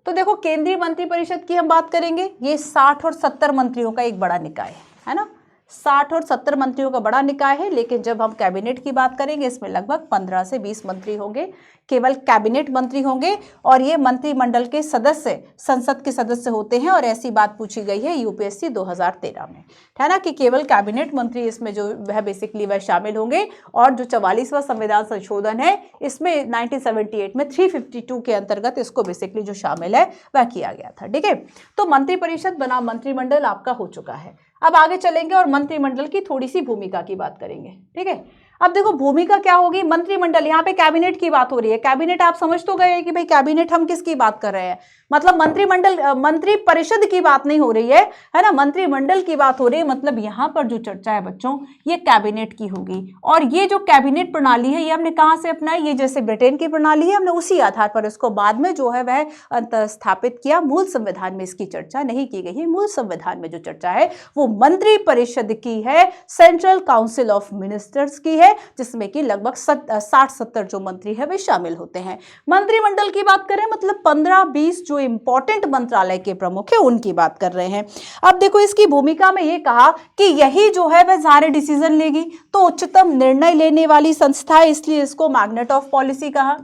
तो देखो केंद्रीय मंत्रिपरिषद की हम बात करेंगे, ये 60 और 70 मंत्रियों का एक बड़ा निकाय है ना। 60 और 70 मंत्रियों का बड़ा निकाय है, लेकिन जब हम कैबिनेट की बात करेंगे इसमें लगभग 15 से 20 मंत्री होंगे, केवल कैबिनेट मंत्री होंगे। और ये मंत्रिमंडल के सदस्य संसद के सदस्य होते हैं। और ऐसी बात पूछी गई है यूपीएससी 2013 में, है ना, कि केवल कैबिनेट मंत्री इसमें जो वह बेसिकली वह शामिल होंगे। और जो 44वां संविधान संशोधन है इसमें 1978 में 352 के अंतर्गत इसको बेसिकली जो शामिल है वह किया गया था। ठीक है, तो मंत्रिपरिषद बनाम मंत्रिमंडल आपका हो चुका है। अब आगे चलेंगे और मंत्रिमंडल की थोड़ी सी भूमिका की बात करेंगे। ठीक है, अब देखो भूमिका क्या होगी। मंत्रिमंडल, यहाँ पे कैबिनेट की बात हो रही है। कैबिनेट आप समझ तो गए कि भाई कैबिनेट हम किसकी बात कर रहे हैं, मतलब मंत्रिमंडल, मंत्री परिषद की बात नहीं हो रही है ना, मंत्रिमंडल की बात हो रही है। मतलब यहाँ पर जो चर्चा है बच्चों ये कैबिनेट की होगी। और ये जो कैबिनेट प्रणाली है ये हमने कहाँ से अपनाई, ये जैसे ब्रिटेन की प्रणाली है हमने उसी आधार पर इसको बाद में जो है वह स्थापित किया। मूल संविधान में इसकी चर्चा नहीं की गई है। मूल संविधान में जो चर्चा है वो मंत्री परिषद की है, सेंट्रल काउंसिल ऑफ मिनिस्टर्स की है, जिसमें कि लगभग 60-70 जो मंत्री है वे शामिल होते हैं। मंत्रिमंडल की बात करें मतलब 15-20 जो इंपॉर्टेंट मंत्रालय के प्रमुख है उनकी बात कर रहे हैं। अब देखो इसकी भूमिका में ये कहा कि यही जो है वह सारे डिसीजन लेगी, तो उच्चतम निर्णय लेने वाली संस्था है, इसलिए इसको मैग्नेट ऑफ पॉलिसी कहा।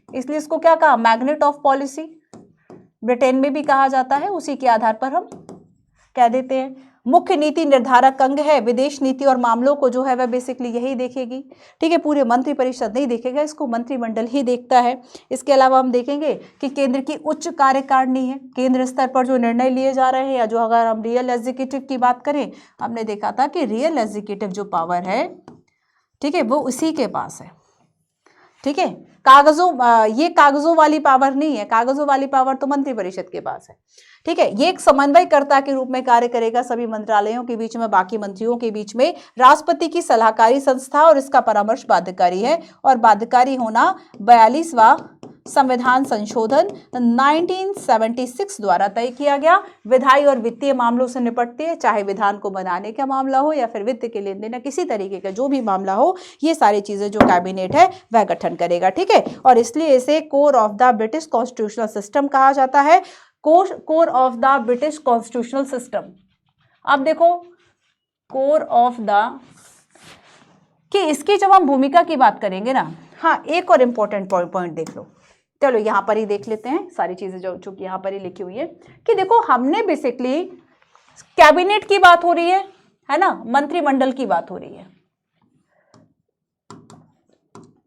इसलिए इसको क्या कहा, मैग्नेट ऑफ पॉलिसी। ब्रिटेन में भी कहा जाता है, उसी के आधार पर हम कह देते हैं। मुख्य नीति निर्धारक अंग है, विदेश नीति और मामलों को जो है वह बेसिकली यही देखेगी। ठीक है, पूरे मंत्रिपरिषद नहीं देखेगा, इसको मंत्रिमंडल ही देखता है। इसके अलावा हम देखेंगे कि केंद्र की उच्च कार्यकारिणी है, केंद्र स्तर पर जो निर्णय लिए जा रहे हैं, या जो अगर हम रियल एग्जीक्यूटिव की बात करें, हमने देखा था कि रियल एग्जीक्यूटिव जो पावर है, ठीक है, वो उसी के पास है। ठीक है, ये कागजों वाली पावर नहीं है, कागजों वाली पावर तो मंत्रिपरिषद के पास है। ठीक है, ये एक समन्वयकर्ता के रूप में कार्य करेगा सभी मंत्रालयों के बीच में, बाकी मंत्रियों के बीच में। राष्ट्रपति की सलाहकारी संस्था और इसका परामर्श बाध्यकारी है। और बाध्यकारी होना 42वां संविधान संशोधन 1976 द्वारा तय किया गया। विधायी और वित्तीय मामलों से निपटती है, चाहे विधान को बनाने का मामला हो या फिर वित्त के लेन देन, किसी तरीके का जो भी मामला हो, ये सारी चीजें जो कैबिनेट है वह गठन करेगा। ठीक है, और इसलिए इसे core of the British constitutional system कहा जाता है। Core of the British constitutional system. अब देखो कोर ऑफ द, कि इसकी जब हम भूमिका की बात करेंगे ना, हाँ एक और इंपॉर्टेंट पॉइंट देख लो, चलो यहां पर ही देख लेते हैं सारी चीजें जो चूंकि यहां पर ही लिखी हुई है, कि देखो हमने बेसिकली कैबिनेट की बात हो रही है ना, मंत्रिमंडल की बात हो रही है,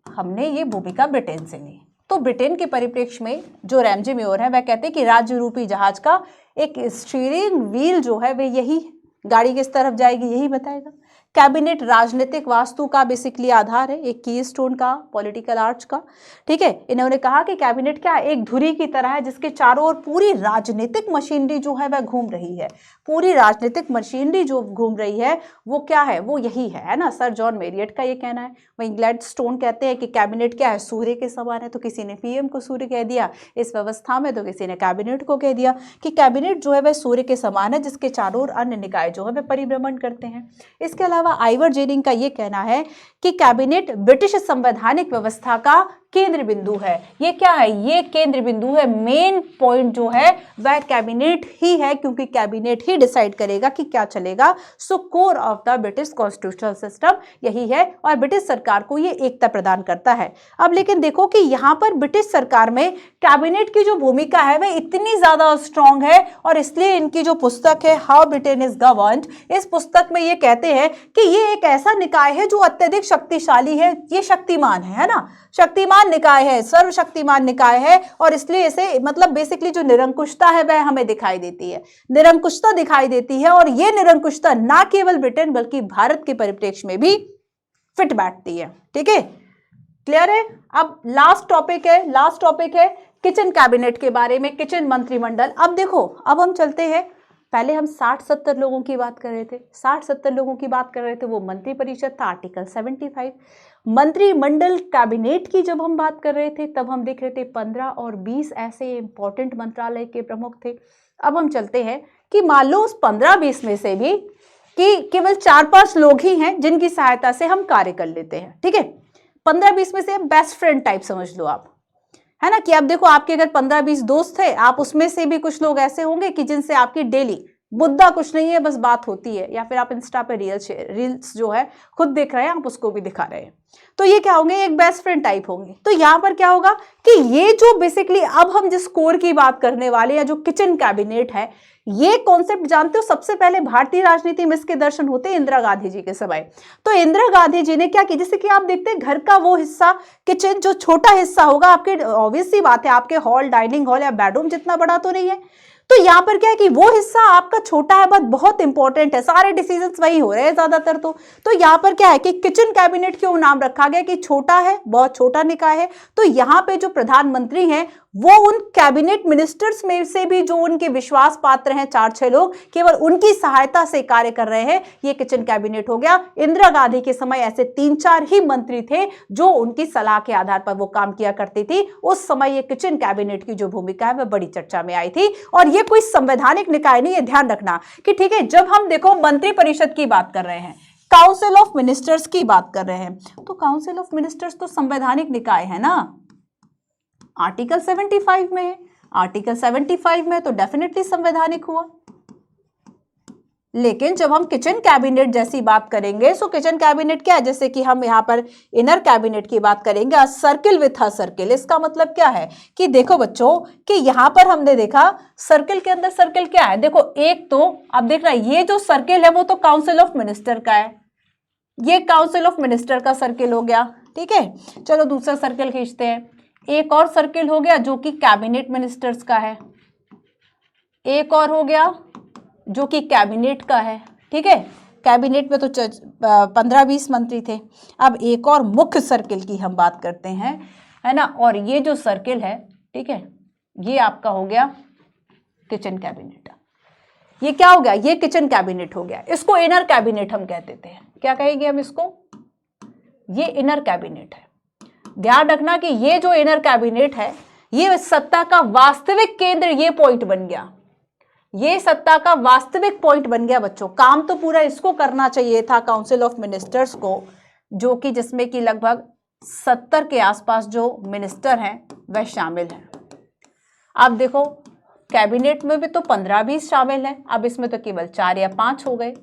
हमने ये भूमिका ब्रिटेन से ली। तो ब्रिटेन के परिप्रेक्ष्य में जो रैमजे मेयर है वह कहते हैं कि राज्य रूपी जहाज का एक स्टीयरिंग व्हील जो है वह यही, गाड़ी किस तरफ जाएगी यही बताएगा। कैबिनेट राजनीतिक वास्तु का बेसिकली आधार है, एक की स्टोन का, पॉलिटिकल आर्च का। ठीक है, इन्होंने कहा कि कैबिनेट क्या एक धुरी की तरह है जिसके चारों ओर पूरी राजनीतिक मशीनरी जो है वह घूम रही है। पूरी राजनीतिक मशीनरी जो घूम रही है वो क्या है, वो यही है ना। सर जॉन मेरियट का ये कहना है। वहीं ग्लैडस्टोन कहते हैं कि कैबिनेट क्या है, सूर्य के समान है। तो किसी ने पीएम को सूर्य कह दिया इस व्यवस्था में, तो किसी ने कैबिनेट को कह दिया कि कैबिनेट जो है वह सूर्य के समान है जिसके चारों ओर अन्य निकाय जो है वह परिभ्रमण करते हैं। इसके अलावा आइवर जेनिंग का यह कहना है कि कैबिनेट ब्रिटिश संवैधानिक व्यवस्था का केंद्र बिंदु है। ये क्या है, ये केंद्र बिंदु है, मेन पॉइंट जो है वह कैबिनेट ही है, क्योंकि कैबिनेट ही डिसाइड करेगा कि क्या चलेगा। So core of the British constitutional system यही है और ब्रिटिश सरकार को ये एकता प्रदान करता है। अब लेकिन देखो कि यहाँ पर ब्रिटिश सरकार में कैबिनेट की जो भूमिका है वह इतनी ज्यादा स्ट्रांग है, और इसलिए इनकी जो पुस्तक है हाउ ब्रिटेन इज गवर्न्ड, इस पुस्तक में ये कहते हैं कि ये एक ऐसा निकाय है जो अत्यधिक शक्तिशाली है, ये शक्तिमान है ना, शक्तिमान निकाय है, सर्वशक्तिमान निकाय है। और इसलिए इसे मतलब बेसिकली जो निरंकुशता है वह हमें दिखाई देती है, निरंकुशता दिखाई देती है। और ये निरंकुशता ना केवल ब्रिटेन बल्कि भारत के परिप्रेक्ष्य में भी फिट बैठती है। ठीक है, क्लियर है। अब लास्ट टॉपिक है किचन कैबिनेट के बारे में, किचन मंत्रिमंडल। अब देखो, अब हम चलते हैं, पहले हम 60-70 लोगों की बात कर रहे थे, 60-70 लोगों की बात कर रहे थे, वो मंत्रिपरिषद था, आर्टिकल 75। मंत्रिमंडल कैबिनेट की जब हम बात कर रहे थे तब हम देख रहे थे 15 और 20 ऐसे इंपॉर्टेंट मंत्रालय के प्रमुख थे। अब हम चलते हैं कि मान लो उस 15-20 में से भी कि केवल 4-5 लोग ही हैं जिनकी सहायता से हम कार्य कर लेते हैं। ठीक है, 15-20 में से बेस्ट फ्रेंड टाइप समझ लो आप, है ना, कि आप देखो आपके अगर 15-20 दोस्त थे, आप उसमें से भी कुछ लोग ऐसे होंगे कि जिनसे आपकी डेली मुद्दा कुछ नहीं है, बस बात होती है। या फिर आप इंस्टा पे रील्स जो है खुद देख रहे हैं, आप उसको भी दिखा रहे हैं। तो ये क्या होंगे, एक बेस्ट फ्रेंड टाइप होंगे। तो यहाँ पर क्या होगा कि ये जो बेसिकली अब हम जिस कोर की बात करने वाले हैं, जो किचन कैबिनेट है, ये कॉन्सेप्ट जानते हो सबसे पहले भारतीय राजनीति में इसके दर्शन होते हैं इंदिरा गांधी जी के समय। तो इंदिरा गांधी जी ने क्या किया, जैसे कि आप देखते हैं घर का वो हिस्सा, किचन जो छोटा हिस्सा होगा आपके, ऑब्वियस सी बात है आपके हॉल, डाइनिंग हॉल या बेडरूम जितना बड़ा तो नहीं है। तो यहाँ पर क्या है कि वो हिस्सा आपका छोटा है, बट बहुत इंपॉर्टेंट है, सारे डिसीजंस वही हो रहे हैं ज्यादातर। तो यहाँ पर क्या है कि किचन कैबिनेट क्यों नाम रखा गया कि छोटा है, बहुत छोटा निकाय है। तो यहाँ पे जो प्रधानमंत्री हैं वो उन कैबिनेट मिनिस्टर्स में से भी जो उनके विश्वास पात्र हैं 4-6 लोग, केवल उनकी सहायता से कार्य कर रहे हैं, ये किचन कैबिनेट हो गया। इंदिरा गांधी के समय ऐसे 3-4 ही मंत्री थे जो उनकी सलाह के आधार पर वो काम किया करती थी। उस समय ये किचन कैबिनेट की जो भूमिका है वह बड़ी चर्चा में आई थी। और ये कोई संवैधानिक निकाय नहीं है, ध्यान रखना कि ठीक है, जब हम देखो मंत्री परिषद की बात कर रहे हैं, काउंसिल ऑफ मिनिस्टर्स की बात कर रहे हैं, तो काउंसिल ऑफ मिनिस्टर्स तो संवैधानिक निकाय है ना, आर्टिकल 75 में है। आर्टिकल 75 में तो डेफिनेटली संवैधानिक हुआ। लेकिन जब हम किचन कैबिनेट जैसी बात करेंगे, सो किचन कैबिनेट क्या है, जैसे कि हम यहाँ पर इनर कैबिनेट की बात करेंगे, अ सर्किल विथ अ सर्किल। इसका मतलब क्या है कि देखो बच्चों कि यहाँ पर हमने देखा सर्किल के अंदर सर्किल क्या है, देखो एक तो आप देख रहे हैं ये जो सर्किल है वो तो काउंसिल ऑफ मिनिस्टर का है, ये काउंसिल ऑफ मिनिस्टर का सर्किल हो गया, ठीक है। चलो दूसरा सर्किल खींचते हैं, एक और सर्किल हो गया जो कि कैबिनेट मिनिस्टर्स का है, एक और हो गया जो कि कैबिनेट का है, ठीक है। कैबिनेट में तो 15-20 मंत्री थे। अब एक और मुख्य सर्किल की हम बात करते हैं, है ना, और ये जो सर्किल है, ठीक है, ये आपका हो गया किचन कैबिनेट। ये क्या हो गया, ये किचन कैबिनेट हो गया। इसको इनर कैबिनेट हम कहते थे, क्या कहेंगे हम इसको, ये इनर कैबिनेट है। ध्यान रखना कि ये जो इनर कैबिनेट है ये सत्ता का वास्तविक केंद्र, ये पॉइंट बन गया, ये सत्ता का वास्तविक पॉइंट बन गया बच्चों। काम तो पूरा इसको करना चाहिए था काउंसिल ऑफ मिनिस्टर्स को, जो कि जिसमें कि लगभग 70 के आसपास जो मिनिस्टर हैं वह शामिल हैं। अब देखो कैबिनेट में भी तो 15-20 शामिल हैं, अब इसमें तो केवल 4 या 5 हो गए,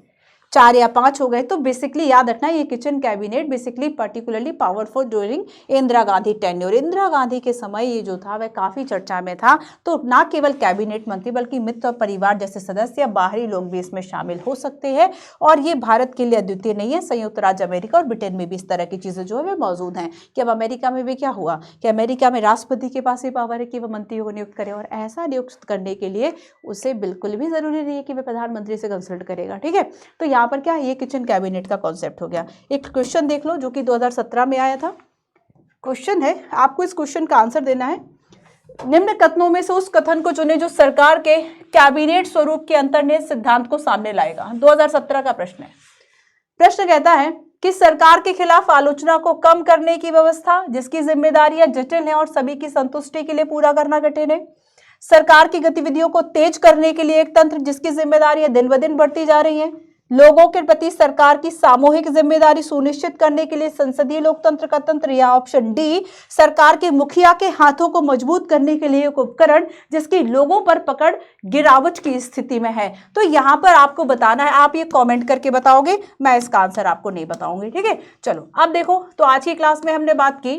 4 या 5 हो गए। तो बेसिकली याद रखना ये kitchen cabinet basically particularly powerful during Indira Gandhi tenure. Indira Gandhi के समय ये जो था वह काफी चर्चा में था। तो ना केवल कैबिनेट मंत्री बल्कि मित्र और परिवार जैसे सदस्य या बाहरी लोग भी इसमें शामिल हो सकते हैं। और ये भारत के लिए अद्वितीय नहीं है, संयुक्त राज्य अमेरिका और ब्रिटेन में भी इस तरह की चीजें जो है वे मौजूद हैं। कि अब अमेरिका में भी क्या हुआ कि अमेरिका में राष्ट्रपति के पास ये पावर है कि वह मंत्रियों को नियुक्त करे, और ऐसा नियुक्त करने के लिए उसे बिल्कुल भी जरूरी नहीं है कि वह प्रधानमंत्री से कंसल्ट करेगा, ठीक है। तो यहाँ पर क्या, ये किचन कैबिनेट का कॉन्सेप्ट हो गया। एक क्वेश्चन देख लो जो कि 2017 में आया था। क्वेश्चन है, आपको इस क्वेश्चन का आंसर देना है, निम्न कथनों में से उस कथन को चुने जो सरकार के कैबिनेट स्वरूप के अंतर्निहित सिद्धांत को सामने लाएगा। 2017 का प्रश्न है। प्रश्न कहता है कि सरकार के खिलाफ आलोचना को कम करने की व्यवस्था जिसकी जिम्मेदारियां जटिल हैं और सभी की संतुष्टि के लिए पूरा करना कठिन है, सरकार की गतिविधियों को तेज करने के लिए एक तंत्र जिसकी जिम्मेदारियां दिन ब दिन बढ़ती जा रही हैं, लोगों के प्रति सरकार की सामूहिक जिम्मेदारी सुनिश्चित करने के लिए संसदीय लोकतंत्र का तंत्र, या ऑप्शन डी सरकार के मुखिया के हाथों को मजबूत करने के लिए एक उपकरण जिसकी लोगों पर पकड़ गिरावट की स्थिति में है। तो यहां पर आपको बताना है, आप ये कमेंट करके बताओगे, मैं इसका आंसर आपको नहीं बताऊंगी, ठीक है। चलो अब देखो, तो आज की क्लास में हमने बात की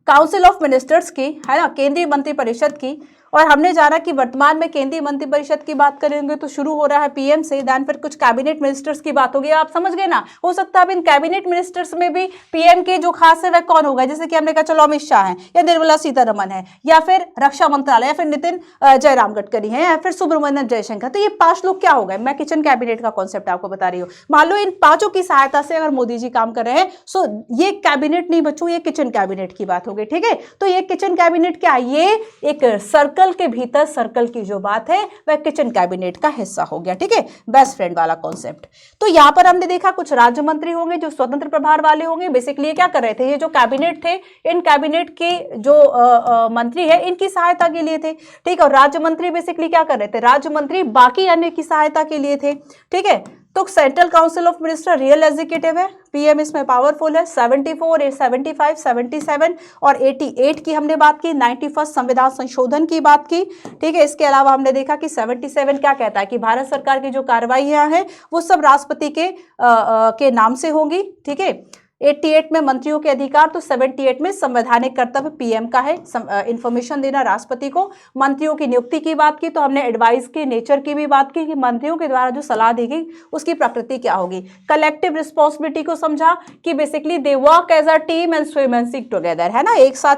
काउंसिल ऑफ मिनिस्टर्स की, है ना, केंद्रीय मंत्रिपरिषद की, और हमने जाना कि वर्तमान में केंद्रीय मंत्रिपरिषद की बात करेंगे तो शुरू हो रहा है पीएम से, देन फिर कुछ कैबिनेट मिनिस्टर्स की बात होगी। आप समझ गए ना। हो सकता है अब इन कैबिनेट मिनिस्टर्स में भी पीएम के जो खास है वह कौन होगा, जैसे कि हमने कहा चलो अमित शाह है, या निर्मला सीतारमन है, या फिर रक्षा मंत्रालय, या फिर नितिन जयराम गडकरी है, या फिर सुब्रमण्यम जयशंकर। तो ये 5 लोग क्या हो गए, मैं किचन कैबिनेट का कॉन्सेप्ट आपको बता रही हूँ। मान लो इन 5 की सहायता से अगर मोदी जी काम कर रहे हैं, सो ये कैबिनेट नहीं बच्चों, ये किचन कैबिनेट की बात हो गई, ठीक है। तो ये किचन कैबिनेट क्या है, ये एक सर्कल के भीतर सर्कल की जो बात है वह किचन कैबिनेट का हिस्सा हो गया, ठीक है, बेस्ट फ्रेंड वाला कॉन्सेप्ट। तो यहां पर हमने देखा कुछ राज्य मंत्री होंगे जो स्वतंत्र प्रभार वाले होंगे। बेसिकली ये क्या कर रहे थे, ये जो कैबिनेट थे, इन कैबिनेट के जो मंत्री है इनकी सहायता के लिए थे, ठीक है। और राज्य मंत्री बेसिकली क्या कर रहे थे, राज्य मंत्री बाकी अन्य की सहायता के लिए थे, ठीक है। तो central council of minister real executive है, पीएम इसमें पावरफुल है। 74, 75, 77 और 88 की हमने बात की, 91 संविधान संशोधन की बात की, ठीक है। इसके अलावा हमने देखा कि 77 क्या कहता है कि भारत सरकार की जो कार्रवाइयां हैं वो सब राष्ट्रपति के नाम से होंगी, ठीक है। 88 में मंत्रियों के अधिकार, तो 78 में संवैधानिक कर्तव्य पीएम का है इंफॉर्मेशन देना राष्ट्रपति को। मंत्रियों की नियुक्ति की बात की, तो हमने एडवाइस के नेचर की भी बात की कि मंत्रियों के द्वारा जो सलाह दी गई उसकी प्रकृति क्या होगी। कलेक्टिव रिस्पॉन्सिबिलिटी को समझा कि basically they work as a team and swim and sink together, है ना, एक साथ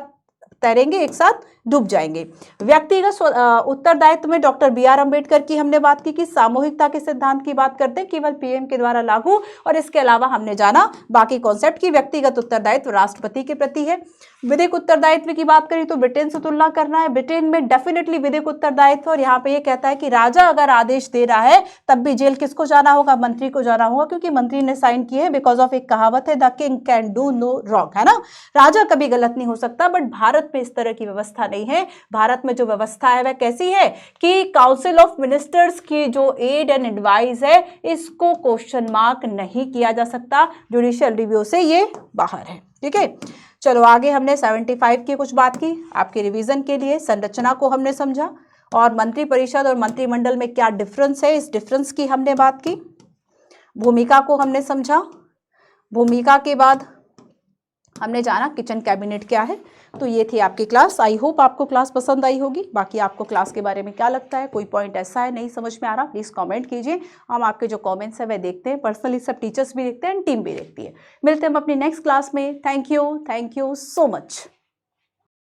तैरेंगे एक साथ डूब जाएंगे। व्यक्तिगत उत्तरदायित्व में डॉक्टर बी.आर. अम्बेडकर की हमने बात की कि सामूहिकता के सिद्धांत की बात करते हैं, केवल पीएम के द्वारा लागू। और इसके अलावा हमने जाना बाकी कॉन्सेप्ट की व्यक्तिगत उत्तरदायित्व राष्ट्रपति के प्रति है। विधिक उत्तरदायित्व की बात करें तो ब्रिटेन से तुलना करना है, ब्रिटेन में डेफिनेटली विधिक उत्तरदायित्व, और यहाँ पे ये कहता है कि राजा अगर आदेश दे रहा है तब भी जेल किसको जाना होगा, मंत्री को जाना होगा, क्योंकि मंत्री ने साइन किए हैं। बिकॉज ऑफ एक कहावत है, the king can do no wrong, है ना, राजा कभी गलत नहीं हो सकता। बट भारत में इस तरह की व्यवस्था नहीं है। भारत में जो व्यवस्था है वह कैसी है कि काउंसिल ऑफ मिनिस्टर्स की जो एड एंड एडवाइस है इसको क्वेश्चन मार्क नहीं किया जा सकता, जुडिशियल रिव्यू से ये बाहर है, ठीक है। चलो आगे हमने 75 की कुछ बात की आपके रिवीजन के लिए। संरचना को हमने समझा और मंत्रिपरिषद और मंत्रिमंडल में क्या डिफरेंस है, इस डिफरेंस की हमने बात की। भूमिका को हमने समझा, भूमिका के बाद हमने जाना किचन कैबिनेट क्या है। तो ये थी आपकी क्लास। आई होप आपको क्लास पसंद आई होगी। बाकी आपको क्लास के बारे में क्या लगता है, कोई पॉइंट ऐसा है नहीं समझ में आ रहा, प्लीज़ कमेंट कीजिए। हम आपके जो कमेंट्स हैं वह देखते हैं, पर्सनली सब टीचर्स भी देखते हैं एंड टीम भी देखती है। मिलते हैं हम अपनी नेक्स्ट क्लास में। Thank you so much.